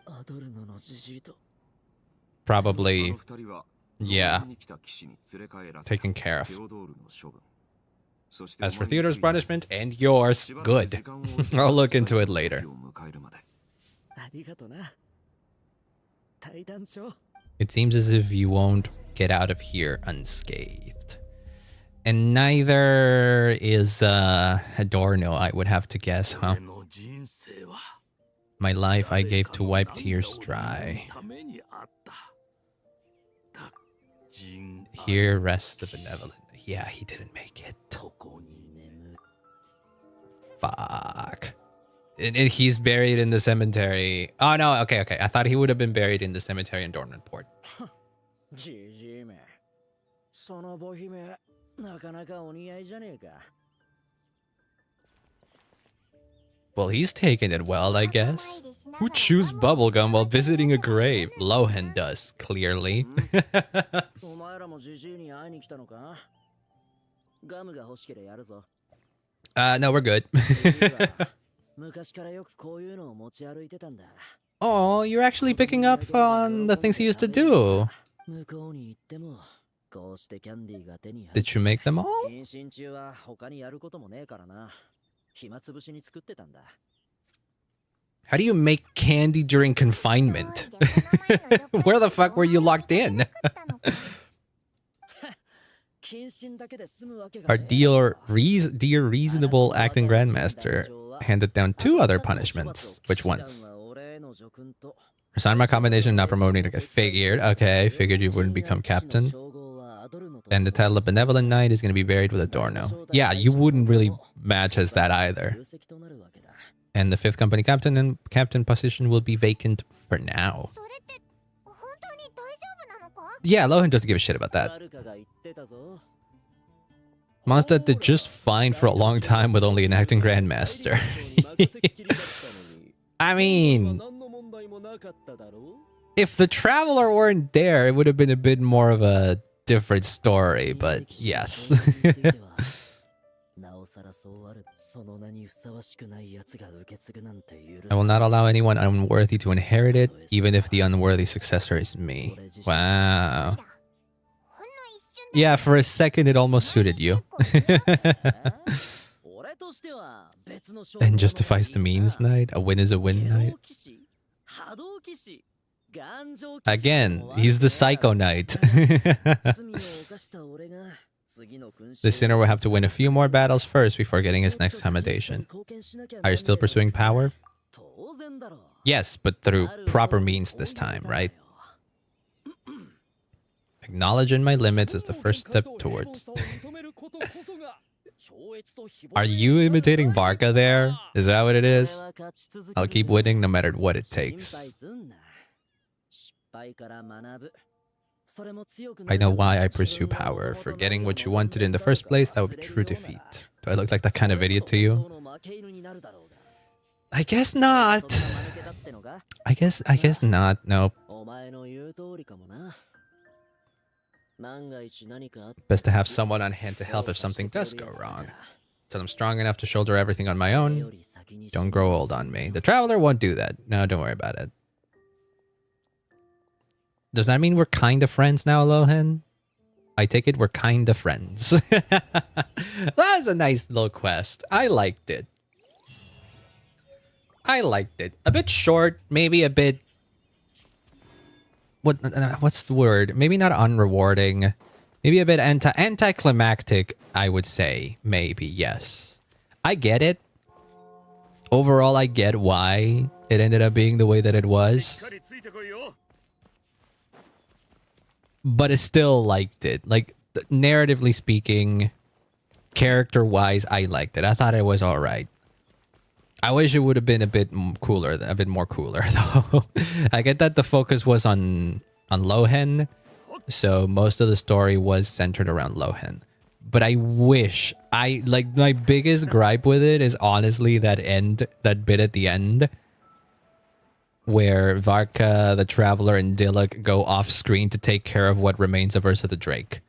Probably, yeah, taken care of. As for Theodore's punishment and yours, good. I'll look into it later. It seems as if you won't get out of here unscathed. And neither is Adorno, I would have to guess, huh? My life I gave to wipe tears dry. Here rests the benevolent. Yeah, he didn't make it. Fuck. And he's buried in the cemetery. Oh, no. Okay. I thought he would have been buried in the cemetery in Dortmundport. Well, he's taking it well, I guess. Who chews bubblegum while visiting a grave? Lohen does, clearly. No, we're good. Oh, you're actually picking up on the things he used to do. Did you make them all? How do you make candy during confinement? Where the fuck were you locked in? Our dear reasonable acting grandmaster handed down 2 other punishments. Which ones? Resign my combination, not promoting. I figured. Okay, figured you wouldn't become captain. And the title of Benevolent Knight is going to be buried with Adorno. Yeah, you wouldn't really match as that either. And the 5th company captain and captain position will be vacant for now. Yeah, Lohen doesn't give a shit about that. Mondstadt did just fine for a long time with only an acting grandmaster. I mean, if the traveler weren't there, it would have been a bit more of a different story, but yes. I will not allow anyone unworthy to inherit it, even if the unworthy successor is me. Wow. Yeah, for a second it almost suited you. And justifies the means, knight. A win is a win, knight. Again, he's the psycho knight. The sinner will have to win a few more battles first before getting his next commendation. Are you still pursuing power? Yes, but through proper means this time, right? Acknowledging my limits is the first step towards... Are you imitating Barca there? Is that what it is? I'll keep winning no matter what it takes. I know why I pursue power. Forgetting what you wanted in the first place, that would be true defeat. Do I look like that kind of idiot to you? I guess not. I guess not. Nope. Best to have someone on hand to help if something does go wrong. Till I'm strong enough to shoulder everything on my own. Don't grow old on me. The Traveler won't do that. No, don't worry about it. Does that mean we're kind of friends now, Lohen? I take it we're kind of friends. That was a nice little quest. I liked it. I liked it. A bit short, maybe a bit... What's the word? Maybe not unrewarding. Maybe a bit anticlimactic, I would say. Maybe, yes. I get it. Overall, I get why it ended up being the way that it was. But I still liked it. Like, narratively speaking, character-wise, I liked it. I thought it was alright. I wish it would have been a bit cooler, though. I get that the focus was on Lohen, so most of the story was centered around Lohen. But I wish, my biggest gripe with it is honestly that bit at the end, where Varka, the Traveler, and Dilek go off screen to take care of what remains of Ursa the Drake.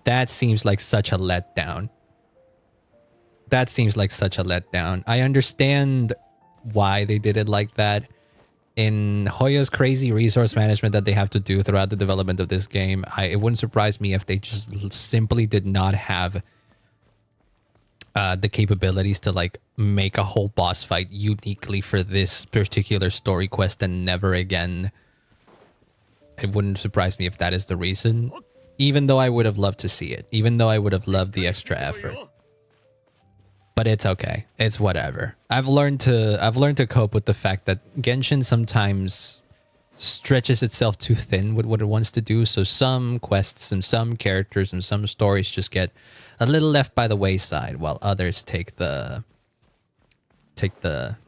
That seems like such a letdown. That seems like such a letdown. I understand why they did it like that. In Hoyo's crazy resource management that they have to do throughout the development of this game, it wouldn't surprise me if they just simply did not have the capabilities to like make a whole boss fight uniquely for this particular story quest and never again. It wouldn't surprise me if that is the reason. Even though I would have loved to see it. Even though I would have loved the extra effort. But it's okay. It's whatever. I've learned to cope with the fact that Genshin sometimes stretches itself too thin with what it wants to do. So some quests and some characters and some stories just get a little left by the wayside, while others take the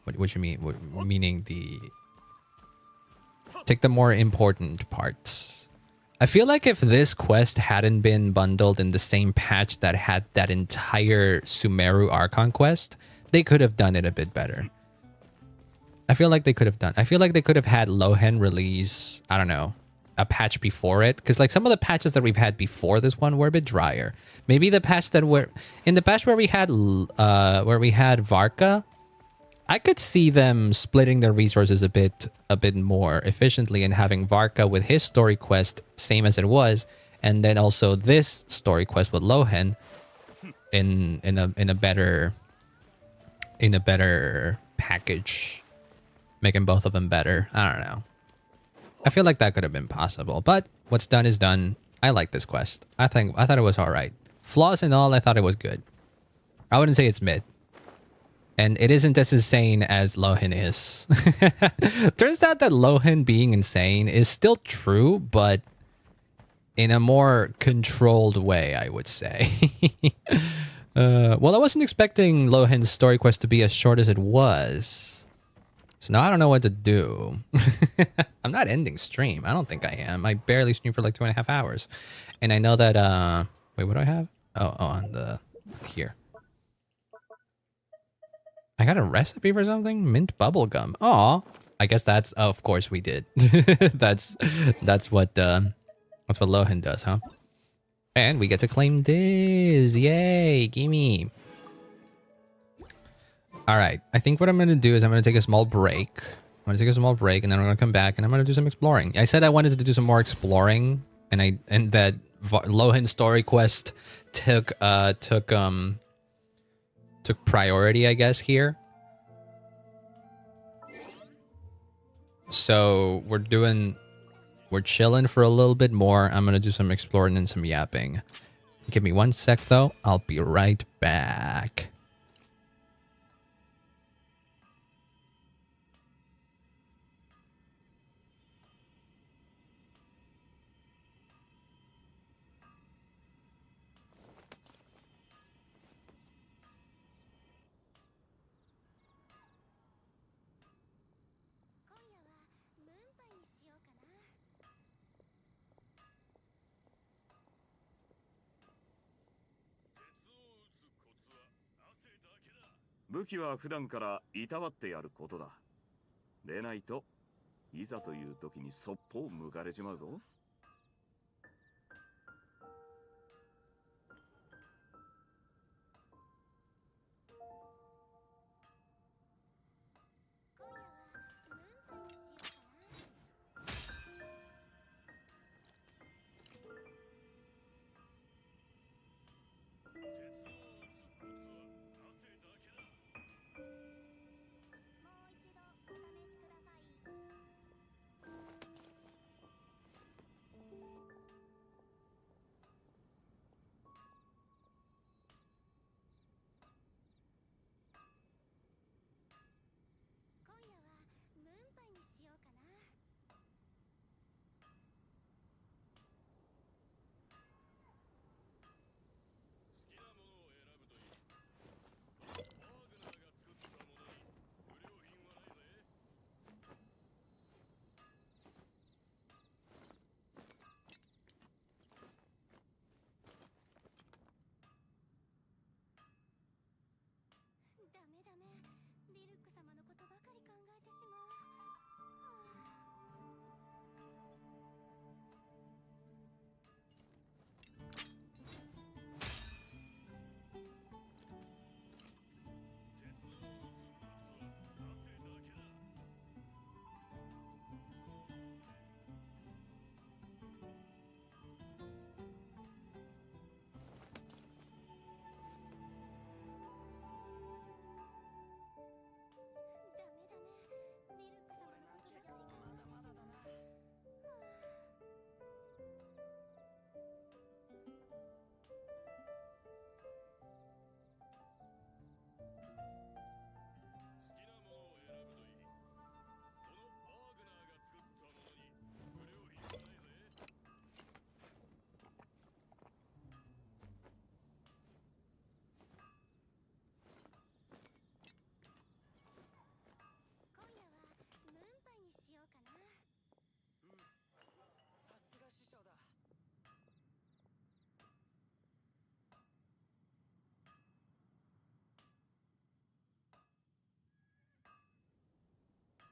what you mean? Meaning take the more important parts. I feel like if this quest hadn't been bundled in the same patch that had that entire Sumeru Archon quest, they could have done it a bit better. I feel like they could have had Lohen release, I don't know, a patch before it. Because like some of the patches that we've had before this one were a bit drier. Maybe the patch that were... In the patch where we had Varka, I could see them splitting their resources a bit more efficiently and having Varka with his story quest same as it was, and then also this story quest with Lohen in a better package, making both of them better. I don't know. I feel like that could have been possible, but what's done is done. I like this quest. I thought it was all right. Flaws and all, I thought it was good. I wouldn't say it's mid. And it isn't as insane as Lohen is. Turns out that Lohen being insane is still true, but in a more controlled way, I would say. Well, I wasn't expecting Lohen's story quest to be as short as it was. So now I don't know what to do. I'm not ending stream. I don't think I am. I barely stream for like 2.5 hours. And I know that... Wait, what do I have? Oh, on the... Here. I got a recipe for something? Mint bubblegum. Aw. I guess that's... Oh, of course we did. that's what Lohen does, huh? And we get to claim this. Yay. Gimme. Alright. I think what I'm going to do is I'm going to take a small break. I'm going to take a small break and then I'm going to come back and I'm going to do some exploring. I said I wanted to do some more exploring and that Lohen story quest took priority, I guess, here. So we're chilling for a little bit more. I'm gonna do some exploring and some yapping. Give me 1 sec though. I'll be right back. 武器は普段からいたわってやることだ。でないといざという時にそっぽを向かれちまうぞ。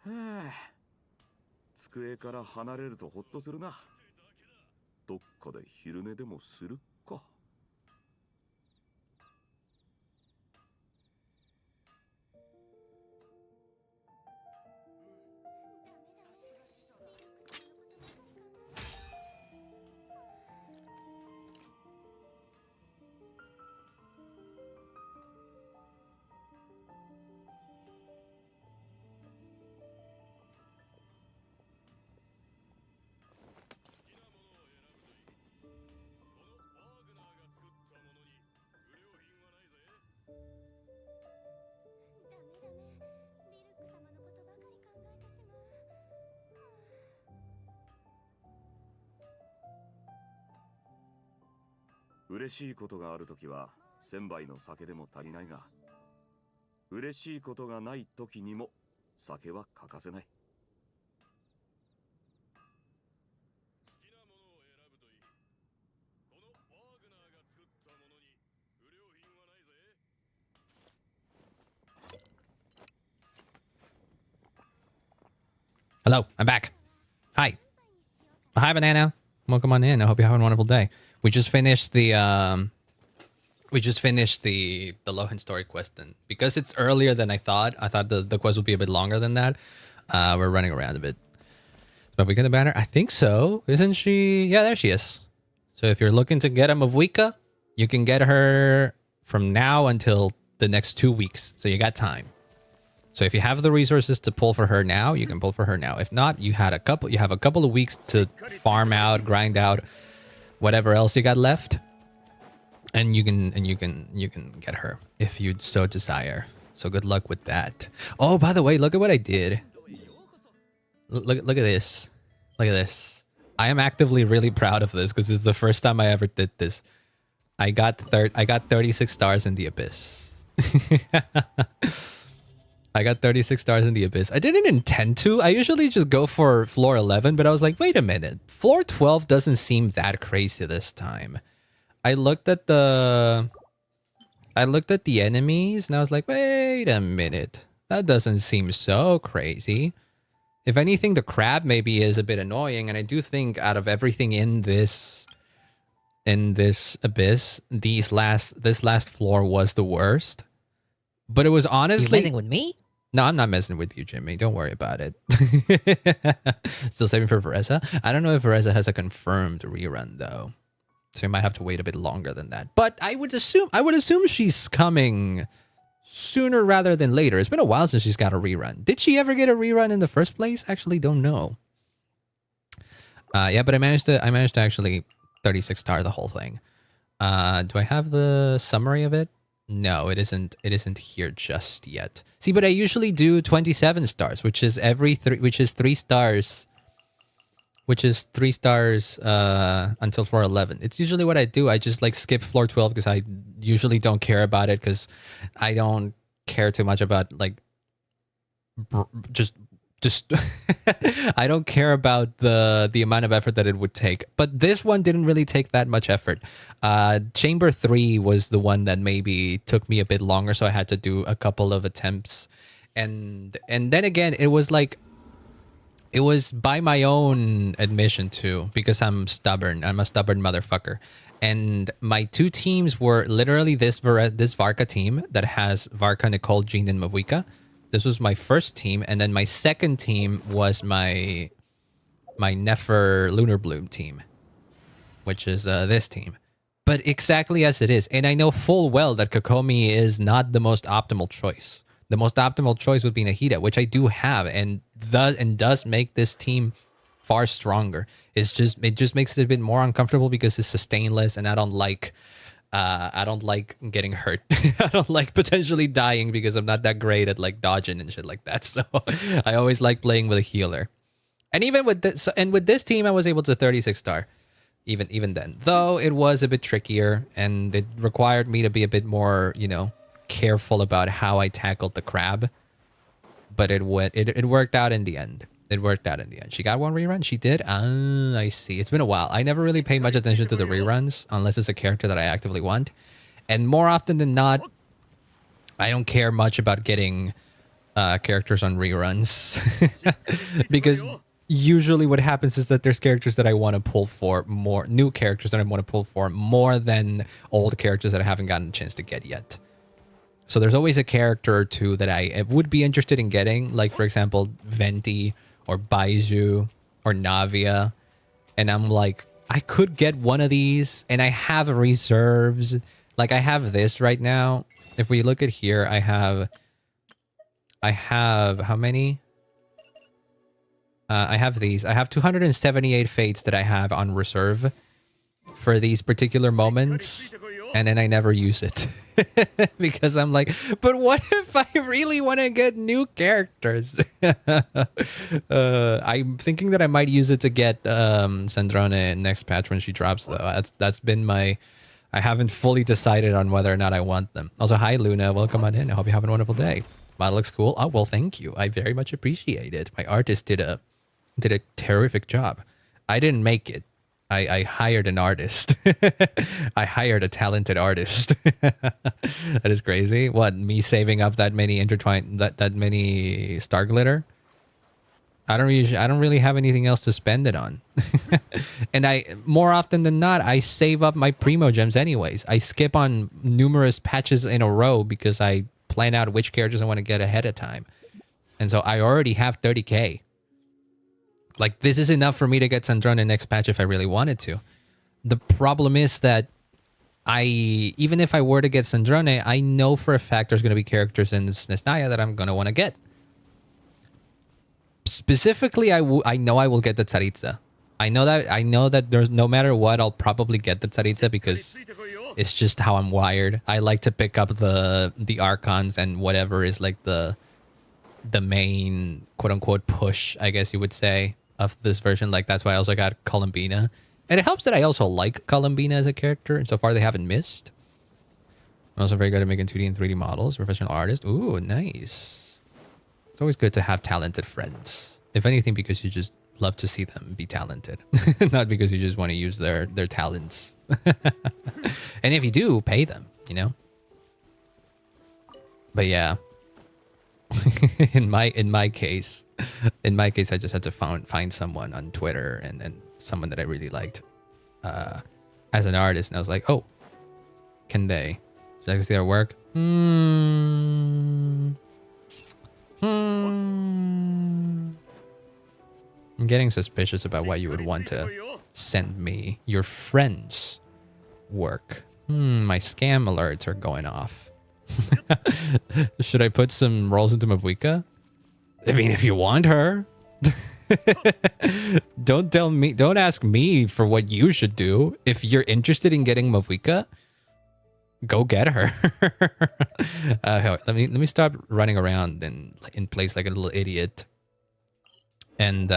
はあ、机から離れるとほっとするな。どっかで昼寝でもするか。嬉しいことがあるときは1000杯の酒でも足りないが、嬉しいことがないときにも酒は欠かせない。Hello, I'm back. Hi. Hi, Banana. Welcome on in. I hope you're having a wonderful day. We just finished the Lohen story quest, and because it's earlier than I thought the quest would be a bit longer than that. We're running around a bit. But we get the banner? I think so. Isn't she? Yeah, there she is. So if you're looking to get a Mavwika, you can get her from now until the next 2 weeks. So you got time. So if you have the resources to pull for her now, you can pull for her now. If not, you have a couple of weeks to farm out, grind out whatever else you got left, and you can get her if you so desire. So good luck with that. Oh, by the way, look at what I did. Look at this. Look at this. I am actively really proud of this because this is the first time I ever did this. I got 36 stars in the Abyss. I got 36 stars in the Abyss. I didn't intend to. I usually just go for floor 11, but I was like, wait a minute. Floor 12 doesn't seem that crazy this time. I looked at the I looked at the enemies and I was like, wait a minute. That doesn't seem so crazy. If anything, the crab maybe is a bit annoying, and I do think out of everything in this abyss, this last floor was the worst. But it was You honestly messing with me? no, I'm not messing with you, Jimmy. Don't worry about it. Still saving for Vereza. I don't know if Vereza has a confirmed rerun though, so you might have to wait a bit longer than that. But I would assume she's coming sooner rather than later. It's been a while since she's got a rerun. Did she ever get a rerun in the first place? Actually, don't know. Yeah, but I managed to actually 36 star the whole thing. Do I have the summary of it? No, it isn't here just yet. See, but I usually do 27 stars, which is 3 stars. Which is 3 stars until floor 11. It's usually what I do. I just like skip floor 12 because I usually don't care about it, because I don't care too much about like just I don't care about the amount of effort that it would take. But this one didn't really take that much effort. Chamber 3 was the one that maybe took me a bit longer, so I had to do a couple of attempts. And then again, it was like, it was by my own admission too, because I'm stubborn. I'm a stubborn motherfucker. And my 2 teams were literally this Varka team that has Varka, Nicole, Jean, and Mavuika. This was my first team, and then my second team was my Nefer Lunar Bloom team, which is this team. But exactly as it is, and I know full well that Kokomi is not the most optimal choice. The most optimal choice would be Nahida, which I do have, and does make this team far stronger. It just makes it a bit more uncomfortable because it's sustainless, and I don't like getting hurt. I don't like potentially dying because I'm not that great at like dodging and shit like that. So I always like playing with a healer. And even with this team, I was able to 36 star. Even then, though it was a bit trickier, and it required me to be a bit more, careful about how I tackled the crab. But it worked out in the end. It worked out in the end. She got one rerun? She did? Ah, I see. It's been a while. I never really paid much attention to the reruns, unless it's a character that I actively want. And more often than not, I don't care much about getting characters on reruns. Because usually what happens is that there's characters that I want to pull for more, new characters that I want to pull for more than old characters that I haven't gotten a chance to get yet. So there's always a character or two that I would be interested in getting, like for example, Venti or Baiju or Navia. And I'm like, I could get one of these, and I have reserves. Like I have this right now. If we look at here, I have how many? I have these. I have 278 fates that I have on reserve for these particular moments, and then I never use it. Because I'm like, but what if I really want to get new characters? I'm thinking that I might use it to get Sandrone next patch when she drops, though. That's been my... I haven't fully decided on whether or not I want them. Also, hi Luna, welcome on in. I hope you have a wonderful day. Model looks cool. Oh, well, thank you. I very much appreciate it. My artist did a terrific job. I didn't make it. I hired an artist. I hired a talented artist. That is crazy. What, me saving up that many that many star glitter? I don't really have anything else to spend it on. And more often than not, I save up my primo gems anyways. I skip on numerous patches in a row because I plan out which characters I want to get ahead of time. And so I already have 30k. Like, this is enough for me to get Sandrone next patch if I really wanted to. The problem is that even if I were to get Sandrone, I know for a fact there's going to be characters in Nesnaya that I'm going to want to get. Specifically, I know I will get the Tsaritsa. I know that there's no matter what, I'll probably get the Tsaritsa because it's just how I'm wired. I like to pick up the Archons and whatever is like the main quote-unquote push, I guess you would say, of this version. Like, that's why I also got Columbina. And it helps that I also like Columbina as a character, and so far they haven't missed. I'm also very good at making 2D and 3D models. Professional artist. Ooh, nice. It's always good to have talented friends. If anything, because you just love to see them be talented. Not because you just want to use their talents. And if you do, pay them, you know? But yeah. in my case, I just had to find someone on Twitter and someone that I really liked as an artist, and I was like, oh, can they? Should I see their work? I'm getting suspicious about why you would want to send me your friend's work. My scam alerts are going off. Should I put some rolls into Mavwika? I mean, if you want her. Don't ask me for what you should do. If you're interested in getting Mavwika, go get her. Let me stop running around in place like a little idiot. And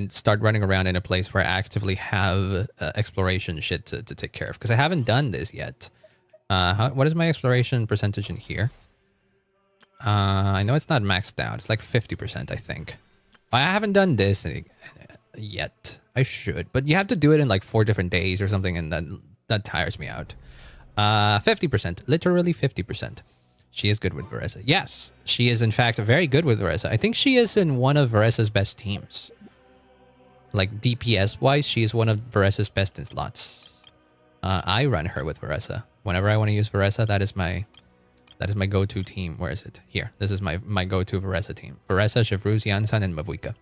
start running around in a place where I actively have exploration shit to take care of. Because I haven't done this yet. What is my exploration percentage in here? I know it's not maxed out. It's like 50%, I think. I haven't done this yet. I should. But you have to do it in like 4 different days or something, and that tires me out. 50%. Literally 50%. She is good with Veressa. Yes, she is in fact very good with Veressa. I think she is in one of Veressa's best teams. Like DPS-wise, she is one of Veressa's best in slots. I run her with Veressa. Whenever I want to use Veressa, that is my go-to team. Where is it? Here. This is my go-to Veressa team. Veressa, Chevruz, Yansan, and Mavwika.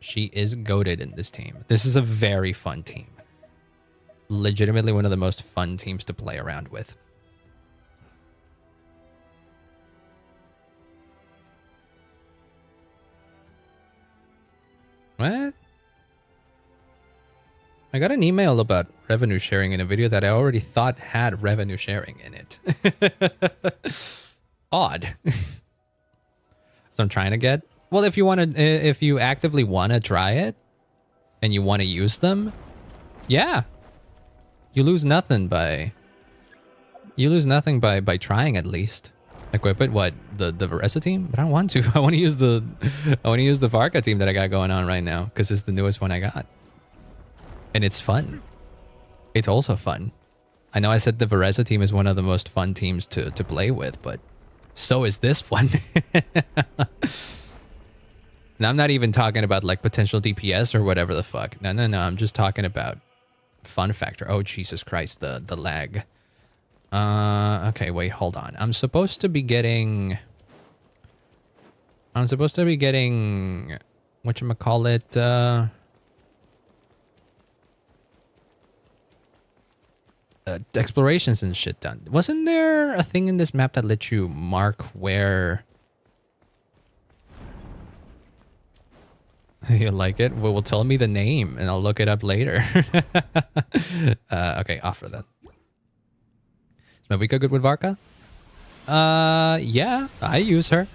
She is goated in this team. This is a very fun team. Legitimately one of the most fun teams to play around with. What? I got an email about revenue sharing in a video that I already thought had revenue sharing in it. Odd. So I'm trying to get... Well, if you actively want to try it and you want to use them, yeah. You lose nothing by trying at least. Equip it, what? The Veressa team? But I don't want to. I want to use the Varka team that I got going on right now because it's the newest one I got. And it's fun. It's also fun. I know I said the Veressa team is one of the most fun teams to play with, but so is this one. And I'm not even talking about like potential DPS or whatever the fuck. No. I'm just talking about fun factor. Oh, Jesus Christ, the lag. Okay, wait, hold on. I'm supposed to be getting... whatchamacallit? Explorations and shit done. Wasn't there a thing in this map that let you mark where... You like it? Well, tell me the name and I'll look it up later. Okay, off for that. Is Mavwika good with Varka? Yeah, I use her.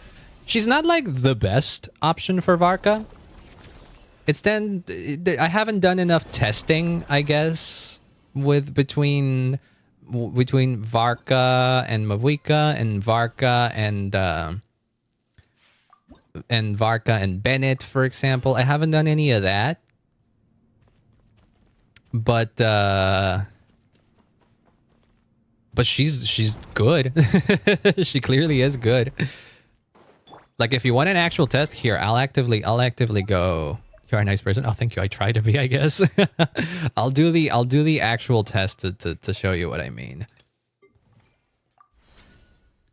She's not like the best option for Varka. I haven't done enough testing, I guess, with between Varka and Mavwika and Varka and Bennett, for example. I haven't done any of that. But she's good. She clearly is good. Like if you want an actual test here, I'll actively go. You're a nice person. Oh, thank you. I try to be, I guess. I'll do the actual test to show you what I mean.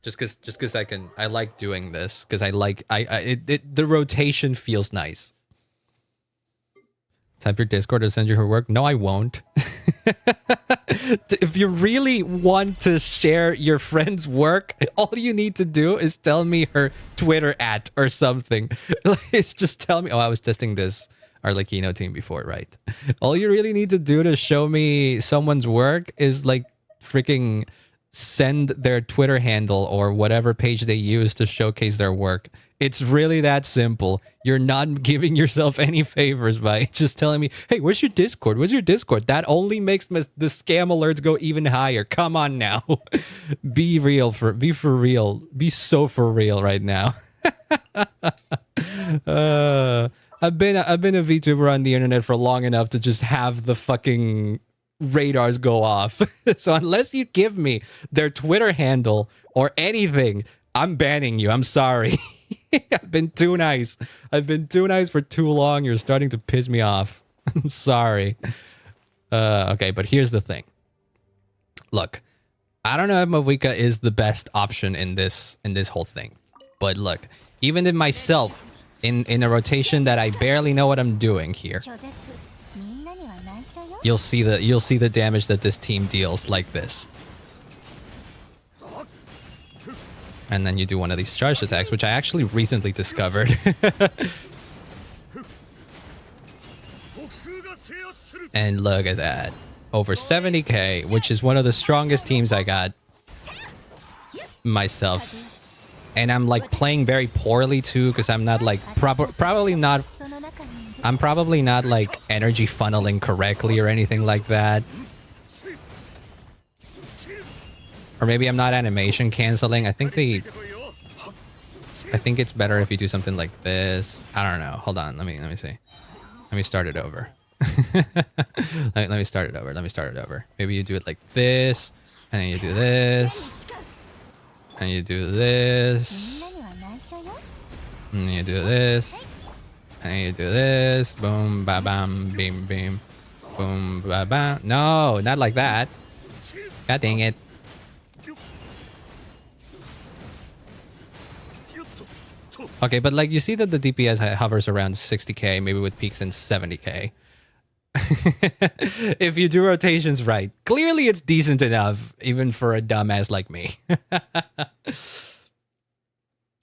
Just cause I like doing this because the rotation feels nice. Type your Discord to send you her work. No, I won't. If you really want to share your friend's work, all you need to do is tell me her Twitter @ or something. Just tell me. Oh, I was testing this Arlecchino team before, right? All you really need to do to show me someone's work is like freaking send their Twitter handle or whatever page they use to showcase their work. It's really that simple. You're not giving yourself any favors by just telling me, hey, where's your Discord? Where's your Discord? That only makes the scam alerts go even higher. Come on now. Be for real. Be so for real right now. I've been a VTuber on the internet for long enough to just have the fucking radars go off. So unless you give me their Twitter handle or anything, I'm banning you. I'm sorry. I've been too nice. I've been too nice for too long. You're starting to piss me off. I'm sorry. Okay, but here's the thing. Look, I don't know if Mavika is the best option in this whole thing. But look, even in myself, in a rotation that I barely know what I'm doing here, you'll see the damage that this team deals like this. And then you do one of these charged attacks, which I actually recently discovered. And look at that. Over 70k, which is one of the strongest teams I got myself. And I'm like playing very poorly too, because I'm not like probably not like energy funneling correctly or anything like that. Or maybe I'm not animation canceling. I think it's better if you do something like this. I don't know. Hold on. Let me see. Let me start it over. let me start it over. Let me start it over. Maybe you do it like this, and then you do this, and you do this, and you do this, and you do this. Boom, ba bam, beam, beam, boom, ba bam. No, not like that. God dang it. Okay, but like you see that the DPS hovers around 60k, maybe with peaks in 70k. If you do rotations right, clearly it's decent enough, even for a dumbass like me.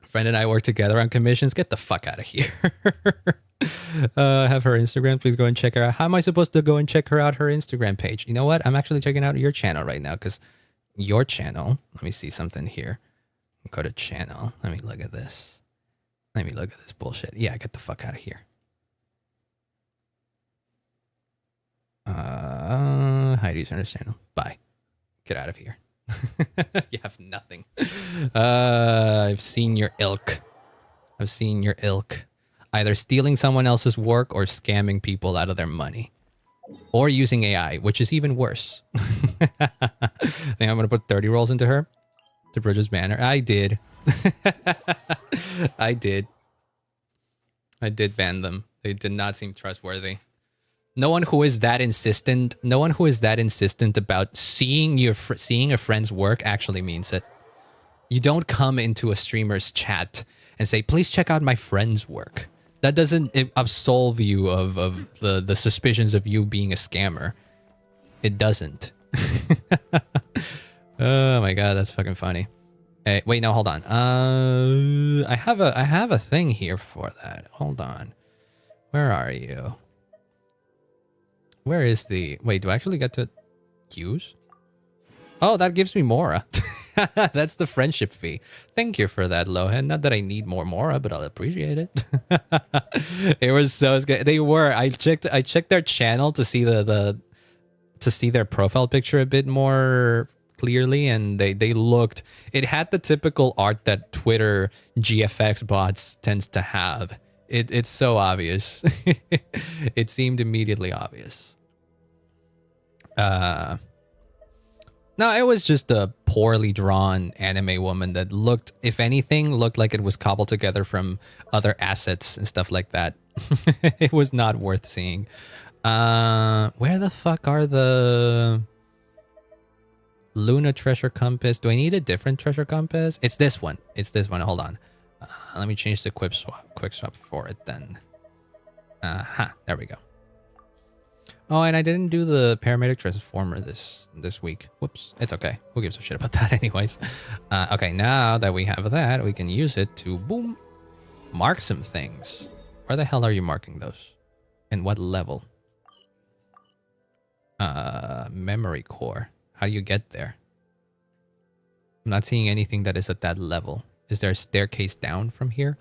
Friend and I work together on commissions. Get the fuck out of here. Have her Instagram. Please go and check her out. How am I supposed to go and check her out? Her Instagram page. You know what? I'm actually checking out your channel right now, because your channel. Let me see something here. Go to channel. Let me look at this. Let me look at this bullshit. Yeah, get the fuck out of here. Heidi's on his channel. Bye. Get out of here. You have nothing. I've seen your ilk. I've seen your ilk. Either stealing someone else's work or scamming people out of their money. Or using AI, which is even worse. I think I'm going to put 30 rolls into her. To Bridget's banner. I did. I did ban them. They did not seem trustworthy. No one who is that insistent about seeing a friend's work actually means it. You don't come into a streamer's chat and say, please check out my friend's work. That doesn't absolve you of the suspicions of you being a scammer. It doesn't. Oh my god, that's fucking funny. Hey, wait, no, hold on. I have a thing here for that. Hold on. Where are you? Where is the... Wait, do I actually get to use? Oh, that gives me Mora. That's the friendship fee. Thank you for that, Lohen. Not that I need more Mora, but I'll appreciate it. It was so good. They were. I checked their channel to see to see their profile picture a bit more clearly, and they looked... It had the typical art that Twitter GFX bots tends to have. It's so obvious. It seemed immediately obvious. No, it was just a poorly drawn anime woman that looked, if anything, looked like it was cobbled together from other assets and stuff like that. It was not worth seeing. Where the fuck are the Luna treasure compass? Do I need a different treasure compass? It's this one. It's this one. Hold on. Let me change the quick swap for it then. There we go. Oh, and I didn't do the paramedic transformer this week. Whoops. It's okay. Who gives a shit about that anyways? Okay, now that we have that, we can use it to, boom, mark some things. Where the hell are you marking those? And what level? Memory core. How do you get there? I'm not seeing anything that is at that level. Is there a staircase down from here?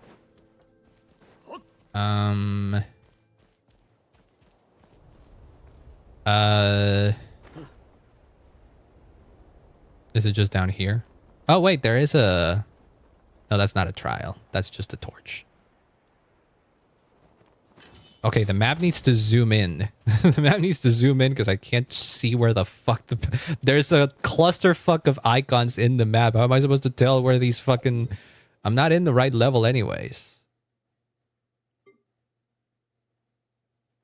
Is it just down here? Oh, wait, there is a... No, that's not a trial. That's just a torch. Okay, the map needs to zoom in. The map needs to zoom in because I can't see where the fuck there's a clusterfuck of icons in the map. How am I supposed to tell where these fucking... I'm not in the right level anyways.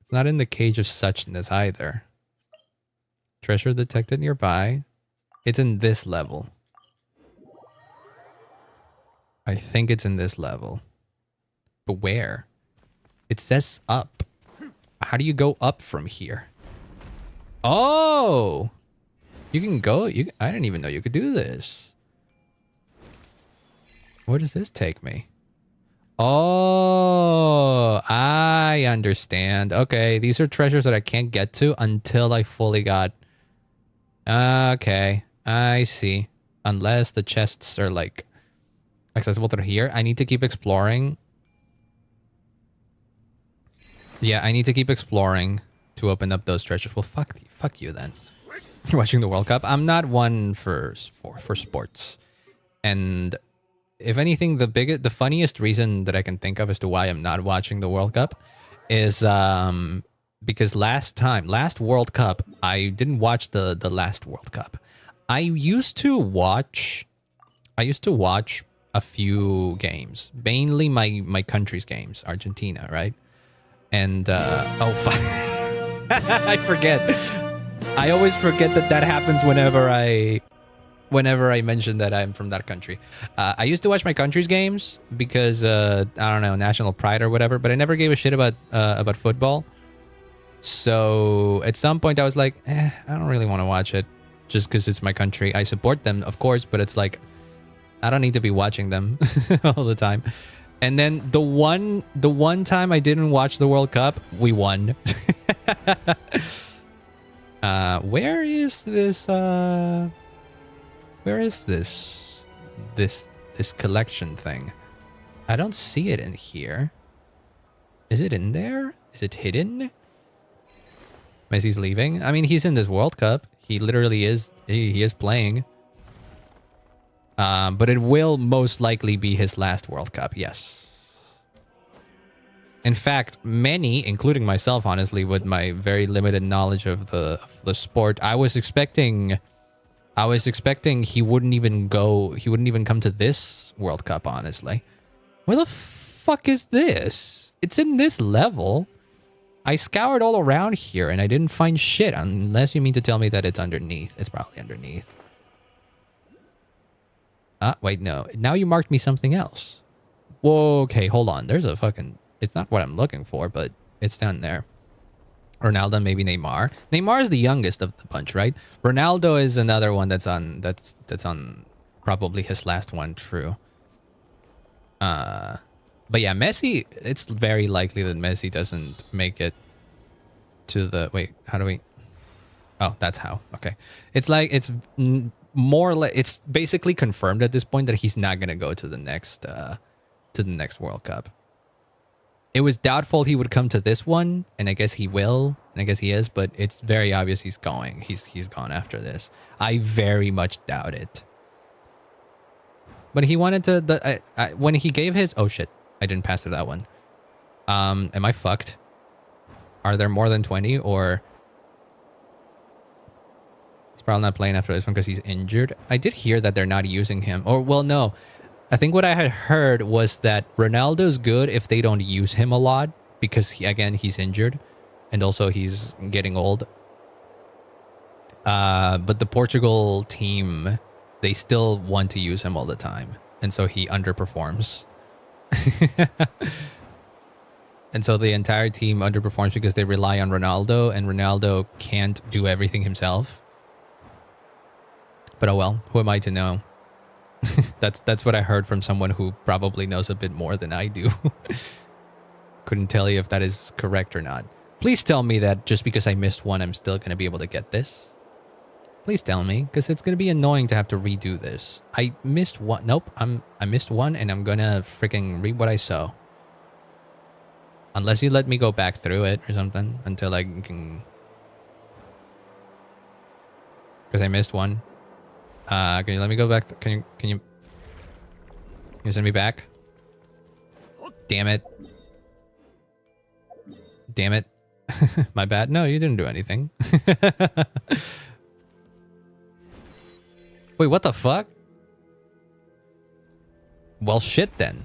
It's not in the cage of suchness either. Treasure detected nearby. It's in this level. I think it's in this level. But where? It says up. How do you go up from here? Oh! You can go... I didn't even know you could do this. Where does this take me? Oh, I understand. Okay, these are treasures that I can't get to until I fully got... Okay, I see. Unless the chests are, like, accessible through here. I need to keep exploring. Yeah, I need to keep exploring to open up those treasures. Well, fuck you then. You're watching the World Cup? I'm not one for sports. And if anything, the funniest reason that I can think of as to why I'm not watching the World Cup is because last World Cup, I didn't watch the last World Cup. I used to watch a few games, mainly my country's games, Argentina, right? And oh fuck, I forget. I always forget that happens whenever I mention that I'm from that country. I used to watch my country's games because I don't know, national pride or whatever. But I never gave a shit about football. So at some point I was like, I don't really want to watch it, just because it's my country. I support them, of course, but it's like I don't need to be watching them all the time. And then the one time I didn't watch the World Cup, we won. Where is this? Where is this collection thing? I don't see it in here. Is it in there? Is it hidden? Messi's leaving. I mean, he's in this World Cup. He literally is. He is playing. But it will most likely be his last World Cup, yes. In fact, many, including myself, honestly, with my very limited knowledge of the sport, I was expecting he wouldn't even come to this World Cup, honestly. Where the fuck is this? It's in this level. I scoured all around here and I didn't find shit, unless you mean to tell me that it's underneath. It's probably underneath. Wait, no. Now you marked me something else. Whoa, okay, hold on. There's a fucking... It's not what I'm looking for, but it's down there. Ronaldo, maybe Neymar. Neymar is the youngest of the bunch, right? Ronaldo is another one that's on probably his last one, true. But yeah, Messi, it's very likely that Messi doesn't make it to the... Wait, how do we... Oh, that's how. Okay. It's like, it's more like... It's basically confirmed at this point that he's not going to go to the next World Cup. It was doubtful he would come to this one, and I guess he will, and I guess he is, but it's very obvious he's going. He's gone after this. I very much doubt it. But he wanted to... when he gave his... Oh shit, I didn't pass through that one. Am I fucked? Are there more than 20, or... He's probably not playing after this one because he's injured. I did hear that they're not using him. Or, well, no. I think what I had heard was that Ronaldo's good if they don't use him a lot because, he's injured. And also he's getting old. But the Portugal team, they still want to use him all the time. And so he underperforms. And so the entire team underperforms because they rely on Ronaldo. And Ronaldo can't do everything himself. But oh well, who am I to know? That's what I heard from someone who probably knows a bit more than I do. Couldn't tell you if that is correct or not. Please tell me that just because I missed one, I'm still going to be able to get this. Please tell me, because it's going to be annoying to have to redo this. I missed one. Nope, I missed one, and I'm going to freaking read what I saw. Unless you let me go back through it or something until I can... Because I missed one. Can you let me go back? Can you send me back? Damn it. Damn it. My bad. No, you didn't do anything. Wait, what the fuck? Well, shit then.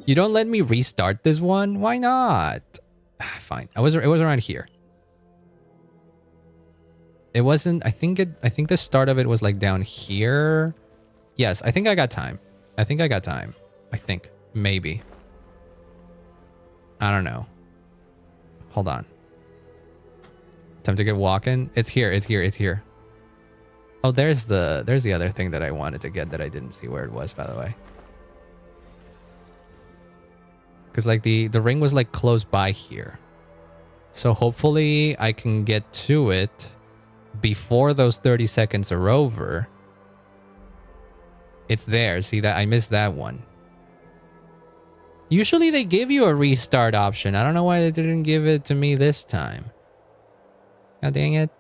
You don't let me restart this one? Why not? Fine. It was around here. It wasn't. I think the start of it was like down here. Yes, I think I got time. I think maybe. I don't know. Hold on. Time to get walking. It's here. Oh, there's the other thing that I wanted to get that I didn't see where it was, by the way. Because like the ring was like close by here. So hopefully I can get to it before those 30 seconds are over. It's there. See that? I missed that one. Usually they give you a restart option. I don't know why they didn't give it to me this time. God dang it.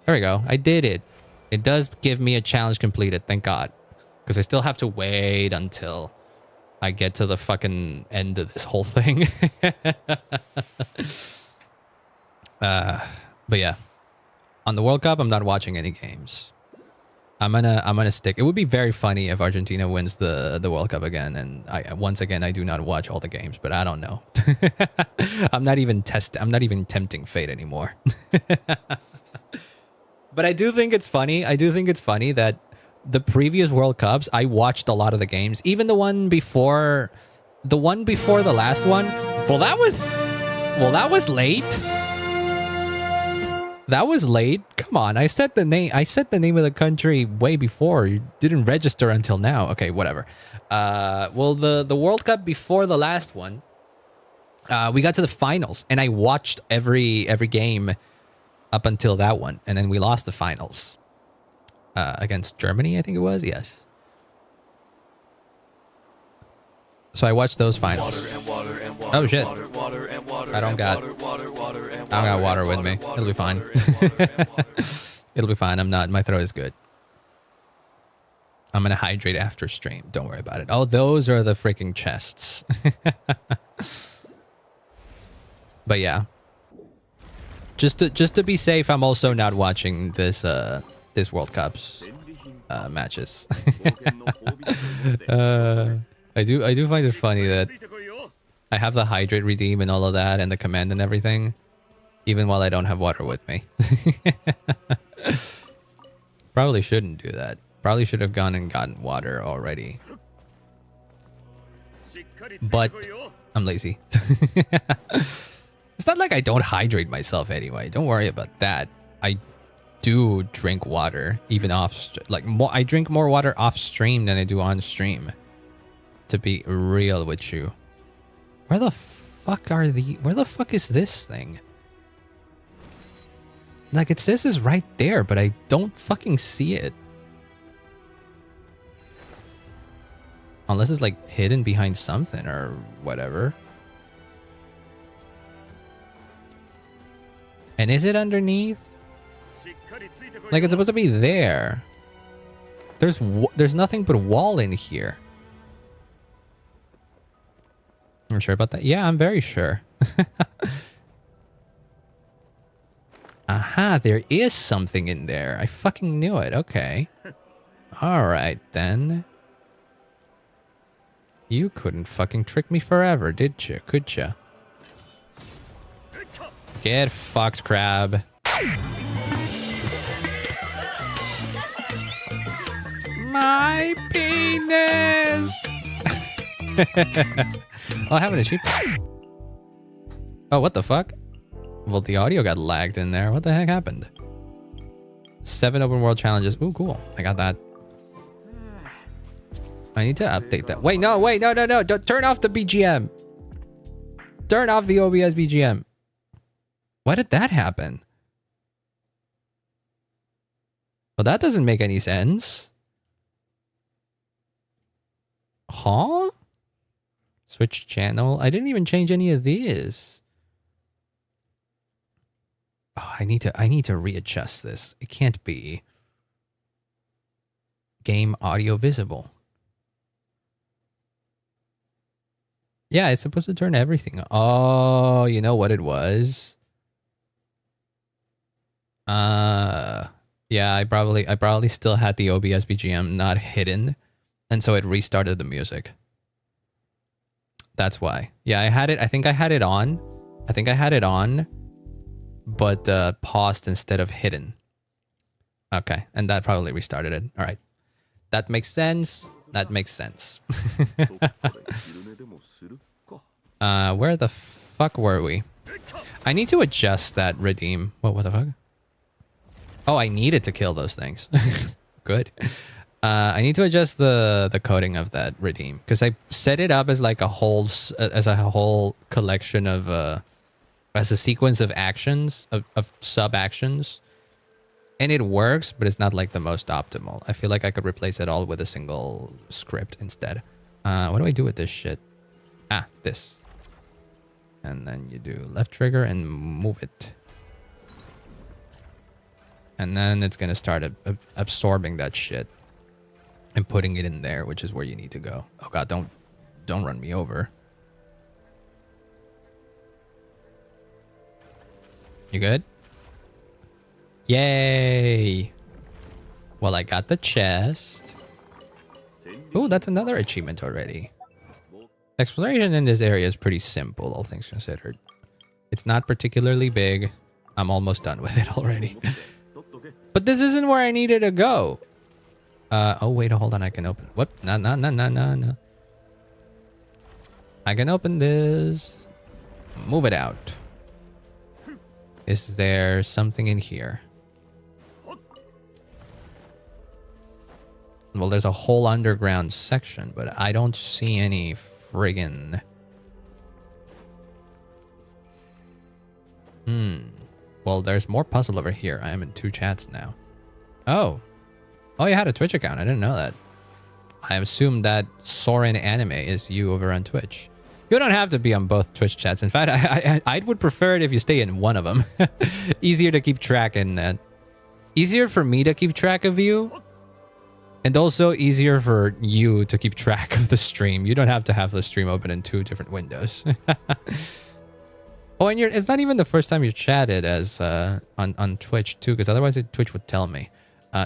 There we go. I did it. It does give me a challenge completed. Thank God. Because I still have to wait until I get to the fucking end of this whole thing. But yeah. On the World Cup, I'm not watching any games. I'm gonna stick. It would be very funny if Argentina wins the World Cup again, and once again I do not watch all the games, but I don't know. I'm not even tempting fate anymore. But I do think it's funny. That the previous World Cups, I watched a lot of the games, even the one before the last one. Well, that was late. That was late. Come on, I said the name of the country way before. You didn't register until now. Okay, whatever. Well, the World Cup before the last one, we got to the finals, and I watched every game up until that one, and then we lost the finals against Germany, I think it was. Yes. So I watched those finals. Oh shit! I don't got water with me. It'll be fine. It'll be fine. I'm not. My throat is good. I'm gonna hydrate after stream. Don't worry about it. Oh, those are the freaking chests. But yeah, just to be safe, I'm also not watching this World Cup's matches. I do find it funny that I have the hydrate redeem and all of that and the command and everything, even while I don't have water with me. Probably shouldn't do that. Probably should have gone and gotten water already. But I'm lazy. It's not like I don't hydrate myself anyway. Don't worry about that. I do drink water even off, I drink more water off stream than I do on stream. To be real with you. Where the fuck is this thing? Like, it says it's right there, but I don't fucking see it. Unless it's like hidden behind something or whatever. And is it underneath? Like, it's supposed to be there. There's nothing but wall in here. I'm sure about that. Yeah, I'm very sure. Aha, there is something in there. I fucking knew it. Okay. Alright, then. You couldn't fucking trick me forever, did you? Could you? Get fucked, crab. My penis! Oh, having a sheep. Oh, what the fuck? Well, the audio got lagged in there. What the heck happened? 7 open world challenges. Ooh, cool. I got that. I need to update that. Wait, no. Don't turn off the BGM. Turn off the OBS BGM. Why did that happen? Well, that doesn't make any sense. Huh? Switch channel. I didn't even change any of these. Oh, I need to readjust this. It can't be. Game audio visible. Yeah, it's supposed to turn everything. Oh, you know what it was? Yeah, I probably still had the OBS BGM not hidden, and so it restarted the music. That's why. Yeah, I had it. I think I had it on. But paused instead of hidden. Okay, and that probably restarted it. All right, that makes sense. That makes sense. Where the fuck were we? I need to adjust that redeem. What the fuck? Oh, I needed to kill those things. Good. I need to adjust the coding of that redeem because I set it up as like a whole collection of as a sequence of actions of sub actions, and it works, but it's not like the most optimal. I feel like I could replace it all with a single script instead. What do I do with this shit? This. And then you do left trigger and move it. And then it's going to start absorbing that shit and putting it in there, which is where you need to go. Oh god, don't run me over. You good? Yay! Well, I got the chest. Oh, that's another achievement already. Exploration in this area is pretty simple, all things considered. It's not particularly big. I'm almost done with it already. But this isn't where I needed to go. Oh, wait, hold on. I can open... Whoop. No. I can open this. Move it out. Is there something in here? Well, there's a whole underground section, but I don't see any friggin... Well, there's more puzzle over here. I am in 2 chats now. Oh, you had a Twitch account. I didn't know that. I assume that Soren Anime is you over on Twitch. You don't have to be on both Twitch chats. In fact, I would prefer it if you stay in one of them. Easier to keep track and easier for me to keep track of you. And also easier for you to keep track of the stream. You don't have to have the stream open in 2 different windows. Oh, and it's not even the first time you chatted as on Twitch too, because otherwise Twitch would tell me.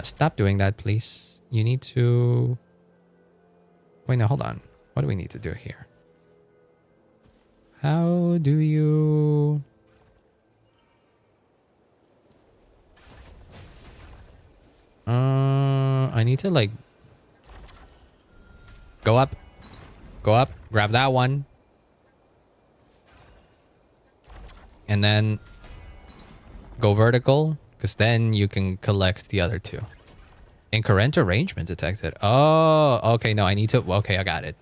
Stop doing that, please. You need to... Wait, no, hold on. What do we need to do here? How do you... I need to like... Go up, grab that one. And then go vertical, because then you can collect the other 2. Incorrect arrangement detected. Oh, okay. No, I need to... Okay, I got it.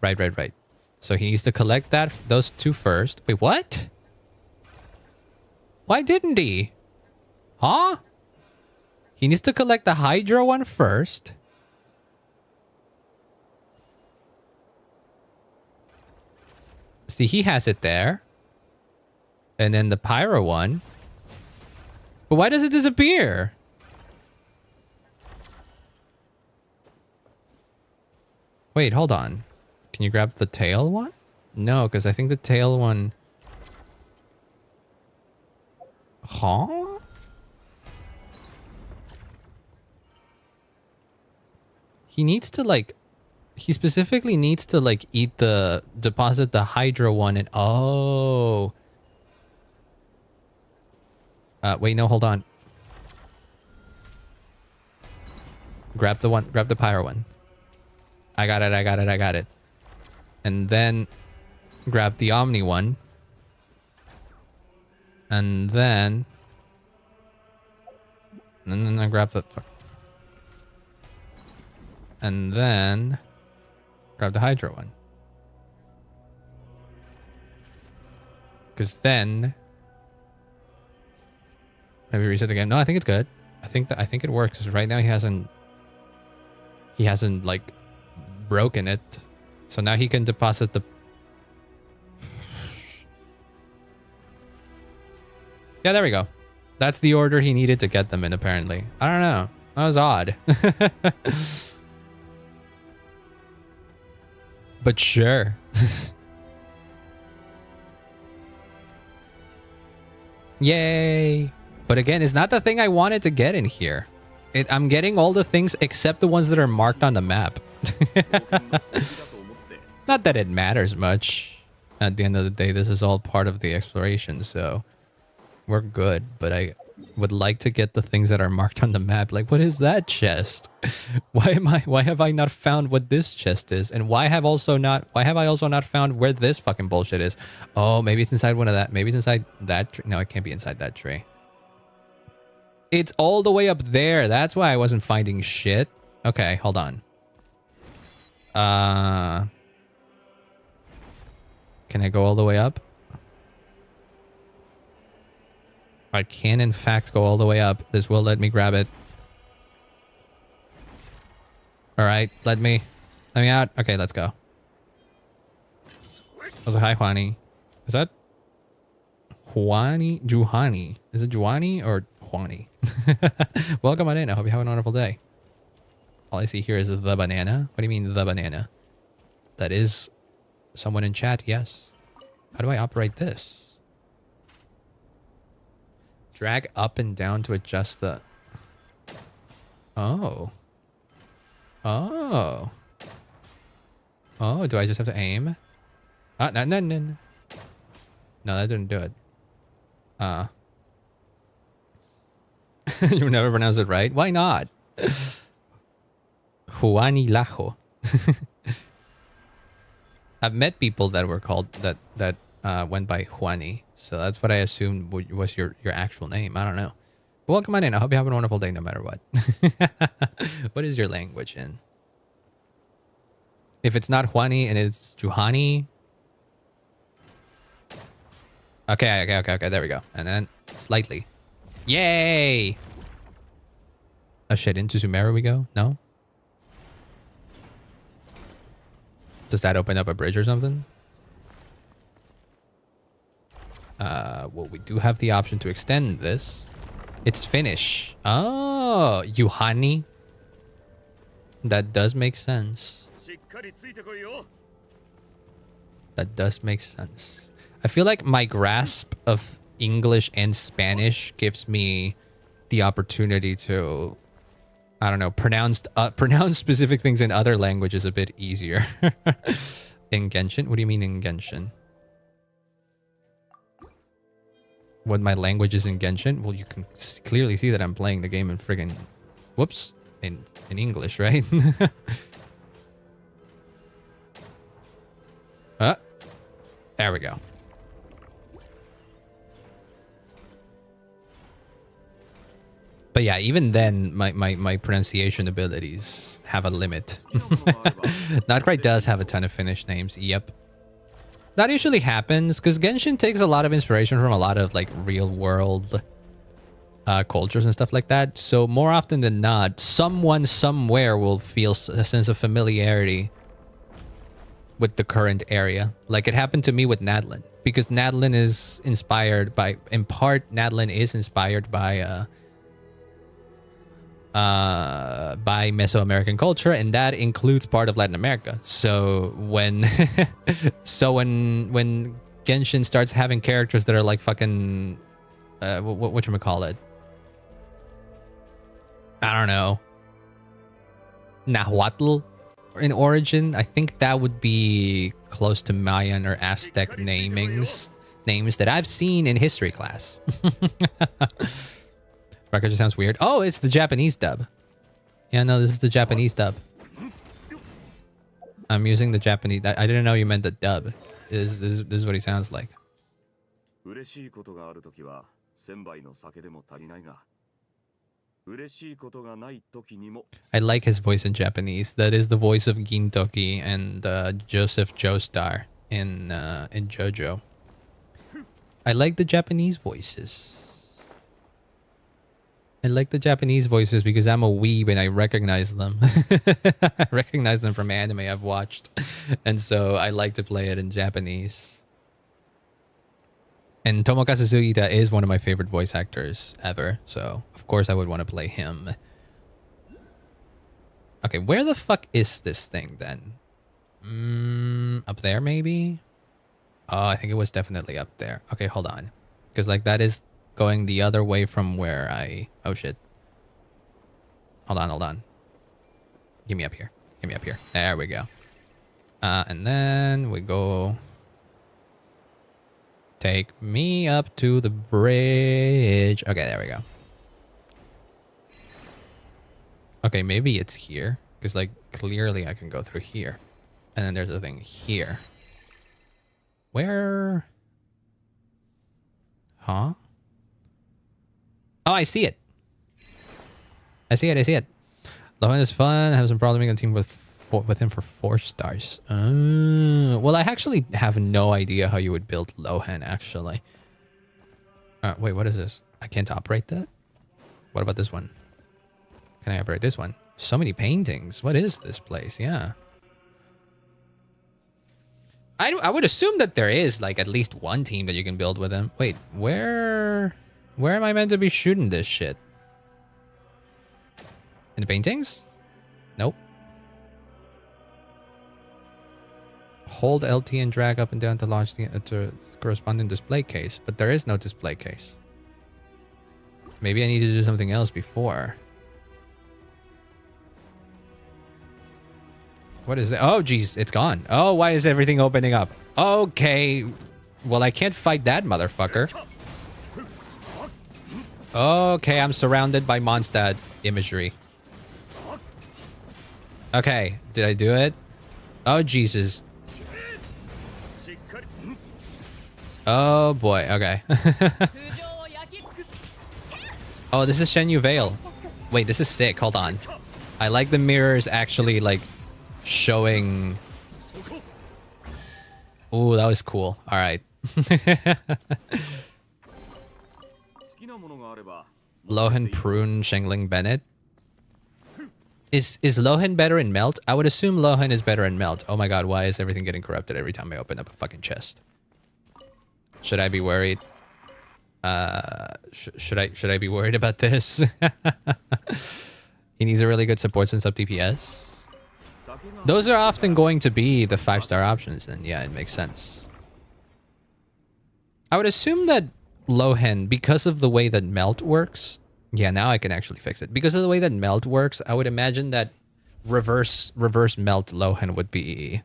Right. So he needs to collect those 2 first. Wait, what? Why didn't he? Huh? He needs to collect the Hydra one first. See, he has it there. And then the Pyro one. But why does it disappear? Wait, hold on. Can you grab the tail one? No, because I think the tail one... Huh? He needs to like... He specifically needs to like deposit the Hydra one and... Oh... wait, no, hold on. Grab the Pyro one. I got it. And then grab the Omni one. And then I grab the... And then grab the Hydra one. Because then... Maybe reset the game. No, I think it's good. I think it works. Because right now he hasn't like broken it. So now he can deposit the... Yeah, there we go. That's the order he needed to get them in, apparently. I don't know. That was odd. But sure. Yay. But again, it's not the thing I wanted to get in here. I'm getting all the things except the ones that are marked on the map. Not that it matters much. At the end of the day, this is all part of the exploration, so we're good. But I would like to get the things that are marked on the map. Like, what is that chest? Why have I not found what this chest is? And why have I also not found where this fucking bullshit is? Oh, maybe it's inside one of that. Maybe it's inside that tree. No, it can't be inside that tree. It's all the way up there. That's why I wasn't finding shit. Okay, hold on. Can I go all the way up? I can, in fact, go all the way up. This will let me grab it. All right, let me out. Okay, let's go. Also, hi, Juani. Is that Juani? Juhani? Is it Juani or Juani? Welcome on in. I hope you have a wonderful day. All I see here is the banana. What do you mean, the banana? That is someone in chat, yes. How do I operate this? Drag up and down to adjust the... Oh. Oh. Oh, do I just have to aim? Ah, no. No, that didn't do it. You never pronounce it right? Why not? Juani Lajo. I've met people that were called that went by Juani, so that's what I assumed was your actual name. I don't know. But welcome on in. I hope you have a wonderful day no matter what. What is your language in? If it's not Juani and it's Juhani. Okay. There we go. And then slightly. Yay! Oh shit, into Sumeru we go? No? Does that open up a bridge or something? Well, we do have the option to extend this. It's Finnish. Oh, Juhani. That does make sense. That does make sense. I feel like my grasp of English and Spanish gives me the opportunity to, I don't know, pronounce specific things in other languages a bit easier. In Genshin? What do you mean in Genshin? What my language is in Genshin? Well, you can clearly see that I'm playing the game in friggin'... Whoops. In English, right? There we go. But yeah, even then, my pronunciation abilities have a limit. Nod-krai does have a ton of Finnish names. Yep. That usually happens because Genshin takes a lot of inspiration from a lot of like real world cultures and stuff like that. So more often than not, someone somewhere will feel a sense of familiarity with the current area. Like it happened to me with Nadlin, because Nadlin is inspired by, in part, Nadlin is inspired by Mesoamerican culture, and that includes part of Latin America. So when when Genshin starts having characters that are like fucking whatchamacallit, I don't know, Nahuatl in origin, I think that would be close to Mayan or Aztec names that I've seen in history class. Record just sounds weird. Oh, it's the Japanese dub. Yeah, no, this is the Japanese dub. I'm using the Japanese. I didn't know you meant the dub. This is what he sounds like. I like his voice in Japanese. That is the voice of Gintoki and Joseph Joestar in JoJo. I like the Japanese voices. I like the Japanese voices because I'm a weeb and I recognize them. I recognize them from anime I've watched. And so I like to play it in Japanese. And Tomokazu Sugita is one of my favorite voice actors ever. So, of course, I would want to play him. Okay, where the fuck is this thing then? Up there maybe? Oh, I think it was definitely up there. Okay, hold on. Because like that is going the other way from where I... Oh shit. Hold on, hold on. Get me up here. Get me up here. There we go. And then we go... Take me up to the bridge. Okay, there we go. Okay, maybe it's here. Because like clearly I can go through here. And then there's a thing here. Where? Huh? Oh, I see it. I see it. I see it. Lohen is fun. I have some problem making a team with him for 4 stars. Well, I actually have no idea how you would build Lohen, actually. Wait, what is this? I can't operate that? What about this one? Can I operate this one? So many paintings. What is this place? Yeah. I would assume that there is like at least one team that you can build with him. Wait, where am I meant to be shooting this shit? In the paintings? Nope. Hold LT and drag up and down to launch the corresponding display case, but there is no display case. Maybe I need to do something else before. What is that? Oh, geez, it's gone. Oh, why is everything opening up? Okay. Well, I can't fight that motherfucker. Okay, I'm surrounded by Mondstadt imagery. Okay, did I do it? Oh, Jesus. Oh, boy. Okay. Oh, this is Shen Yu Vale. Wait, this is sick. Hold on. I like the mirrors actually, like, showing... Ooh, that was cool. All right. Lohen, Prune, Shengling, Bennett. Is Lohen better in Melt? I would assume Lohen is better in Melt. Oh my god, why is everything getting corrupted every time I open up a fucking chest? Should I be worried? Should I be worried about this? He needs a really good support and sub DPS. Those are often going to be the 5-star options, and yeah, it makes sense. I would assume that Lohen, because of the way that Melt works... Yeah, now I can actually fix it. Because of the way that Melt works, I would imagine that reverse Melt Lohen would be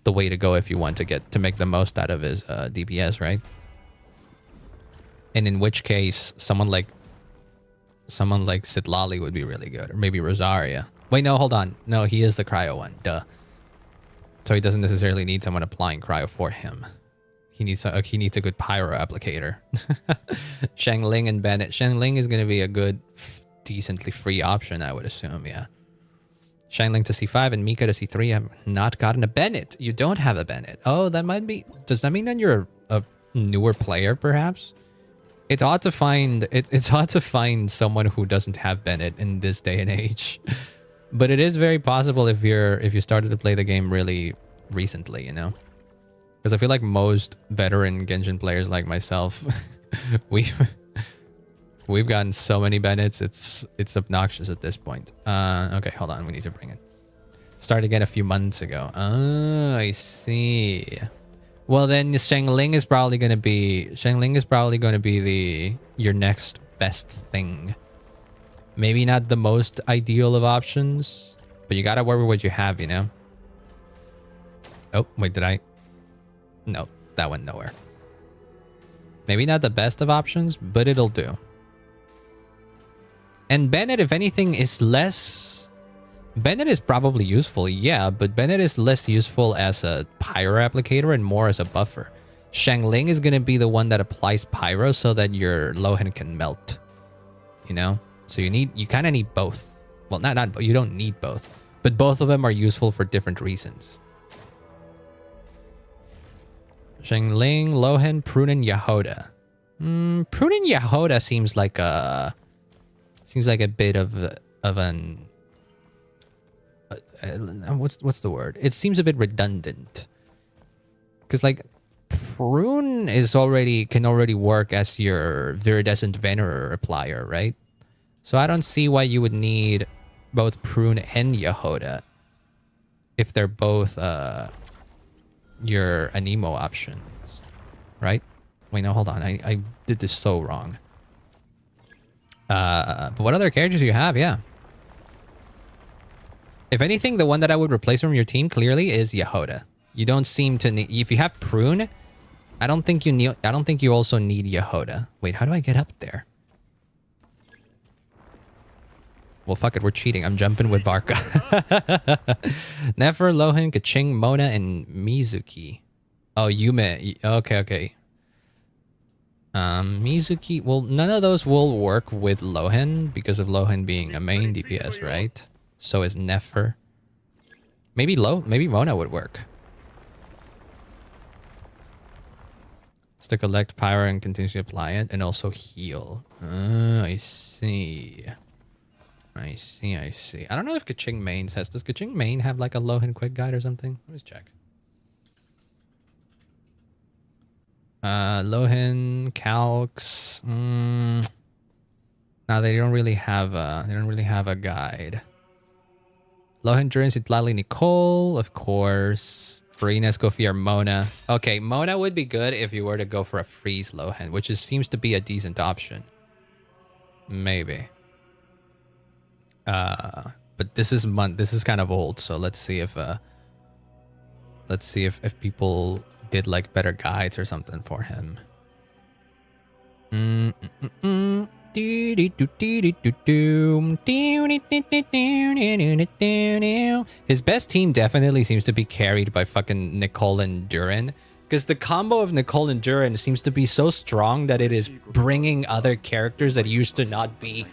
the way to go if you want to make the most out of his DPS, right? And in which case, someone like Sitlali would be really good, or maybe Rosaria. Wait, no, hold on. No, he is the cryo one. Duh. So he doesn't necessarily need someone applying cryo for him. He needs a good pyro applicator. Shangling and Bennett. Shangling is going to be a good, decently free option, I would assume, yeah. Shangling to C5 and Mika to C3. I've not gotten a Bennett. You don't have a Bennett. Oh, that might be... Does that mean that you're a newer player, perhaps? It's odd to find... It's odd to find someone who doesn't have Bennett in this day and age. But it is very possible if you started to play the game really recently, you know? Because I feel like most veteran Genshin players like myself, we've gotten so many Bennets, it's obnoxious at this point. Okay, hold on, we need to bring it. Started again a few months ago. Oh, I see. Well, then Shangling is probably going to be your next best thing. Maybe not the most ideal of options, but you gotta work with what you have, you know? Oh, wait, did I? No, that went nowhere. Maybe not the best of options, but it'll do. And Bennett, if anything, is less... Bennett is probably useful, yeah, but Bennett is less useful as a pyro applicator and more as a buffer. Shangling is going to be the one that applies pyro so that your Lohen can melt. You know? So you kind of need both. Well, you don't need both. But both of them are useful for different reasons. Shangling, Lohen, Prune, and Yahoda. Prune and Yahoda seems like a bit of an what's the word? It seems a bit redundant. Because like Prune can already work as your Viridescent Venerer applier, right? So I don't see why you would need both Prune and Yahoda. if they're both your anemo options, right? Wait, no, hold on. I did this so wrong. But what other characters do you have? Yeah. If anything, the one that I would replace from your team clearly is Yehoda. You don't seem to need. If you have Prune, I don't think you need. I don't think you also need Yehoda. Wait, how do I get up there? Well, fuck it. We're cheating. I'm jumping with Barca. Nefer, Lohen, Kaching, Mona, and Mizuki. Oh, Yume. Okay, okay. Mizuki. Well, none of those will work with Lohen because of Lohen being a main DPS, right? So is Nefer. Maybe Mona would work. Just to collect power and continuously apply it, and also heal. I see. I see, I see. I don't know if Kaching Main has... Does Kaching Main have like a Lohen quick guide or something? Let me check. Lohen, Calcs... No, they don't really have a guide. Lohen, Durin, Citlali, Nicole, of course. Farina, Scofier, Mona. Okay, Mona would be good if you were to go for a freeze Lohen, which seems to be a decent option. Maybe. But this is kind of old, so let's see if people did like better guides or something for him. His best team definitely seems to be carried by fucking Nicole and Durin, because the combo of Nicole and Durin seems to be so strong that it is bringing other characters that used to not be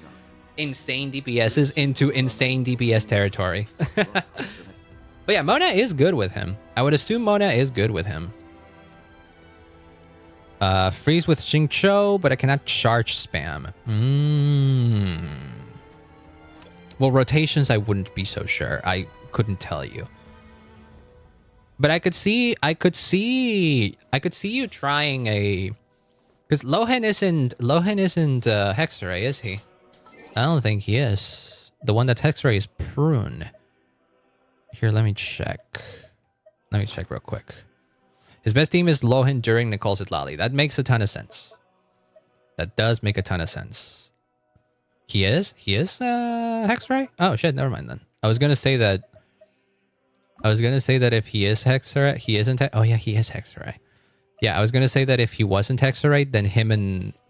insane DPSs into insane DPS territory. But yeah, Mona is good with him. I would assume Mona is good with him. Freeze with Xingqiu, but I cannot charge spam. Well, rotations, I wouldn't be so sure. I couldn't tell you. But I could see you trying a... Because Lohen isn't Hexray, is he? I don't think he is. The one that's Hexray is Prune. Here, let me check. Let me check real quick. His best team is Lohen during Nicole Citlali. That makes a ton of sense. That does make a ton of sense. He is Hexray? Oh shit, never mind then. I was gonna say that if he is Hexray, he isn't. Oh yeah, he is Hexray. Yeah, I was gonna say that if he wasn't Hexray,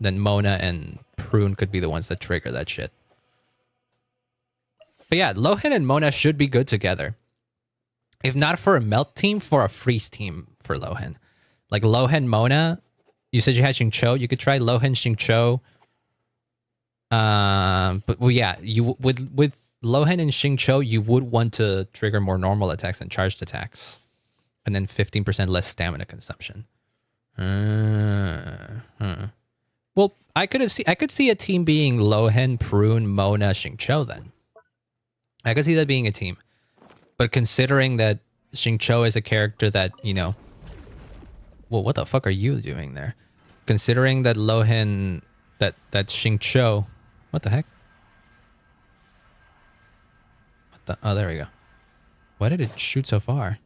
then Mona and Prune could be the ones that trigger that shit. But yeah, Lohen and Mona should be good together. If not for a melt team, for a freeze team for Lohen. Like Lohen, Mona. You said you had Xingqiu. You could try Lohen, Xingqiu. But well, yeah, you with Lohen and Xingqiu, you would want to trigger more normal attacks and charged attacks, and then 15% less stamina consumption. Well, I could see a team being Lohen, Prune, Mona, Xingqiu then. I could see that being a team. But considering that Xingqiu is a character that, you know... Well, what the fuck are you doing there? Considering that Lohen... That Xingqiu... What the heck? What the... Oh, there we go. Why did it shoot so far?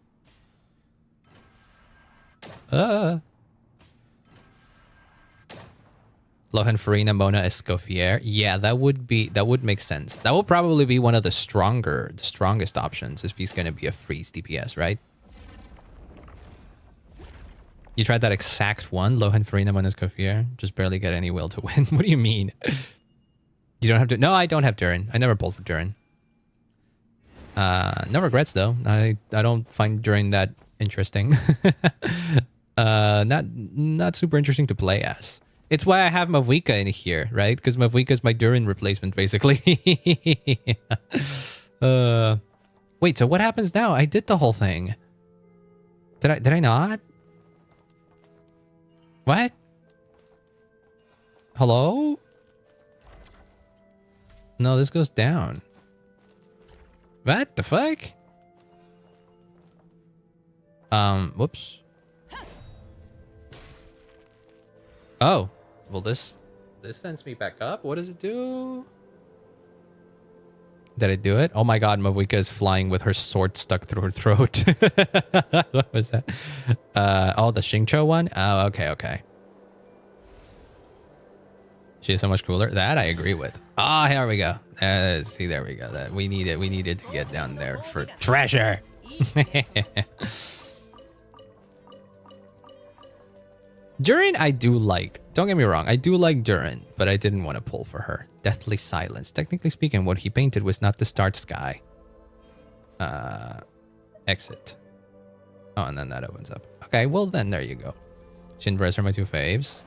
Lohen, Farina, Mona, Escoffier. Yeah, that would make sense. That will probably be one of the strongest options if he's going to be a freeze DPS, right? You tried that exact one, Lohen, Farina, Mona, Escoffier. Just barely get any will to win. What do you mean? You don't have to... No, I don't have Durin. I never pulled for Durin. No regrets, though. I don't find Durin that interesting. Not super interesting to play as. It's why I have Mavuika in here, right? Because Mavuika is my Durin replacement, basically. Wait, so what happens now? I did the whole thing. Did I not? What? Hello? No, this goes down. What the fuck? Whoops. Oh. Well, this sends me back up. What does it do? Did I do it? Oh my god, Mavika is flying with her sword stuck through her throat. What was that? Oh, the Xingqiu one? Oh, okay, okay. She is so much cooler. That I agree with. Ah, here we go. See, there we go. That we needed to get down there for treasure. Durin I do like. Don't get me wrong, I do like Durin, but I didn't want to pull for her. Deathly Silence. Technically speaking, what he painted was not the start sky. Exit. Oh, and then that opens up. Okay, well then there you go. Shinverse are my 2 faves.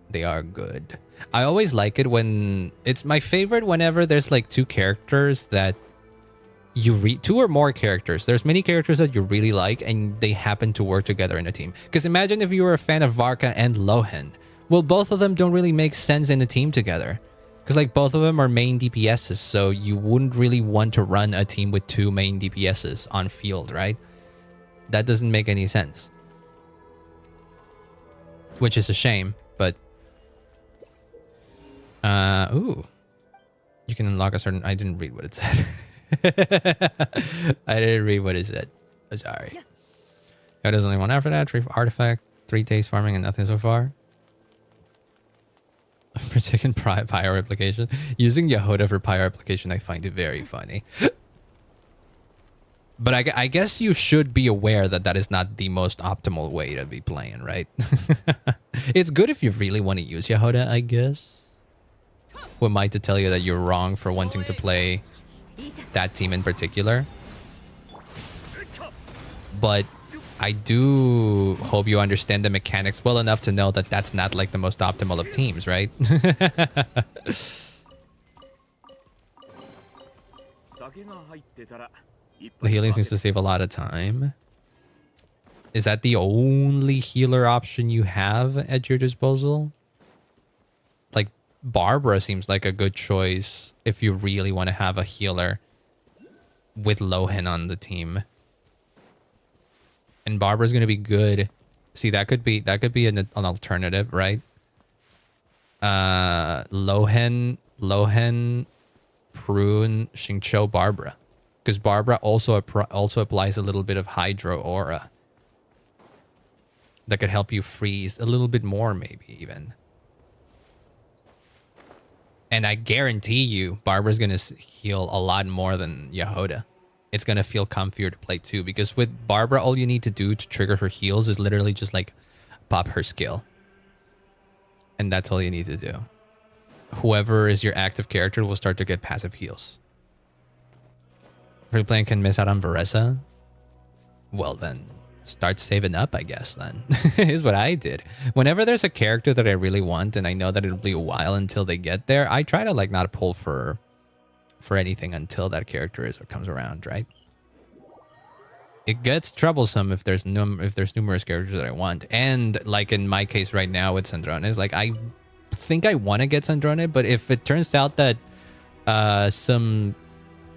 They are good. I always like it when... It's my favorite whenever there's like 2 characters that you read, 2 or more characters. There's many characters that you really like and they happen to work together in a team. Because imagine if you were a fan of Varka and Lohen. Well, both of them don't really make sense in a team together. Because like both of them are main DPSs, so you wouldn't really want to run a team with 2 main DPSs on field, right? That doesn't make any sense. Which is a shame, but... ooh. You can unlock a certain... I didn't read what it said. I didn't read what it said. I'm sorry. Oh, there's only 1 after that. 3 artifact, 3 days farming and nothing so far. Particular pyro replication. Using Yehoda for pyro replication, I find it very funny. But I guess you should be aware that that is not the most optimal way to be playing, right? It's good if you really want to use Yehoda, I guess. Who am I to tell you that you're wrong for wanting to play that team in particular? But I do hope you understand the mechanics well enough to know that that's not like the most optimal of teams, right? The healing seems to save a lot of time. Is that the only healer option you have at your disposal? Like, Barbara seems like a good choice if you really want to have a healer with Lohen on the team. And Barbara's going to be good. See, that could be an alternative, right? Lohen, Prune, Xingqiu, Barbara. Because Barbara also applies a little bit of Hydro Aura. That could help you freeze a little bit more, maybe even. And I guarantee you, Barbara's going to heal a lot more than Yehoda. It's going to feel comfier to play too. Because with Barbara, all you need to do to trigger her heals is literally just like pop her skill. And that's all you need to do. Whoever is your active character will start to get passive heals. If you're playing can miss out on Varesa, well then, start saving up, I guess then. Is what I did. Whenever there's a character that I really want and I know that it'll be a while until they get there, I try to like not pull for anything until that character is or comes around, right? It gets troublesome if there's numerous characters that I want. And like in my case right now with Sandrones, like I think I want to get Sandrone, but if it turns out that some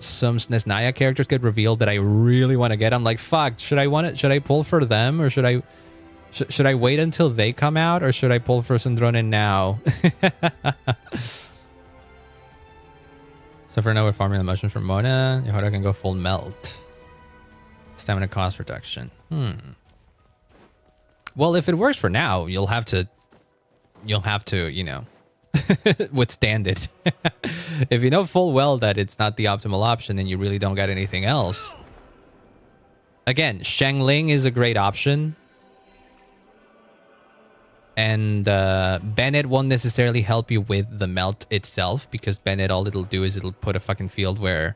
Snezhnaya characters get revealed that I really want to get, I'm like, fuck, should I pull for them, or should I wait until they come out, or should I pull for Sandrone now? So for now, we're farming the motion for Mona. Yehoda can go full melt. Stamina cost reduction. Well, if it works for now, you'll have to, you know, withstand it. If you know full well that it's not the optimal option and you really don't get anything else. Again, Shangling is a great option. And Bennett won't necessarily help you with the melt itself, because Bennett, all it'll do is it'll put a fucking field where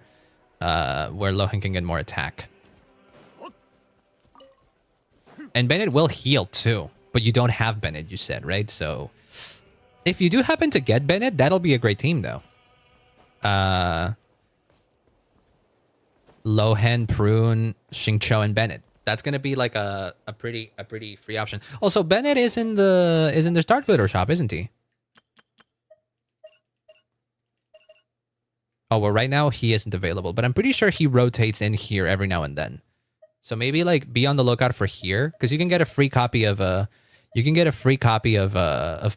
Lohen can get more attack. And Bennett will heal too, but you don't have Bennett, you said, right? So if you do happen to get Bennett, that'll be a great team though. Lohen, Prune, Xingqiu, and Bennett. That's gonna be like a pretty free option. Also, Bennett is in the Start Builder shop, isn't he? Oh well, right now he isn't available, but I'm pretty sure he rotates in here every now and then. So maybe like be on the lookout for here, because you can get a free copy of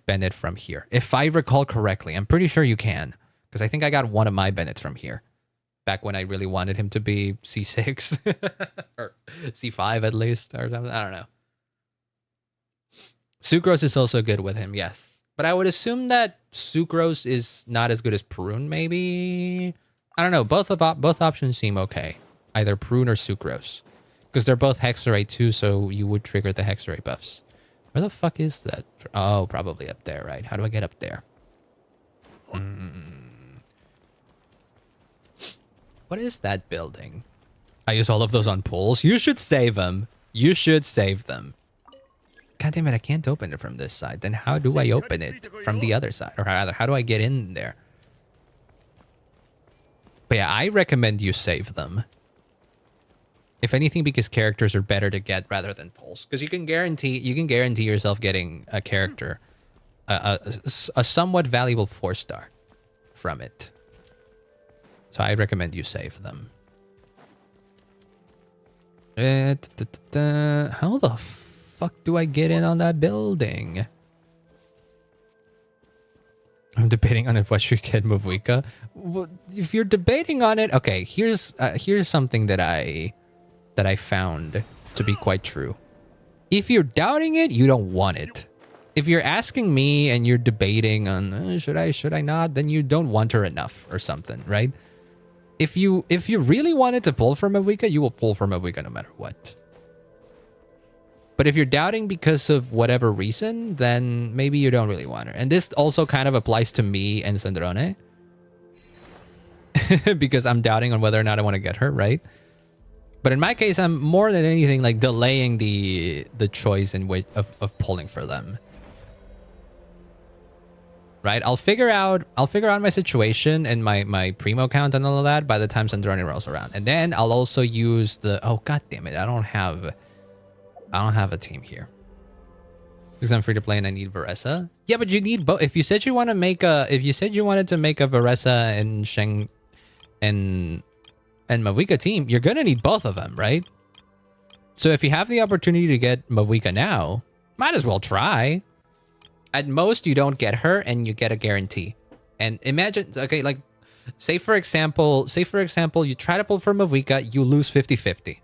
Bennett from here, if I recall correctly. I'm pretty sure you can, because I think I got one of my Bennetts from here. Back when I really wanted him to be C6 or C5 at least or something. I don't know. Sucrose is also good with him, yes. But I would assume that Sucrose is not as good as Prune, maybe? I don't know. Both options seem okay. Either Prune or Sucrose. Because they're both Hexarate too, so you would trigger the Hexarate buffs. Where the fuck is that? Oh, probably up there, right? How do I get up there? What is that building? I use all of those on pulls. You should save them. You should save them. God damn it, I can't open it from this side. Then how do I open it from the other side? Or rather, how do I get in there? But yeah, I recommend you save them. If anything, because characters are better to get rather than pulls. Because you can guarantee yourself getting a character, a somewhat valuable 4-star from it. So I recommend you save them. How the fuck do I get in on that building? I'm debating on if I should get Mavuika. Well, if you're debating on it, okay. Here's something that I found to be quite true. If you're doubting it, you don't want it. If you're asking me and you're debating on should I not, then you don't want her enough or something, right? If you really wanted to pull for Mavuika, you will pull for Mavuika no matter what. But if you're doubting because of whatever reason, then maybe you don't really want her. And this also kind of applies to me and Sandrone. Because I'm doubting on whether or not I want to get her, right? But in my case, I'm more than anything like delaying the choice in which of pulling for them. Right? I'll figure out my situation and my primo count and all of that by the time Sandrone rolls around. And then I'll also use the god damn it, I don't have a team here. Because I'm free to play and I need Varesa. Yeah, but you need both. If you said you wanted to make a Varesa and Sheng and Mavuika team, you're gonna need both of them, right? So if you have the opportunity to get Mavuika now, might as well try. At most, you don't get her, and you get a guarantee. And imagine, okay, like, say for example, you try to pull for Mavuika, you lose 50-50.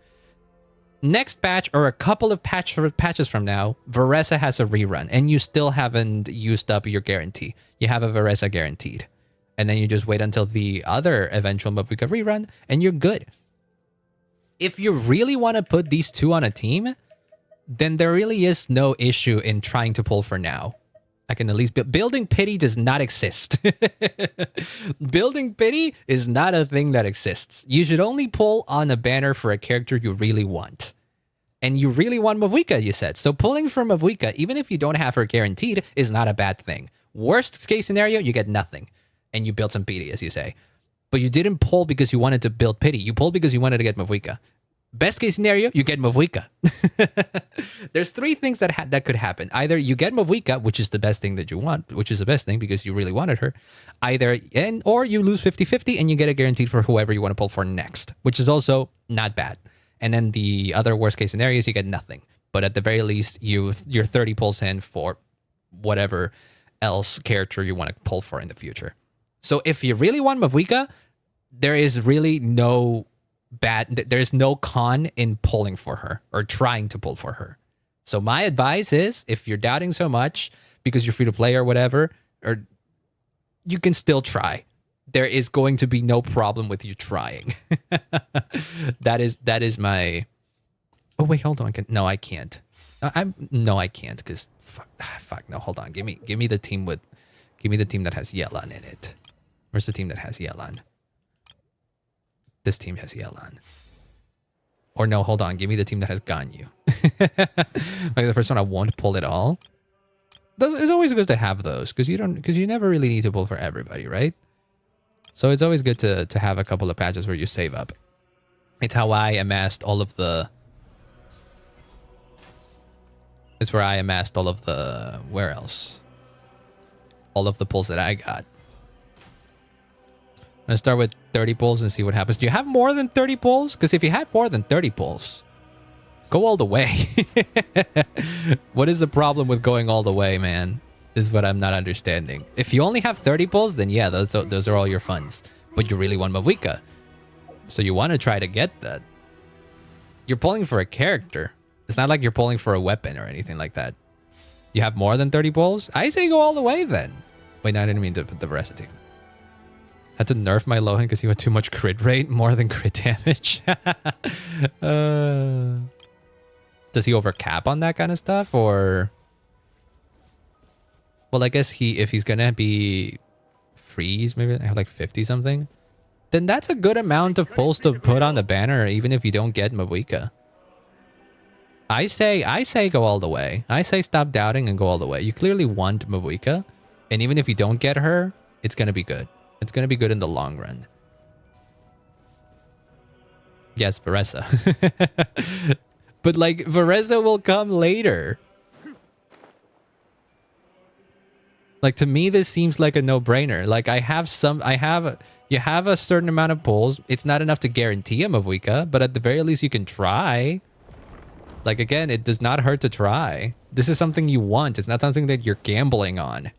Next patch, or a couple of patches from now, Varesa has a rerun, and you still haven't used up your guarantee. You have a Varesa guaranteed. And then you just wait until the other eventual Mavuika rerun, and you're good. If you really want to put these two on a team, then there really is no issue in trying to pull for now. I can at least building pity does not exist. Building pity is not a thing that exists. You should only pull on a banner for a character you really want. And you really want Mavuika, you said. So pulling for Mavuika, even if you don't have her guaranteed, is not a bad thing. Worst case scenario, you get nothing. And you build some pity, as you say. But you didn't pull because you wanted to build pity. You pulled because you wanted to get Mavuika. Best case scenario, you get Mavuika. There's three things that could happen. Either you get Mavuika, which is the best thing that you want, which is the best thing because you really wanted her. Or you lose 50-50 and you get it guaranteed for whoever you want to pull for next, which is also not bad. And then the other worst case scenario is you get nothing. But at the very least, you're 30 pulls in for whatever else character you want to pull for in the future. So if you really want Mavuika, there is really no there's no con in pulling for her or trying to pull for her. So my advice is, if you're doubting so much because you're free to play or whatever, or you can still try. There is going to be no problem with you trying. That is my. Oh wait, hold on. No, I can't. I can't because fuck. No, hold on. Give me the team that has Yelan in it. Where's the team that has Yelan? This team has Yelan. Or no, hold on. Give me the team that has Ganyu. Like the first one, I won't pull it all. It's always good to have those because you never really need to pull for everybody, right? So it's always good to have a couple of patches where you save up. It's how I amassed all of the. It's where I amassed all of the. Where else? All of the pulls that I got. I'm going to start with 30 pulls and see what happens. Do you have more than 30 pulls? Because if you have more than 30 pulls, go all the way. What is the problem with going all the way, man? This is what I'm not understanding. If you only have 30 pulls, then yeah, those are all your funds. But you really want Mavuika. So you want to try to get that. You're pulling for a character. It's not like you're pulling for a weapon or anything like that. You have more than 30 pulls? I say go all the way then. Wait, no, I didn't mean the veracity. Had to nerf my Lohen because he had too much crit rate, more than crit damage. Does he overcap on that kind of stuff, or? Well, I guess if he's gonna be freeze, maybe I have like 50 something. Then that's a good amount of pulls to put on the banner, even if you don't get Mavuika. I say go all the way. I say stop doubting and go all the way. You clearly want Mavuika, and even if you don't get her, it's gonna be good. It's gonna be good in the long run. Yes, Varesa. But like Varesa will come later. Like to me, this seems like a no-brainer. Like you have a certain amount of pulls. It's not enough to guarantee a Mavuika, but at the very least you can try. Like again, it does not hurt to try. This is something you want. It's not something that you're gambling on.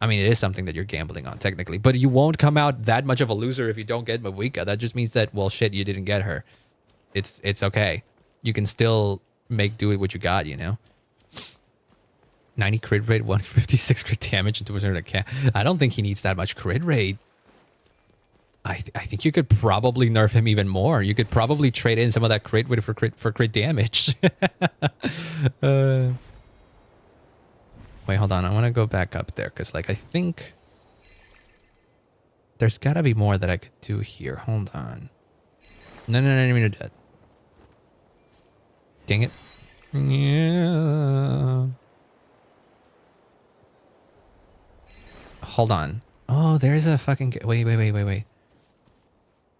I mean, it is something that you're gambling on technically, but you won't come out that much of a loser if you don't get Mavuika. That just means that, well, shit, you didn't get her. It's okay. You can still make do with what you got, you know? 90 crit rate, 156 crit damage into a cat. I don't think he needs that much crit rate. I think you could probably nerf him even more. You could probably trade in some of that crit rate for crit damage. Wait, hold on. I want to go back up there because, like, I think there's got to be more that I could do here. Hold on. No, I didn't mean to do that. Dang it. Yeah. Hold on. Oh, there's a fucking... Wait.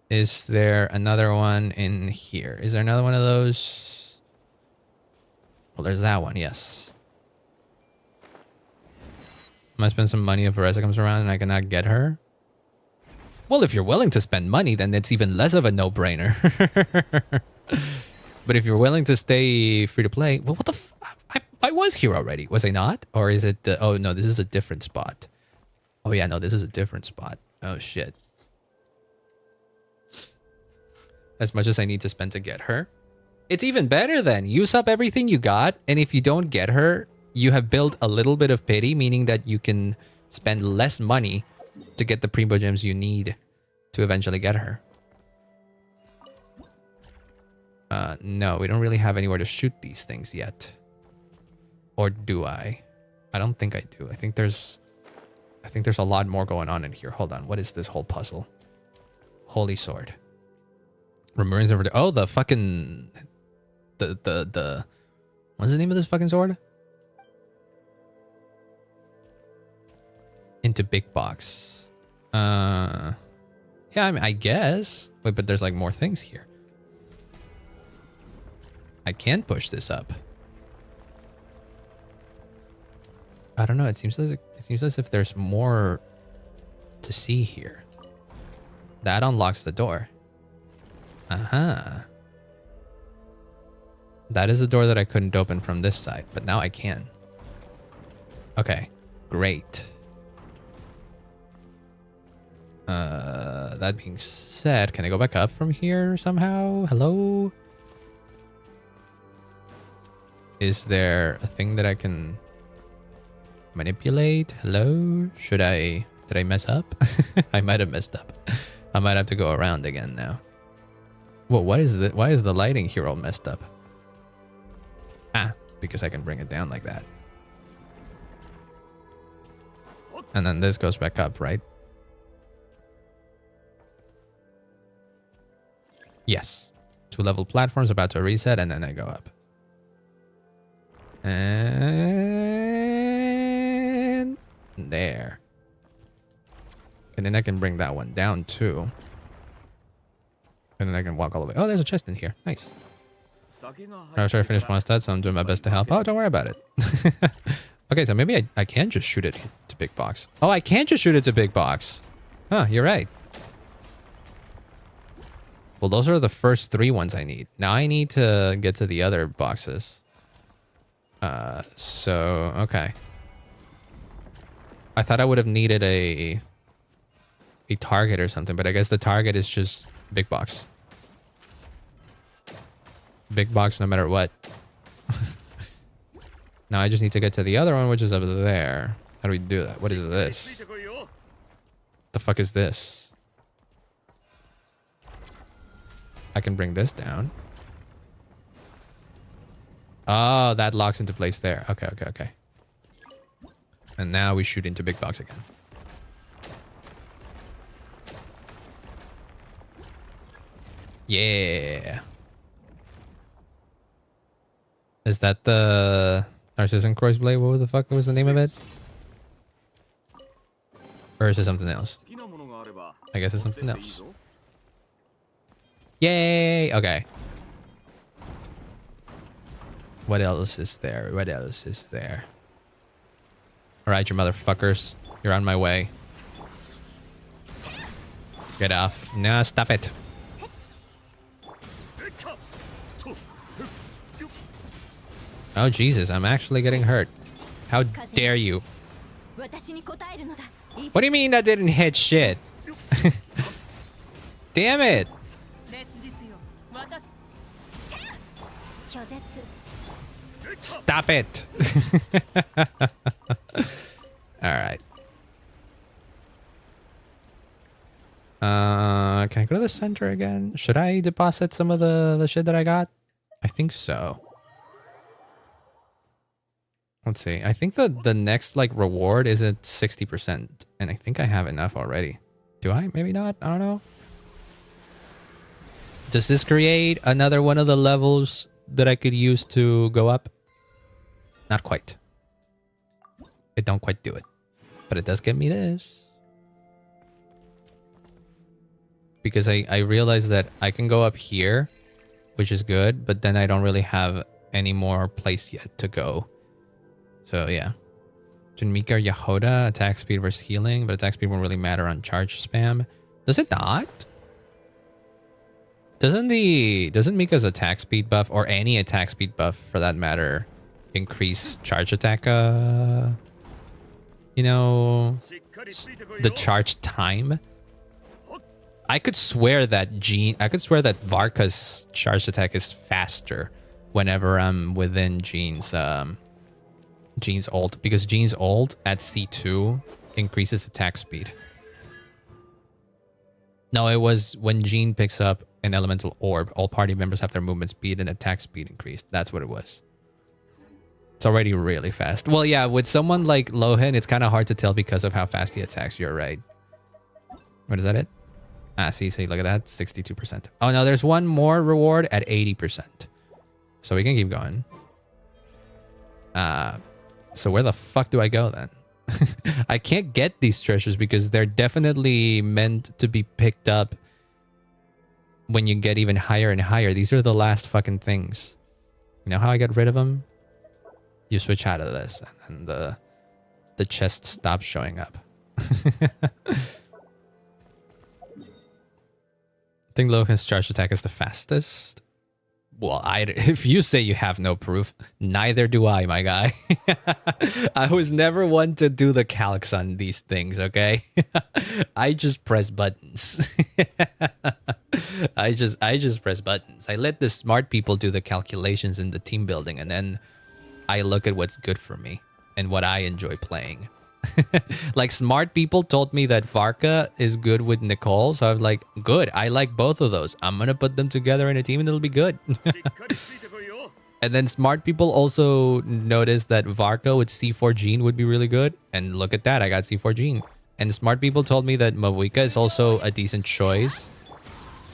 Is there another one in here? Is there another one of those? Well, there's that one, yes. I might spend some money if Varesa comes around and I cannot get her. Well, if you're willing to spend money, then it's even less of a no-brainer. But if you're willing to stay free to play, well, what the I was here already, was I not? Or is it the... Oh, no, this is a different spot. Oh, yeah, no, this is a different spot. Oh, shit. As much as I need to spend to get her. It's even better then. Use up everything you got, and if you don't get her, you have built a little bit of pity, meaning that you can spend less money to get the Primo Gems you need to eventually get her. No, we don't really have anywhere to shoot these things yet. Or do I? I don't think I do. I think there's a lot more going on in here. Hold on. What is this whole puzzle? Holy sword. Remembrance over... Oh, the fucking... The... What's the name of this fucking sword? Into big box. Yeah, I mean, I guess. Wait, but there's like more things here. I can push this up. I don't know. It seems as if there's more to see here. That unlocks the door. Uh-huh. That is a door that I couldn't open from this side, but now I can. Okay, great. That being said, can I go back up from here somehow? Hello? Is there a thing that I can manipulate? Hello? Did I mess up? I might have messed up. I might have to go around again now. Whoa, why is the lighting here all messed up? Ah, because I can bring it down like that. And then this goes back up, right? Yes. 2 level platforms about to reset, and then I go up. And there. And then I can bring that one down too. And then I can walk all the way. Oh, there's a chest in here. Nice. I was trying to finish my stats, so I'm doing my best to help. Oh, don't worry about it. Okay, so maybe I can just shoot it to big box. Oh, I can just shoot it to big box. Huh, you're right. Well, those are the first 3 ones I need. Now I need to get to the other boxes. So, okay. I thought I would have needed a target or something, but I guess the target is just Big box. Big box no matter what. Now I just need to get to the other one, which is over there. How do we do that? What is this? The fuck is this? I can bring this down. Oh, that locks into place there. Okay, okay, okay. And now we shoot into big box again. Yeah. Is that the Narcissus Cross Blade? What the fuck was the name of it? Or is it something else? I guess it's something else. Yay! Okay. What else is there? What else is there? Alright, you motherfuckers. You're on my way. Get off. No, stop it. Oh, Jesus. I'm actually getting hurt. How dare you? What do you mean that didn't hit shit? Damn it. Stop it. Alright. Can I go to the center again? Should I deposit some of the shit that I got? I think so. Let's see. I think the next like reward is at 60%. And I think I have enough already. Do I? Maybe not. I don't know. Does this create another one of the levels that I could use to go up? Not quite. It don't quite do it. But it does give me this. Because I realized that I can go up here, which is good, but then I don't really have any more place yet to go. So yeah. Junmika or Yahoda, attack speed versus healing, but attack speed won't really matter on charge spam. Does it not? Doesn't Mika's attack speed buff, or any attack speed buff for that matter, increase charge attack, you know, the charge time? I could swear that Varka's charge attack is faster whenever I'm within Jean's ult, because Jean's ult at C2 increases attack speed. No, it was when Jean picks up an elemental orb, all party members have their movement speed and attack speed increased. That's what it was. It's already really fast. Well, yeah, with someone like Lohen, it's kind of hard to tell because of how fast he attacks. You're right. What is that it? Ah, see, look at that. 62%. Oh, no, there's one more reward at 80%. So we can keep going. So where the fuck do I go then? I can't get these treasures because they're definitely meant to be picked up when you get even higher and higher. These are the last fucking things. You know how I get rid of them? You switch out of this and then the chest stops showing up. I think Lohan's charge attack is the fastest. Well, if you say you have no proof, neither do I, my guy. I was never one to do the calcs on these things, okay? I just press buttons. I just press buttons. I let the smart people do the calculations in the team building, and then I look at what's good for me and what I enjoy playing. Like, smart people told me that Varka is good with Nicole, so I was like, good, I like both of those. I'm gonna put them together in a team and it'll be good. And then smart people also noticed that Varka with C4 Jean would be really good, and look at that, I got C4 Jean. And smart people told me that Mavuika is also a decent choice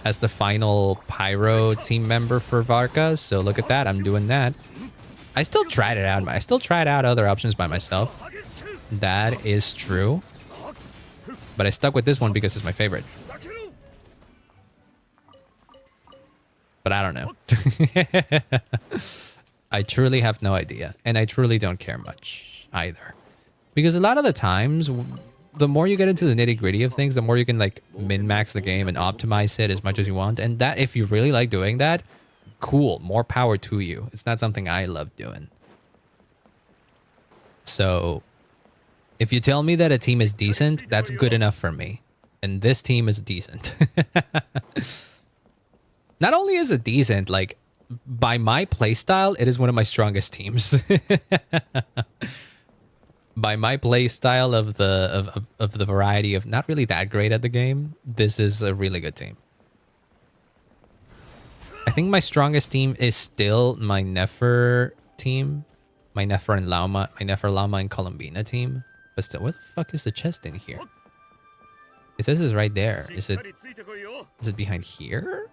as the final Pyro team member for Varka, so look at that, I'm doing that. I still tried it out. I still tried out other options by myself. That is true. But I stuck with this one because it's my favorite. But I don't know. I truly have no idea. And I truly don't care much either. Because a lot of the times, the more you get into the nitty-gritty of things, the more you can like min-max the game and optimize it as much as you want. And that, if you really like doing that, cool, more power to you. It's not something I love doing. So if you tell me that a team is decent, that's good enough for me. And this team is decent. Not only is it decent, like, by my playstyle, it is one of my strongest teams. By my playstyle of the variety of not really that great at the game, this is a really good team. I think my strongest team is still my Nefer team. My Nefer and Lama, my Nefer, Lama, and Columbina team. But still, where the fuck is the chest in here? It says it's right there. Is it behind here?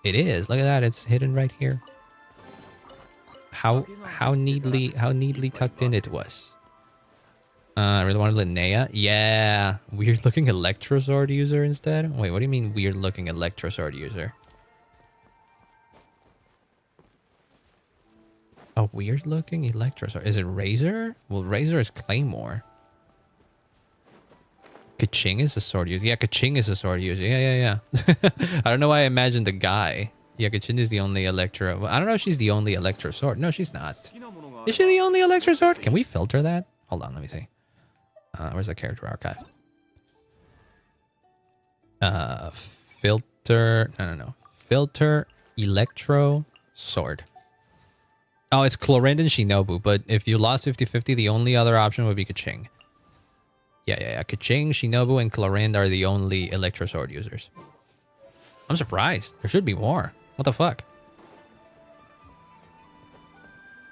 It is. Look at that. It's hidden right here. How neatly tucked in it was. I really wanted Linnea. Yeah. Weird looking Electrosword user instead. Wait, what do you mean weird looking Electrosword user? A weird looking Electrosword. Is it Razor? Well, Razor is Claymore. Kaching is a sword user. Yeah, Kaching is a sword user. Yeah. I don't know why I imagined the guy. Yeah, Kaching is the only Electro. Well, I don't know if she's the only Electro sword. No, she's not. Is she the only Electro sword? Can we filter that? Hold on, let me see. Where's the character archive? Filter. No. Filter Electro sword. Oh, it's Clorindon Shinobu, but if you lost 50-50, the only other option would be Kaching. Yeah. Kaching, Shinobu, and Clorind are the only Electro Sword users. I'm surprised. There should be more. What the fuck?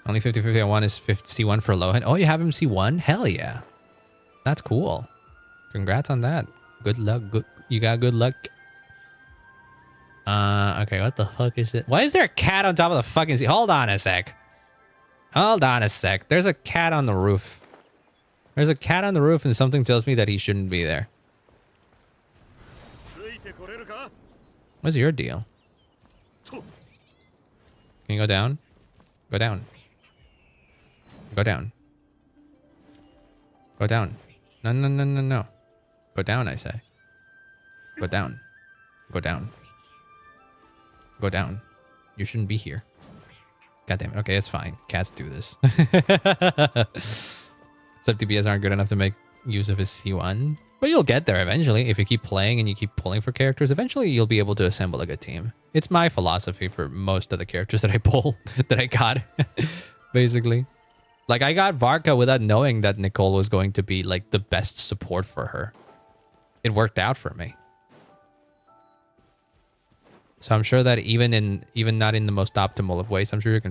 Only 50-50 on one is C1 for Lohen. Oh, you have him C1? Hell yeah. That's cool. Congrats on that. Good luck. You got good luck. Okay, what the fuck is it? Why is there a cat on top of the fucking sea? Hold on a sec. There's a cat on the roof. There's a cat on the roof and something tells me that he shouldn't be there. What's your deal? Can you go down? Go down. Go down. Go down. No. Go down, I say. Go down. Go down. Go down. You shouldn't be here. God damn it. Okay, it's fine. Cats do this. Sub TPS aren't good enough to make use of his C1. But you'll get there eventually. If you keep playing and you keep pulling for characters, eventually you'll be able to assemble a good team. It's my philosophy for most of the characters that I pull, that I got, basically. Like, I got Varka without knowing that Nicole was going to be, like, the best support for her. It worked out for me. So I'm sure that even not in the most optimal of ways, I'm sure you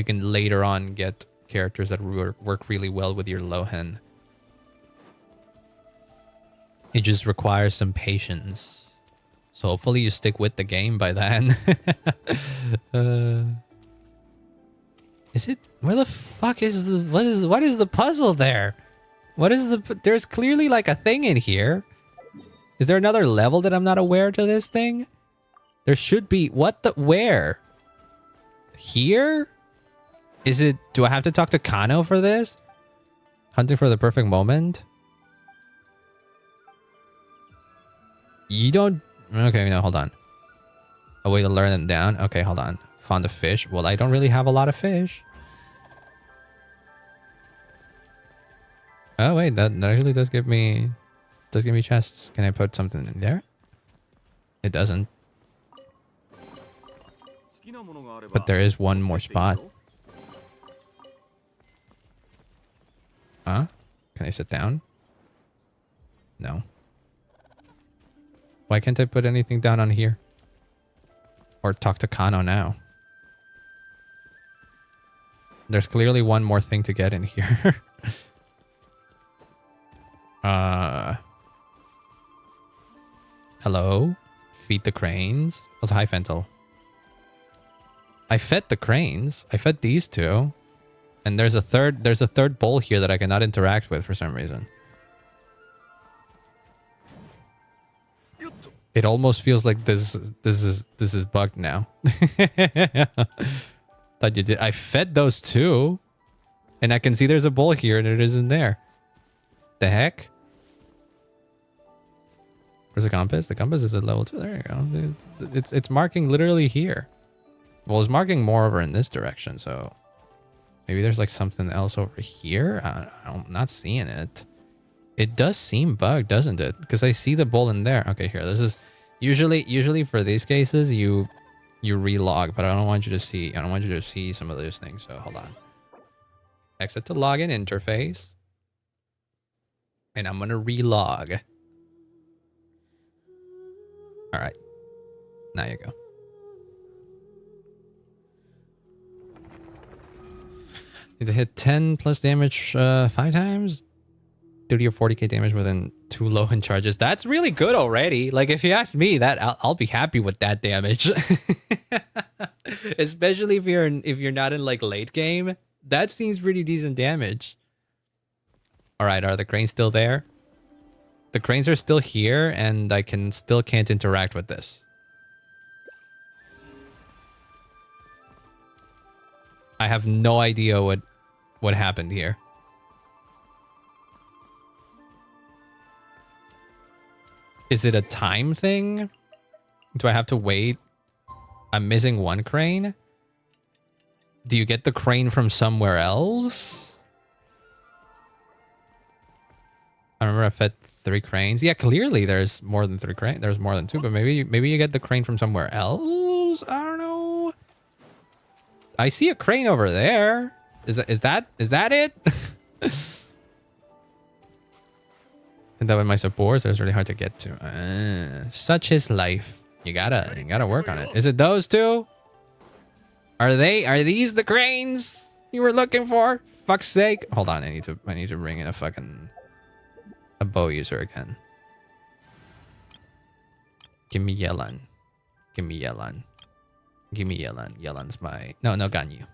can later on get characters that work really well with your Lohen. It just requires some patience. So hopefully you stick with the game by then. Is it? Where the fuck is the... What is the puzzle there? What is the... There's clearly like a thing in here. Is there another level that I'm not aware to this thing? There should be. What the... Where? Here? Is it... Do I have to talk to Kano for this? Hunting for the perfect moment? You don't... Okay, no, hold on. A way to learn them down? Okay, hold on. Found a fish. Well, I don't really have a lot of fish. Oh, wait. That actually does give me... Does give me chests. Can I put something in there? It doesn't. But there is one more spot. Huh? Can I sit down? No. Why can't I put anything down on here? Or talk to Kano now? There's clearly one more thing to get in here. Hello? Feed the cranes? Also, hi, Fentel. I fed the cranes. I fed these two. And there's a third bowl here that I cannot interact with for some reason. It almost feels like this is bugged now. Thought you did. I fed those two. And I can see there's a bowl here and it isn't there. The heck? Where's the compass? The compass is at level 2. There you go. It's marking literally here. Well, it's marking more over in this direction, so... Maybe there's like something else over here? I'm not seeing it. It does seem bugged, doesn't it? Because I see the bull in there. Okay, here. This is usually for these cases you relog, but I don't want you to see some of those things. So hold on. Exit to login interface. And I'm gonna relog. Alright. Now you go. Need to hit 10 plus damage 5 times. 30 or 40k damage within 2 Lohen charges. That's really good already. Like, if you ask me, that I'll be happy with that damage. Especially if you're not in like late game. That seems pretty decent damage. Alright, are the cranes still there? The cranes are still here, and I can't interact with this. I have no idea what happened here. Is it a time thing? Do I have to wait? I'm missing one crane? Do you get the crane from somewhere else? I remember I fed 3 cranes. Yeah, clearly there's more than 3 cranes. There's more than 2, but maybe you get the crane from somewhere else? I don't know. I see a crane over there. Is that it? And that with my supports, it's really hard to get to. Such is life. You gotta work on it. Is it those two? Are these the cranes you were looking for? Fuck's sake. Hold on, I need to bring in a bow user again. Give me Yelan. Give me Yelan. Give me Yelan. Yelan's my... No, Ganyu.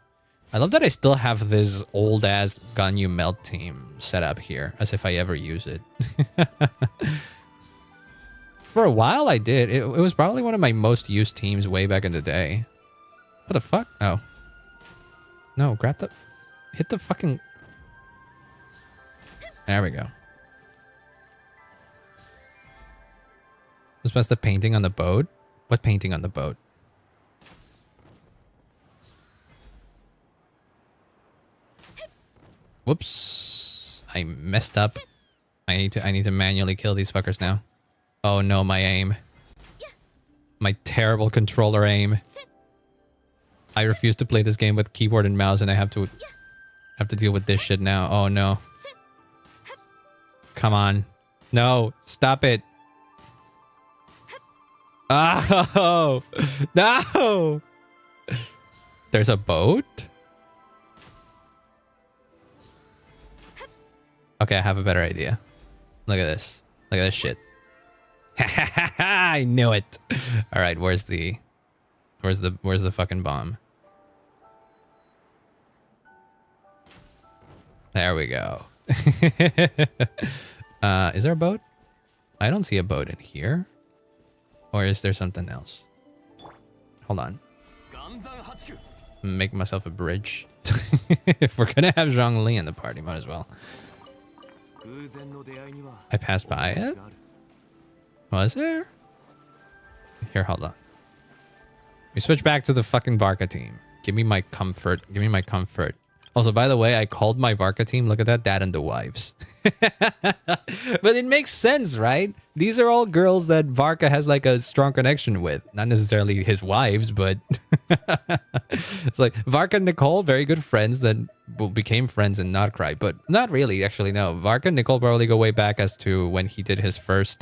I love that I still have this old-ass Ganyu melt team set up here, as if I ever use it. For a while I did. It was probably one of my most used teams way back in the day. What the fuck? Oh. No, grab the... Hit the fucking... There we go. Was past the painting on the boat? What painting on the boat? Whoops. I messed up. I need to manually kill these fuckers now. Oh no, my aim. My terrible controller aim. I refuse to play this game with keyboard and mouse, and I have to deal with this shit now. Oh no. Come on. No, stop it. Oh no. There's a boat? Okay, I have a better idea. Look at this. Look at this shit. I knew it. All right, where's the fucking bomb? There we go. Is there a boat? I don't see a boat in here. Or is there something else? Hold on. Make myself a bridge. If we're gonna have Zhongli in the party, might as well. I passed by it? Was there? Here, hold on. We switch back to the fucking Varka team. Give me my comfort. Give me my comfort. Also, by the way, I called my Varka team. Look at that. Dad and the wives. But it makes sense, right? These are all girls that Varka has like a strong connection with. Not necessarily his wives, but... It's like Varka and Nicole, very good friends that became friends in nod-krai. But not really, actually, no. Varka and Nicole probably go way back as to when he did his first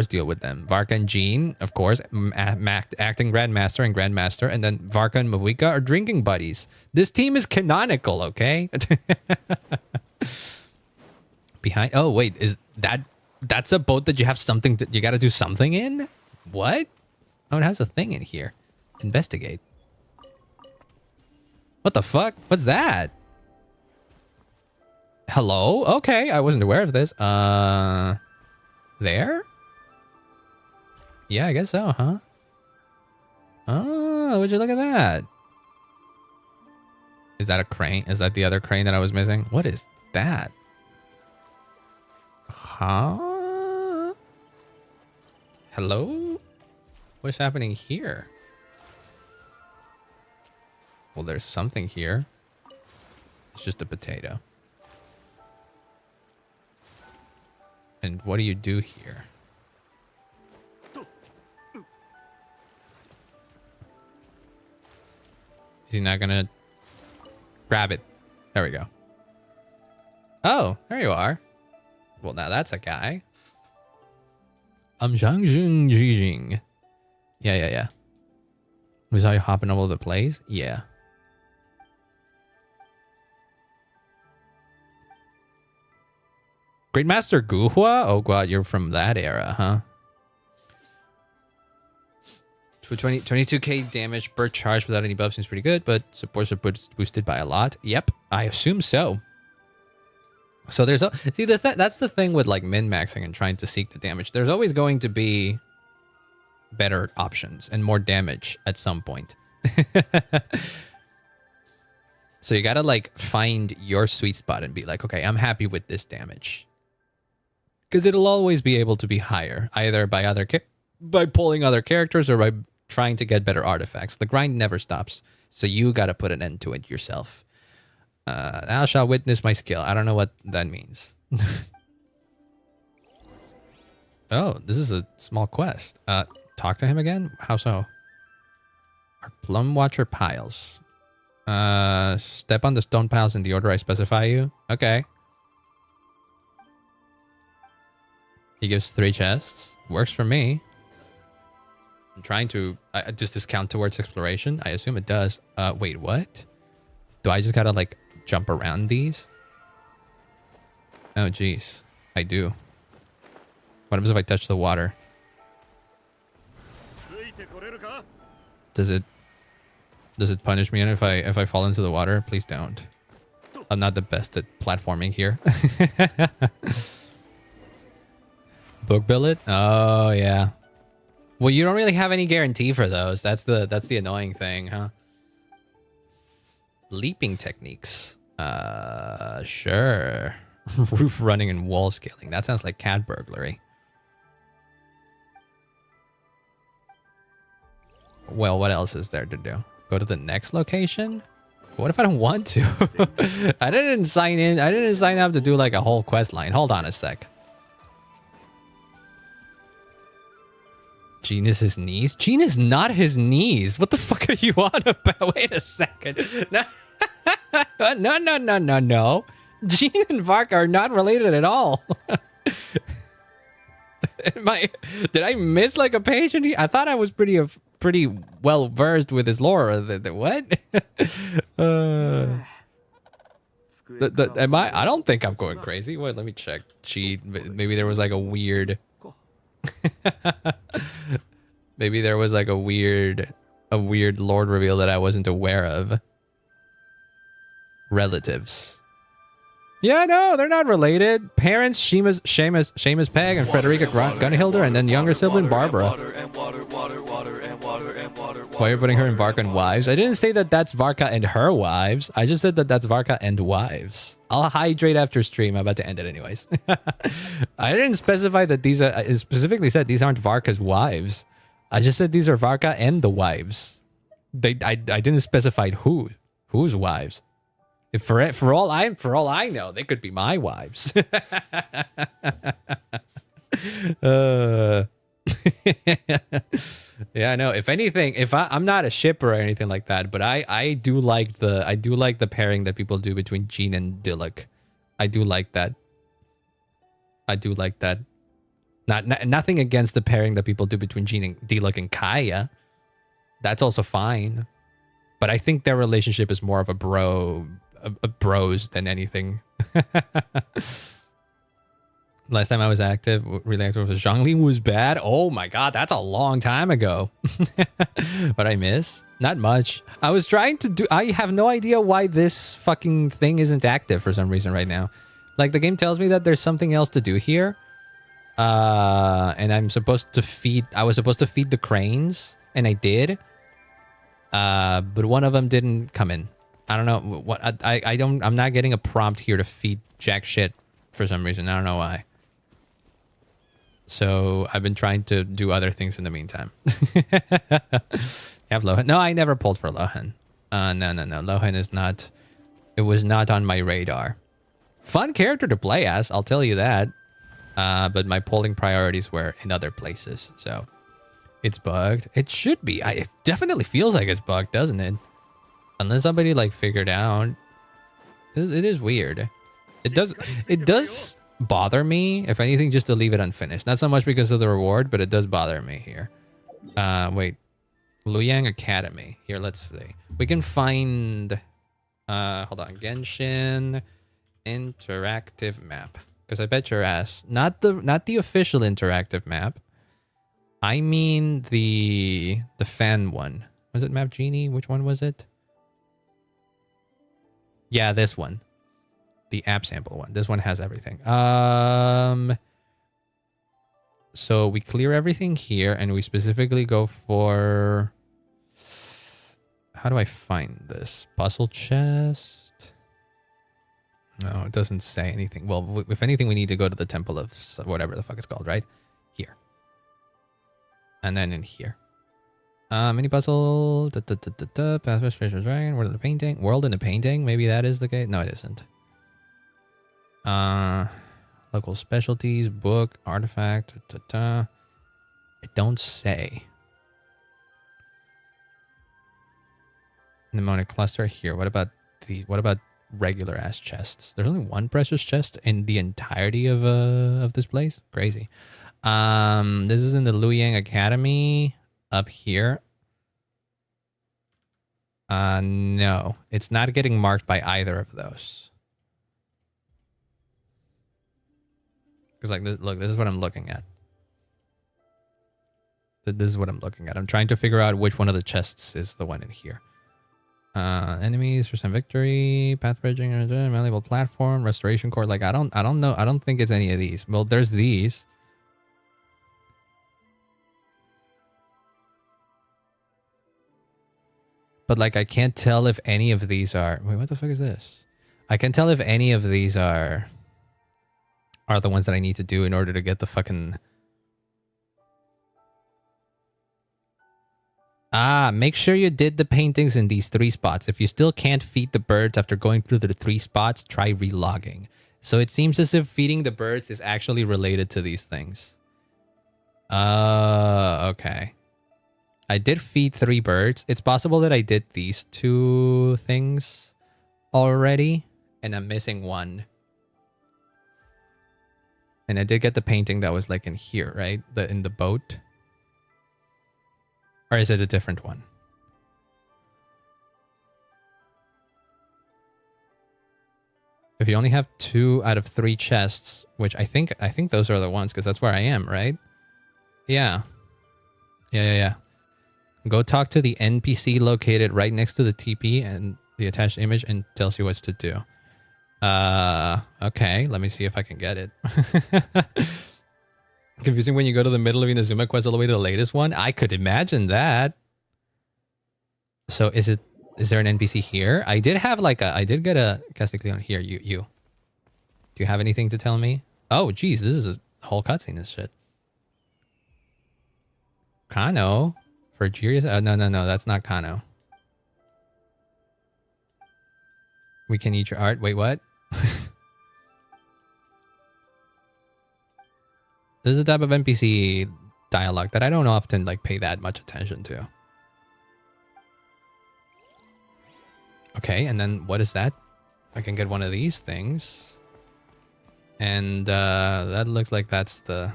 deal with them. Varka and Jean, of course, acting Grandmaster and Grandmaster. And then Varka and Mavika are drinking buddies. This team is canonical, okay? Behind... Oh, wait. Is that's a boat that you have something... You gotta do something in? What? Oh, it has a thing in here. Investigate. What the fuck? What's that? Hello? Okay, I wasn't aware of this. There? Yeah, I guess so, huh? Oh, would you look at that? Is that a crane? Is that the other crane that I was missing? What is that? Huh? Hello? What's happening here? Well, there's something here. It's just a potato. And what do you do here? Is he not gonna grab it? There we go. Oh, there you are. Well, now that's a guy. Zhang Jing Jing. Yeah. Was I hopping all over the place? Yeah. Great Master Guhua? Oh god, you're from that era, huh? For 22k damage per charge without any buffs seems pretty good, but supports are boosted by a lot. Yep, I assume so. So there's see that's the thing with like min-maxing and trying to seek the damage. There's always going to be better options and more damage at some point. So you gotta like find your sweet spot and be like, okay, I'm happy with this damage. Because it'll always be able to be higher, either by pulling other characters or by trying to get better artifacts. The grind never stops, so you gotta put an end to it yourself. Thou shalt witness my skill. I don't know what that means. Oh, this is a small quest. Talk to him again? How so? Our plum watcher piles. Step on the stone piles in the order I specify you. Okay. He gives 3 chests. Works for me. I'm trying to... does this count towards exploration? I assume it does. Wait, what? Do I just gotta, like, jump around these? Oh, jeez. I do. What happens if I touch the water? Does it punish me if I fall into the water? Please don't. I'm not the best at platforming here. Book billet? Oh yeah. Well, you don't really have any guarantee for those. That's the annoying thing, huh? Leaping techniques. Sure. Roof running and wall scaling. That sounds like cat burglary. Well, what else is there to do? Go to the next location? What if I don't want to? I didn't sign in. I didn't sign up to do like a whole quest line. Hold on a sec. Gene is his knees? Gene is not his knees. What the fuck are you on about? Wait a second. No. Gene and Vark are not related at all. Did I miss like a page? I thought I was pretty well versed with his lore. What? Am I? I don't think I'm going crazy. Wait, let me check. Gee, maybe there was like a weird. Maybe there was like a weird lord reveal that I wasn't aware of. Relatives. Yeah, no, they're not related. Parents, Seamus Peg and Frederica Gunhilder, and then younger sibling Barbara. Why are you putting her in Varka and wives? I didn't say that that's Varka and her wives. I just said that that's Varka and wives. I'll hydrate after stream. I'm about to end it anyways. I didn't specify that these are... I specifically said these aren't Varka's wives. I just said these are Varka and the wives. I didn't specify whose wives. If for all I know, they could be my wives. Yeah, I know. If anything, I'm not a shipper or anything like that, but I do like the pairing that people do between Gene and Diluc. I do like that. Nothing against the pairing that people do between Gene and Diluc and Kaya. That's also fine. But I think their relationship is more of a bros than anything. Last time I was really active was Zhongli was bad. Oh my god, that's a long time ago. But I miss? Not much. I was trying to do... I have no idea why this fucking thing isn't active for some reason right now. Like, the game tells me that there's something else to do here. And I was supposed to feed the cranes, and I did. But one of them didn't come in. I don't know what... I'm not getting a prompt here to feed jack shit for some reason. I don't know why. So I've been trying to do other things in the meantime. You have Lohen? No, I never pulled for Lohen. No. Lohen is not... It was not on my radar. Fun character to play as, I'll tell you that. But my polling priorities were in other places, so it's bugged. It should be. It definitely feels like it's bugged, doesn't it? Unless somebody like figured out. It is weird. It does bother me, if anything, just to leave it unfinished. Not so much because of the reward, but it does bother me here. Wait. Luoyang Academy. Here, let's see. We can find... hold on. Genshin interactive map. Because I bet your ass. Not the official interactive map. I mean the fan one. Was it Map Genie? Which one was it? Yeah, this one. The app sample one. This one has everything. So we clear everything here and we specifically go for... How do I find this? Puzzle chest? No, it doesn't say anything. Well, if anything, we need to go to the temple of whatever the fuck it's called, right? Here. And then in here. Mini puzzle. Pathway, Fisher's Dragon. World in the Painting. World in the Painting? Maybe that is the case. No, it isn't. Local specialties, book, artifact. It don't say. Mnemonic cluster here. What about regular ass chests? There's only one precious chest in the entirety of this place. Crazy. This is in the Luoyang Academy up here. No, it's not getting marked by either of those. Because like, look, this is what I'm looking at. This is what I'm looking at. I'm trying to figure out which one of the chests is the one in here. Enemies for some victory, path bridging, malleable platform, restoration core. Like I don't know. I don't think it's any of these. Well, there's these. But like I can't tell if any of these are... Wait, what the fuck is this? I can tell if any of these are the ones that I need to do in order to get the fucking... Make sure you did the paintings in these 3 spots. If you still can't feed the birds after going through the 3 spots, try relogging. So it seems as if feeding the birds is actually related to these things. Okay. I did feed 3 birds. It's possible that I did these 2 things already, and I'm missing 1. And I did get the painting that was like in here, right? In the boat. Or is it a different one? If you only have 2 out of 3 chests, which I think those are the ones, because that's where I am, right? Yeah. Yeah. Go talk to the NPC located right next to the TP and the attached image and tells you what to do. Okay, let me see if I can get it. Confusing when you go to the middle of Inazuma Quest all the way to the latest one. I could imagine that. So is there an NPC here? I did have like I did get a Casticleon here. You. Do you have anything to tell me? Oh, geez, this is a whole cutscene. This shit. Kano. For Jirius? No, that's not Kano. We can eat your art. Wait, what? This is a type of NPC dialogue that I don't often like pay that much attention to. Okay, and then what is that? I can get one of these things. And that looks like that's the...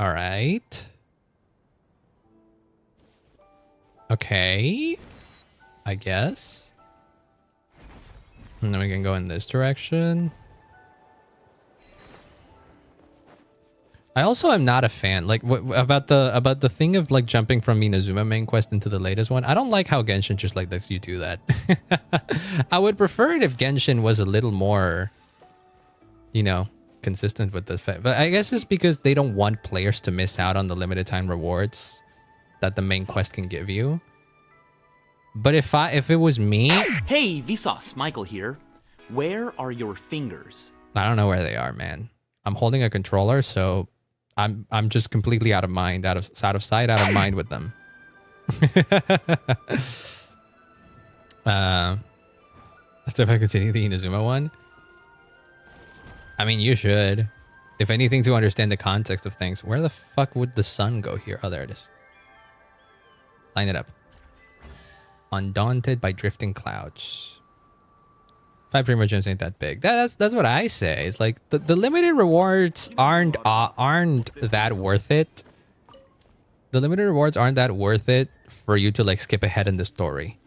All right. Okay. I guess. And then we can go in this direction. I also am not a fan. Like about the thing of like jumping from Inazuma main quest into the latest one. I don't like how Genshin just like lets you do that. I would prefer it if Genshin was a little more, you know, consistent with the fact, but I guess it's because they don't want players to miss out on the limited time rewards that the main quest can give you. But if it was me... Hey, Vsauce, Michael here. Where are your fingers? I don't know where they are, man. I'm holding a controller, so I'm just completely out of mind, out of sight, out of mind with them. Let's see if I continue the Inazuma one. I mean, you should. If anything, to understand the context of things. Where the fuck would the sun go here? Oh, there it is. Line it up. Undaunted by drifting clouds. 5 primo gems ain't that big. That's what I say. It's like the limited rewards aren't that worth it. The limited rewards aren't that worth it for you to like skip ahead in the story.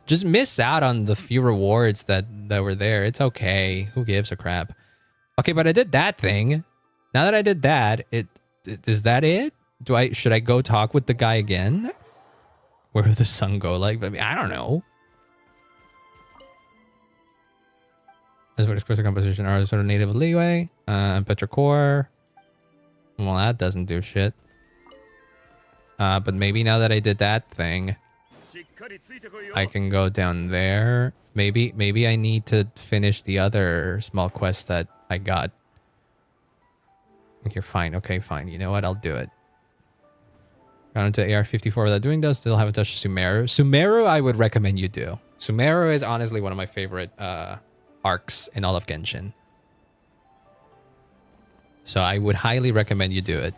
Just miss out on the few rewards that were there. It's okay. Who gives a crap? Okay, but I did that thing. Now that I did that, is that it? Should I go talk with the guy again? Where would the sun go? Like, I mean, I don't know. That's what expressive composition are sort of native leeway. And Petrichor. Well, that doesn't do shit. But maybe now that I did that thing, I can go down there. Maybe I need to finish the other small quest that I got. Okay, fine. Okay, fine. You know what? I'll do it. Got into AR-54 without doing those. Still haven't touched Sumeru. Sumeru, I would recommend you do. Sumeru is honestly one of my favorite arcs in all of Genshin. So I would highly recommend you do it.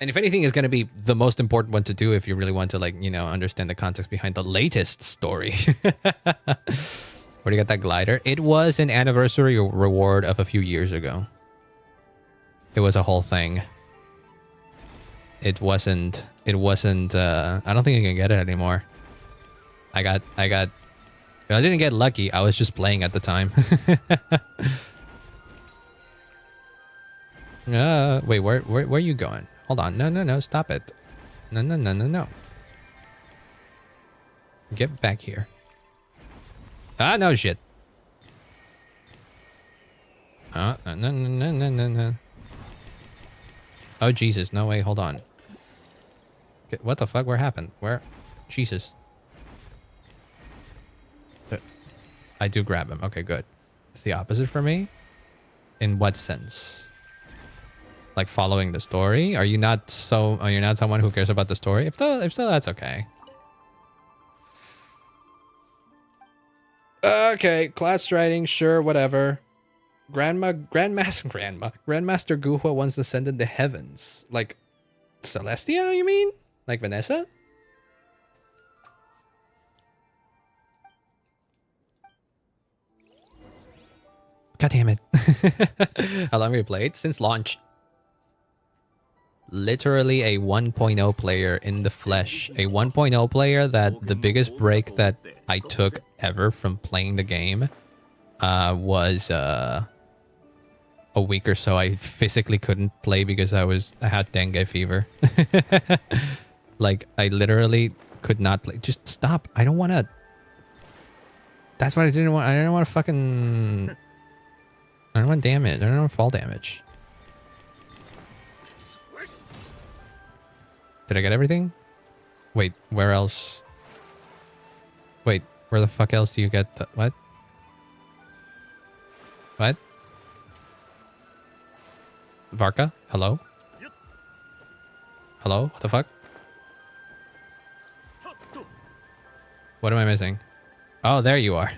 And if anything, is going to be the most important one to do if you really want to, like, you know, understand the context behind the latest story. Where do you get that glider? It was an anniversary reward of a few years ago. It was a whole thing. It wasn't, I don't think you can get it anymore. I didn't get lucky. I was just playing at the time. Wait, where are you going? Hold on. No, stop it. No. Get back here. Ah, no shit. No. Oh, Jesus. No way. Hold on. What the fuck? Where happened? Where? Jesus. I do grab him. Okay, good. It's the opposite for me? In what sense? Like following the story? Are you not someone who cares about the story? If so, that's okay. Okay, class writing, sure, whatever. Grandmaster Guhua once ascended the heavens. Like Celestia, you mean? Like Vanessa? God damn it. How long have you played? Since launch. Literally a 1.0 player in the flesh. A 1.0 player that the biggest break that I took ever from playing the game was a week or so. I physically couldn't play because I had dengue fever. Like, I literally could not play. Just stop. I don't want to... That's what I didn't want. I didn't want to fucking... I don't want damage. I don't want fall damage. Did I get everything? Wait, where else? Wait, where the fuck else do you get the... What? What? Varka? Hello? Hello? What the fuck? What am I missing? Oh, there you are.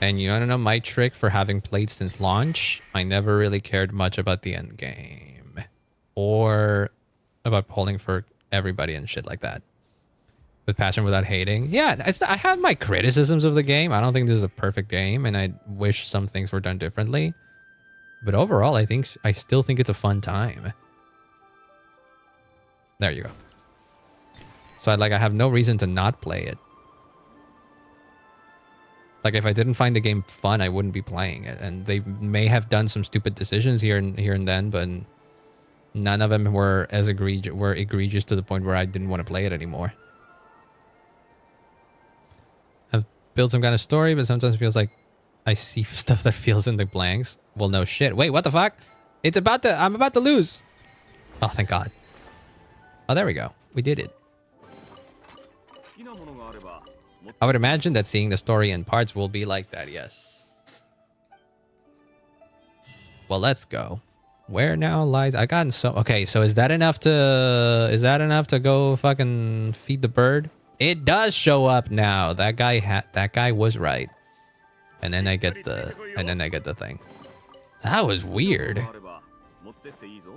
And you want to know my trick for having played since launch? I never really cared much about the end game. Or about pulling for everybody and shit like that. With passion without hating. Yeah, I have my criticisms of the game. I don't think this is a perfect game, and I wish some things were done differently. But overall, I still think it's a fun time. There you go. So I have no reason to not play it. Like, if I didn't find the game fun, I wouldn't be playing it. And they may have done some stupid decisions here and then, but none of them were as egregious to the point where I didn't want to play it anymore. I've built some kind of story, but sometimes it feels like I see stuff that feels in the blanks. Well, no shit. Wait, what the fuck? I'm about to lose. Oh, thank God. Oh, there we go. We did it. I would imagine that seeing the story in parts will be like that, yes. Well, let's go. Where now lies? I gotten so okay. So is that enough to go fucking feed the bird? It does show up now. That guy was right. And then I get the thing. That was weird.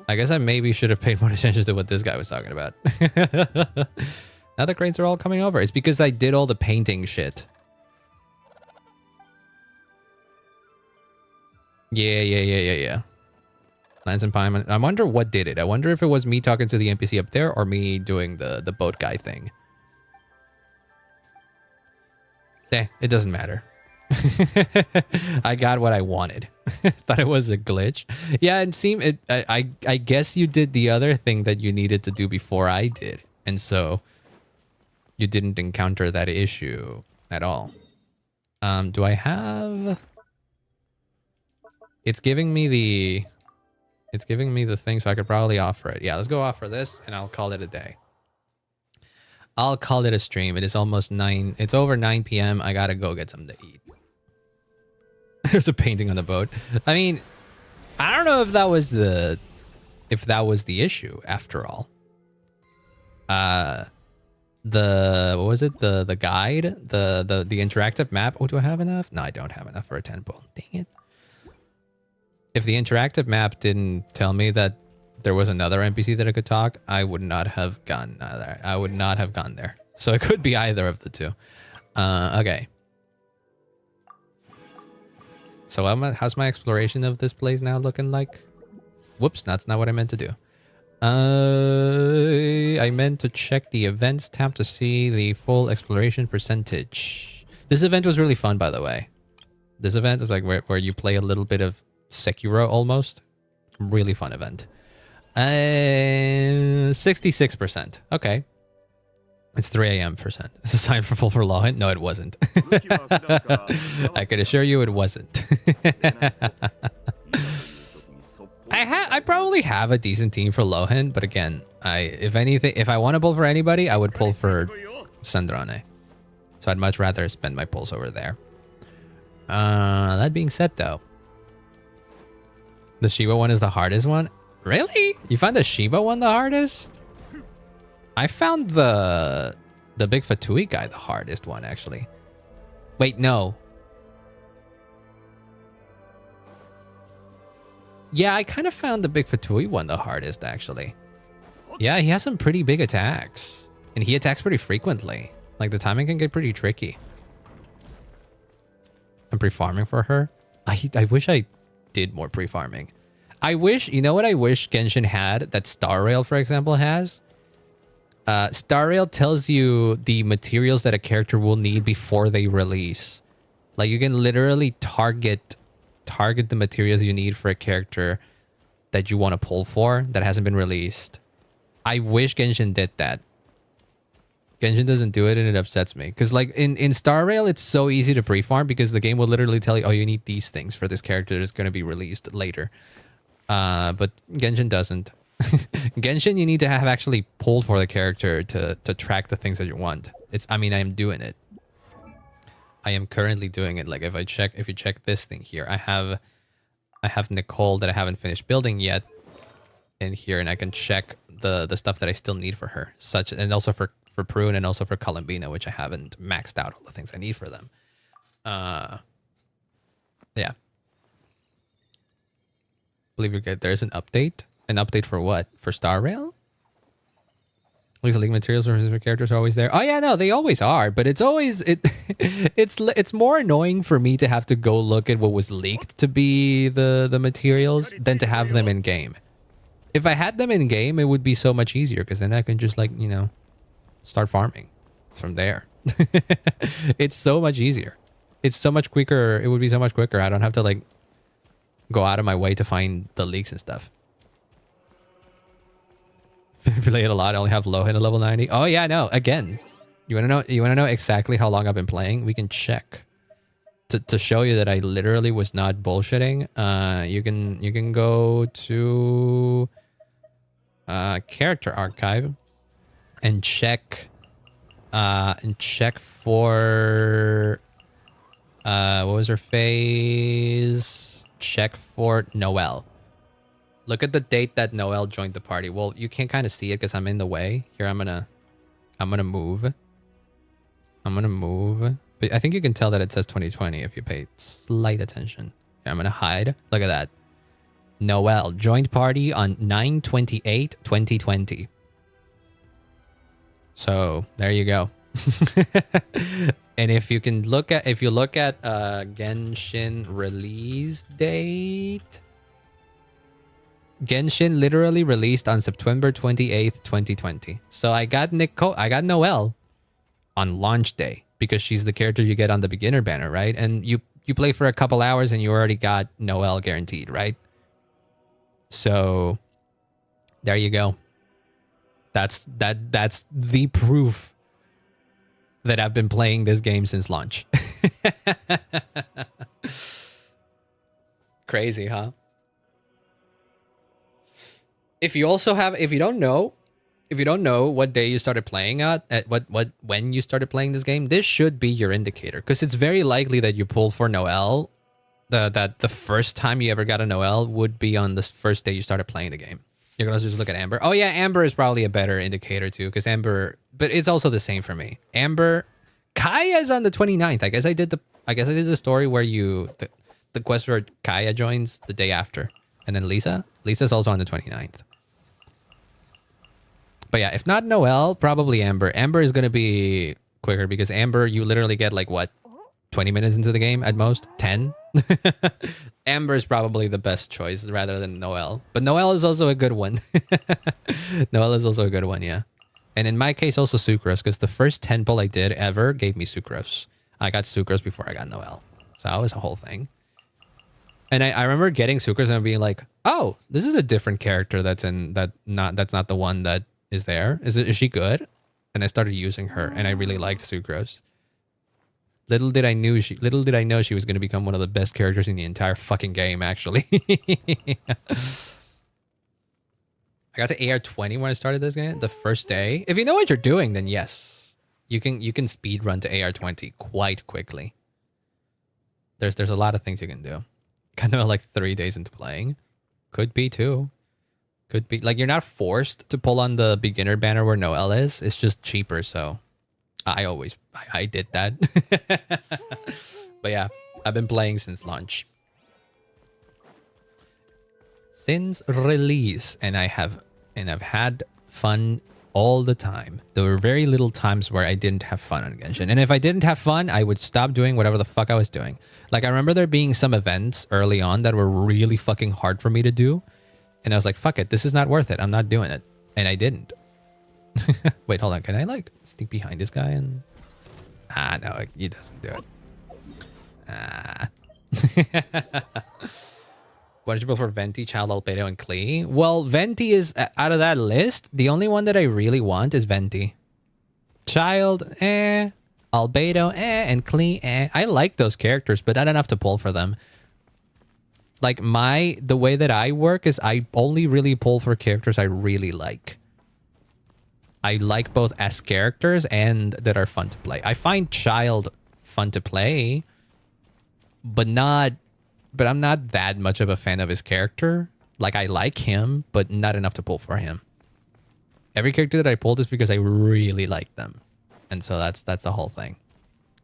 I guess I maybe should have paid more attention to what this guy was talking about. Now the crates are all coming over. It's because I did all the painting shit. Yeah. Lance and Pine. I wonder what did it. I wonder if it was me talking to the NPC up there or me doing the boat guy thing. It doesn't matter. I got what I wanted. Thought it was a glitch. Yeah, it seemed it. I guess you did the other thing that you needed to do before I did, and so you didn't encounter that issue at all. Do I have? It's giving me the thing, so I could probably offer it. Yeah, let's go offer this, and I'll call it a day. I'll call it a stream. It is almost 9. It's over 9 p.m. I gotta go get something to eat. There's a painting on the boat. I mean, I don't know if that was the issue after all. What was it? The guide, the interactive map. Oh, do I have enough? No, I don't have enough for a 10 ball. Dang it. If the interactive map didn't tell me that there was another NPC that I could talk, I would not have gone there. I would not have gone there. So it could be either of the two. Okay. So how's my exploration of this place now looking like? Whoops, that's not what I meant to do. I meant to check the events tab to see the full exploration percentage. This event was really fun, by the way. This event is like where you play a little bit of Sekiro almost. Really fun event. 66%. Okay. It's 3 a.m. %. It's a sign for full for Lohen. No, it wasn't. I can assure you it wasn't. I probably have a decent team for Lohen, but again, if I want to pull for anybody, I would pull for Sandrane. So I'd much rather spend my pulls over there. That being said, though, the Shiba one is the hardest one. Really? You found the Shiba one the hardest? I found the big Fatui guy the hardest one, actually. Wait, no. Yeah, I kind of found the big Fatui one the hardest, actually. Yeah, he has some pretty big attacks. And he attacks pretty frequently. Like, the timing can get pretty tricky. I'm pre-farming for her. I wish I did more pre-farming. I wish, you know what I wish Genshin had that Star Rail, for example, has? Star Rail tells you the materials that a character will need before they release. Like, you can literally target the materials you need for a character that you want to pull for that hasn't been released. I wish Genshin did that. Genshin doesn't do it, and it upsets me. Because, like, in Star Rail, it's so easy to pre-farm because the game will literally tell you, oh, you need these things for this character that's going to be released later. But Genshin doesn't. Genshin, you need to have actually pulled for the character to track the things that you want. I am doing it. I am currently doing it. Like, if you check this thing here, I have Nicole that I haven't finished building yet in here, and I can check the stuff that I still need for her, and also for Prune, and also for Columbina, which I haven't maxed out all the things I need for them. Yeah. I believe there's an update. An update for what? For Star Rail? At least the league materials for characters are always there. Oh yeah, no, they always are, but it's always it's more annoying for me to have to go look at what was leaked to be the materials than to have them in game. If I had them in game, it would be so much easier because then I can just, like, you know, start farming from there. It's so much easier. It's so much quicker. It would be so much quicker. I don't have to, like, go out of my way to find the leaks and stuff. Play it a lot. I only have Lohen at level 90. Oh yeah, no. Again, you wanna know exactly how long I've been playing? We can check to show you that I literally was not bullshitting. You can go to character archive and check for what was her phase? Check for Noelle. Look at the date that Noel joined the party. Well, you can't kind of see it because I'm in the way. Here, I'm gonna move. I'm gonna move. But I think you can tell that it says 2020 if you pay slight attention. Here, I'm gonna hide. Look at that. Noel joined party on 9/28/2020. So there you go. And if you look at Genshin release date, Genshin literally released on September 28th, 2020. So I got Noelle on launch day because she's the character you get on the beginner banner, right? And you play for a couple hours and you already got Noelle guaranteed, right? So there you go. That's the proof that I've been playing this game since launch. Crazy, huh? If you don't know what day you started playing when you started playing this game, this should be your indicator, because it's very likely that you pulled for Noelle. That the first time you ever got a Noelle would be on the first day you started playing the game. You can also just look at Amber. Oh yeah, Amber is probably a better indicator too, because Amber, but it's also the same for me. Amber, Kaya is on the 29th. I guess I did the story where the quest where Kaya joins the day after, and then Lisa's also on the 29th. But yeah, if not Noelle, probably Amber. Amber is gonna be quicker because Amber, you literally get like what, 20 minutes into the game at most, 10. Amber is probably the best choice rather than Noelle, but Noelle is also a good one. Noelle is also a good one, yeah. And in my case, also Sucrose, because the first 10 pull I did ever gave me Sucrose. I got Sucrose before I got Noelle, so that was a whole thing. And I remember getting Sucrose and being like, "Oh, this is a different character that's not the one that is there. Is she good?" And I started using her, and I really liked Sucrose. Little did I know she was going to become one of the best characters in the entire fucking game, actually. I got to AR 20 when I started this game the first day. If you know what you're doing, then yes, you can speed run to AR 20 quite quickly. There's a lot of things you can do. Kind of like 3 days into playing. Could be 2. Could be like you're not forced to pull on the beginner banner where Noelle is. It's just cheaper, so I did that. But yeah, I've been playing since launch. Since release, and I've had fun all the time. There were very little times where I didn't have fun on Genshin. And if I didn't have fun, I would stop doing whatever the fuck I was doing. Like I remember there being some events early on that were really fucking hard for me to do. And I was like, fuck it, this is not worth it. I'm not doing it. And I didn't. Wait, hold on. Can I like sneak behind this guy and... no, he doesn't do it. Why don't you go for Venti, Child, Albedo, and Klee? Well, Venti is, out of that list, the only one that I really want is Venti. Child, Albedo, and Klee, I like those characters, but not enough to pull for them. Like, the way that I work is I only really pull for characters I really like. I like both as characters and that are fun to play. I find Child fun to play, but I'm not that much of a fan of his character. Like, I like him, but not enough to pull for him. Every character that I pulled is because I really like them. And so that's the whole thing.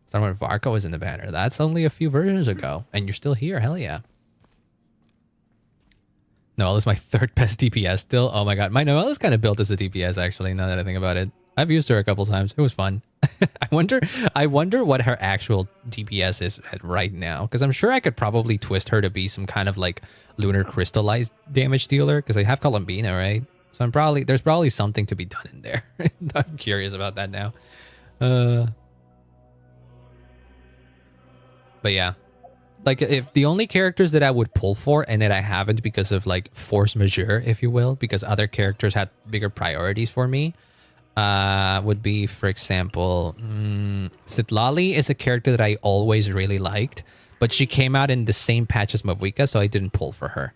Someone Varco was in the banner. That's only a few versions ago, and you're still here. Hell yeah. Noelle is my third best DPS still. Oh my god. My Noelle is kind of built as a DPS, actually, now that I think about it. I've used her a couple times. It was fun. I wonder what her actual DPS is at right now, because I'm sure I could probably twist her to be some kind of like lunar crystallized damage dealer, because I have Columbina, right? So there's probably something to be done in there. I'm curious about that now. But yeah. Like, if the only characters that I would pull for and that I haven't because of like force majeure, if you will, because other characters had bigger priorities for me, would be, for example, Sitlali is a character that I always really liked, but she came out in the same patch as Mavuika, so I didn't pull for her.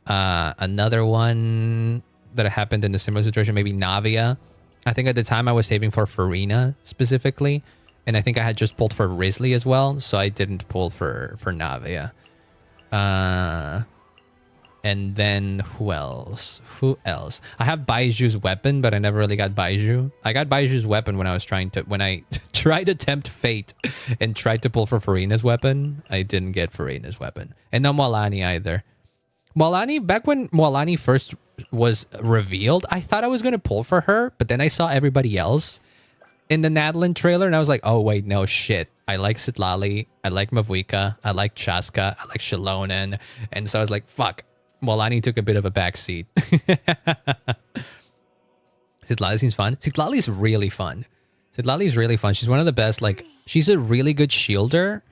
Another one that happened in a similar situation, maybe Navia. I think at the time I was saving for Farina specifically. And I think I had just pulled for Risley as well, so I didn't pull for Navia. And then who else? Who else? I have Baiju's weapon, but I never really got Baiju. I got Baiju's weapon when I tried to tempt fate and tried to pull for Farina's weapon. I didn't get Farina's weapon. And no Moalani either. Moalani, back when Moalani first was revealed, I thought I was going to pull for her, but then I saw everybody else in the Nadlin trailer, and I was like, oh, wait, no, shit. I like Sitlali, I like Mavuika, I like Chaska, I like Shilonen, and so I was like, fuck. Moalani took a bit of a backseat. Sitlali seems fun. Sitlali is really fun. Sitlali is really fun. She's one of the best, like, she's a really good shielder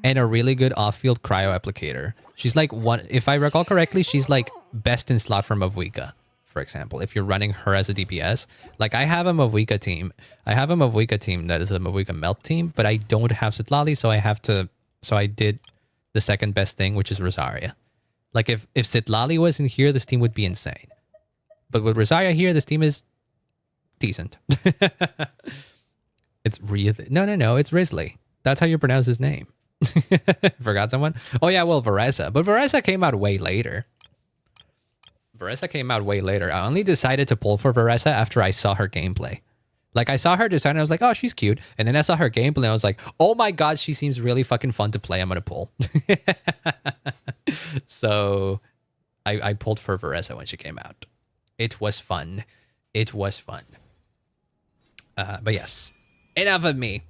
and a really good off-field cryo applicator. She's like one, if I recall correctly, she's like best in slot for Mavuika, for example, if you're running her as a DPS. Like, I have a Mavuika team. I have a Mavuika team that is a Mavuika melt team, but I don't have Sitlali, so I did the second best thing, which is Rosaria. Like, if Sitlali wasn't here, this team would be insane. But with Rosaria here, this team is decent. It's no, it's Risley. That's how you pronounce his name. Forgot someone? Oh yeah, well, Varesa. But Varesa came out way later. I only decided to pull for Varesa after I saw her gameplay. Like, I saw her design and I was like, oh, she's cute. And then I saw her gameplay and I was like, oh my god, she seems really fucking fun to play. I'm gonna pull. So I pulled for Varesa when she came out. It was fun. But yes, enough of me.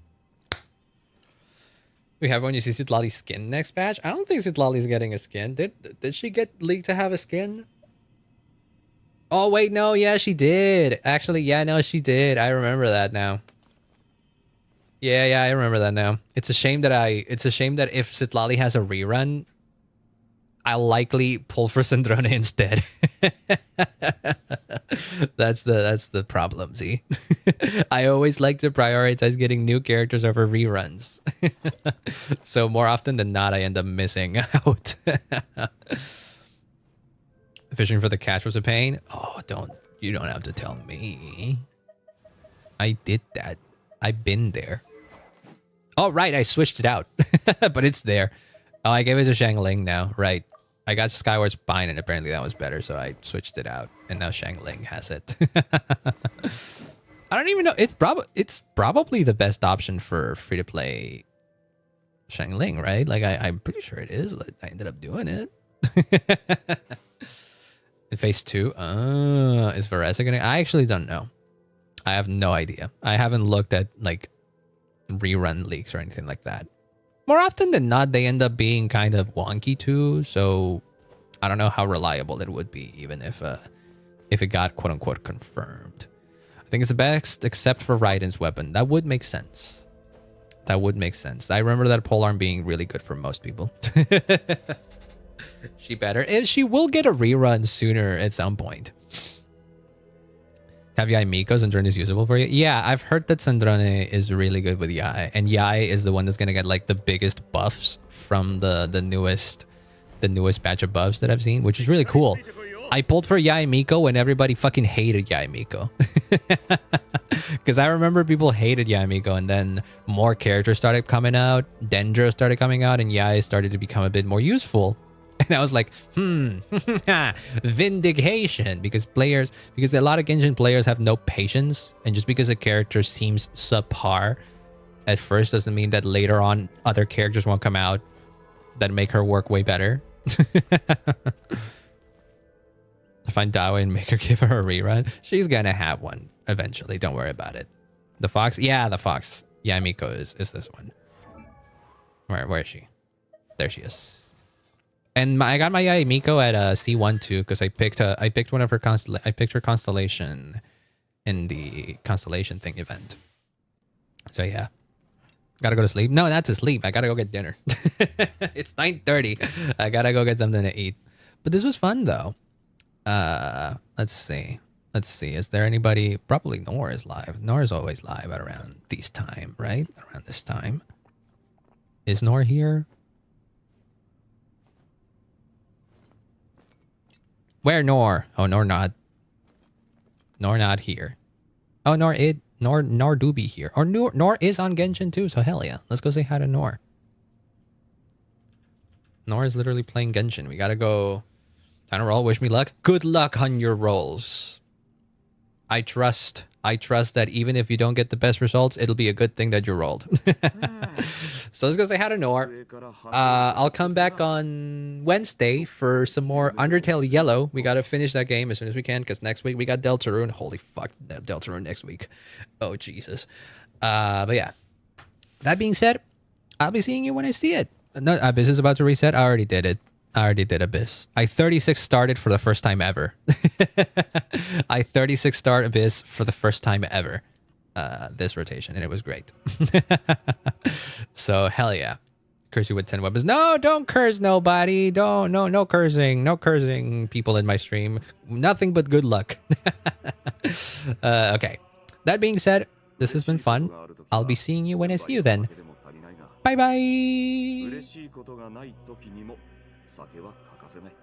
We have when you see Sitlali's skin next patch. I don't think Sitlali's getting a skin. Did she get leaked to have a skin? Oh wait, no, yeah, she did. Actually, yeah, no, she did. I remember that now. Yeah, I remember that now. It's a shame that if Sitlali has a rerun, I'll likely pull for Sandrone instead. That's the problem, see? I always like to prioritize getting new characters over reruns. So more often than not, I end up missing out. Fishing for the catch was a pain. Oh, you don't have to tell me. I did that. I've been there. Oh, right, I switched it out. But it's there. Oh, I gave it to Shangling now. Right. I got Skyward Spine, and apparently that was better, so I switched it out. And now Shangling has it. I don't even know. It's probably the best option for free-to-play Shangling, right? Like, I'm pretty sure it is. I ended up doing it. In phase 2, is Varesa gonna? I actually don't know. I have no idea. I haven't looked at like rerun leaks or anything like that. More often than not, they end up being kind of wonky too. So I don't know how reliable it would be, even if it got quote unquote confirmed. I think it's the best except for Raiden's weapon. That would make sense. I remember that polearm being really good for most people. She better. And she will get a rerun sooner at some point. Have Yai Miko? Sandrone is usable for you? Yeah, I've heard that Sandrone is really good with Yai. And Yai is the one that's going to get like the biggest buffs from the newest batch of buffs that I've seen, which is really cool. I pulled for Yai Miko when everybody fucking hated Yai Miko. Because I remember people hated Yai Miko, and then more characters started coming out. Dendro started coming out, and Yai started to become a bit more useful. And I was like, vindication, because a lot of Genshin players have no patience, and just because a character seems subpar at first doesn't mean that later on other characters won't come out that make her work way better. I find Dawa and make her give her a rerun. She's gonna have one eventually. Don't worry about it. The fox? Yeah, the fox. Yeah, Miko is this one. Where is she? There she is. And I got my Yai Miko at C1 too, because I picked one of her I picked her constellation in the constellation thing event. So yeah. Gotta go to sleep. No, not to sleep. I gotta go get dinner. It's 9:30. I gotta go get something to eat. But this was fun though. Let's see. Is there anybody? Probably Nor is live. Nor is always live at around this time, right? Around this time. Is Nor here? Where Nor? Oh, Nor not. Nor not here. Oh, Nor do be here. Or Nor is on Genshin too, so hell yeah. Let's go say hi to Nor. Nor is literally playing Genshin. We gotta go Time to roll. Wish me luck. Good luck on your rolls. I trust that even if you don't get the best results, it'll be a good thing that you rolled. So let's go say hi to Nor. I'll come back on Wednesday for some more Undertale Yellow. We gotta finish that game as soon as we can, because next week we got Deltarune. Holy fuck, Deltarune next week. Oh Jesus. But yeah. That being said, I'll be seeing you when I see it. No, Abyss is about to reset. I already did it. I already did Abyss. I 36 started for the first time ever. I 36 start Abyss for the first time ever. This rotation, and it was great. So hell yeah. Curse you with 10 weapons. No, don't curse nobody. No cursing. No cursing people in my stream. Nothing but good luck. Okay. That being said, this has been fun. I'll be seeing you when I see you then. Bye bye. 嬉しいことがない時にも酒は欠かせない。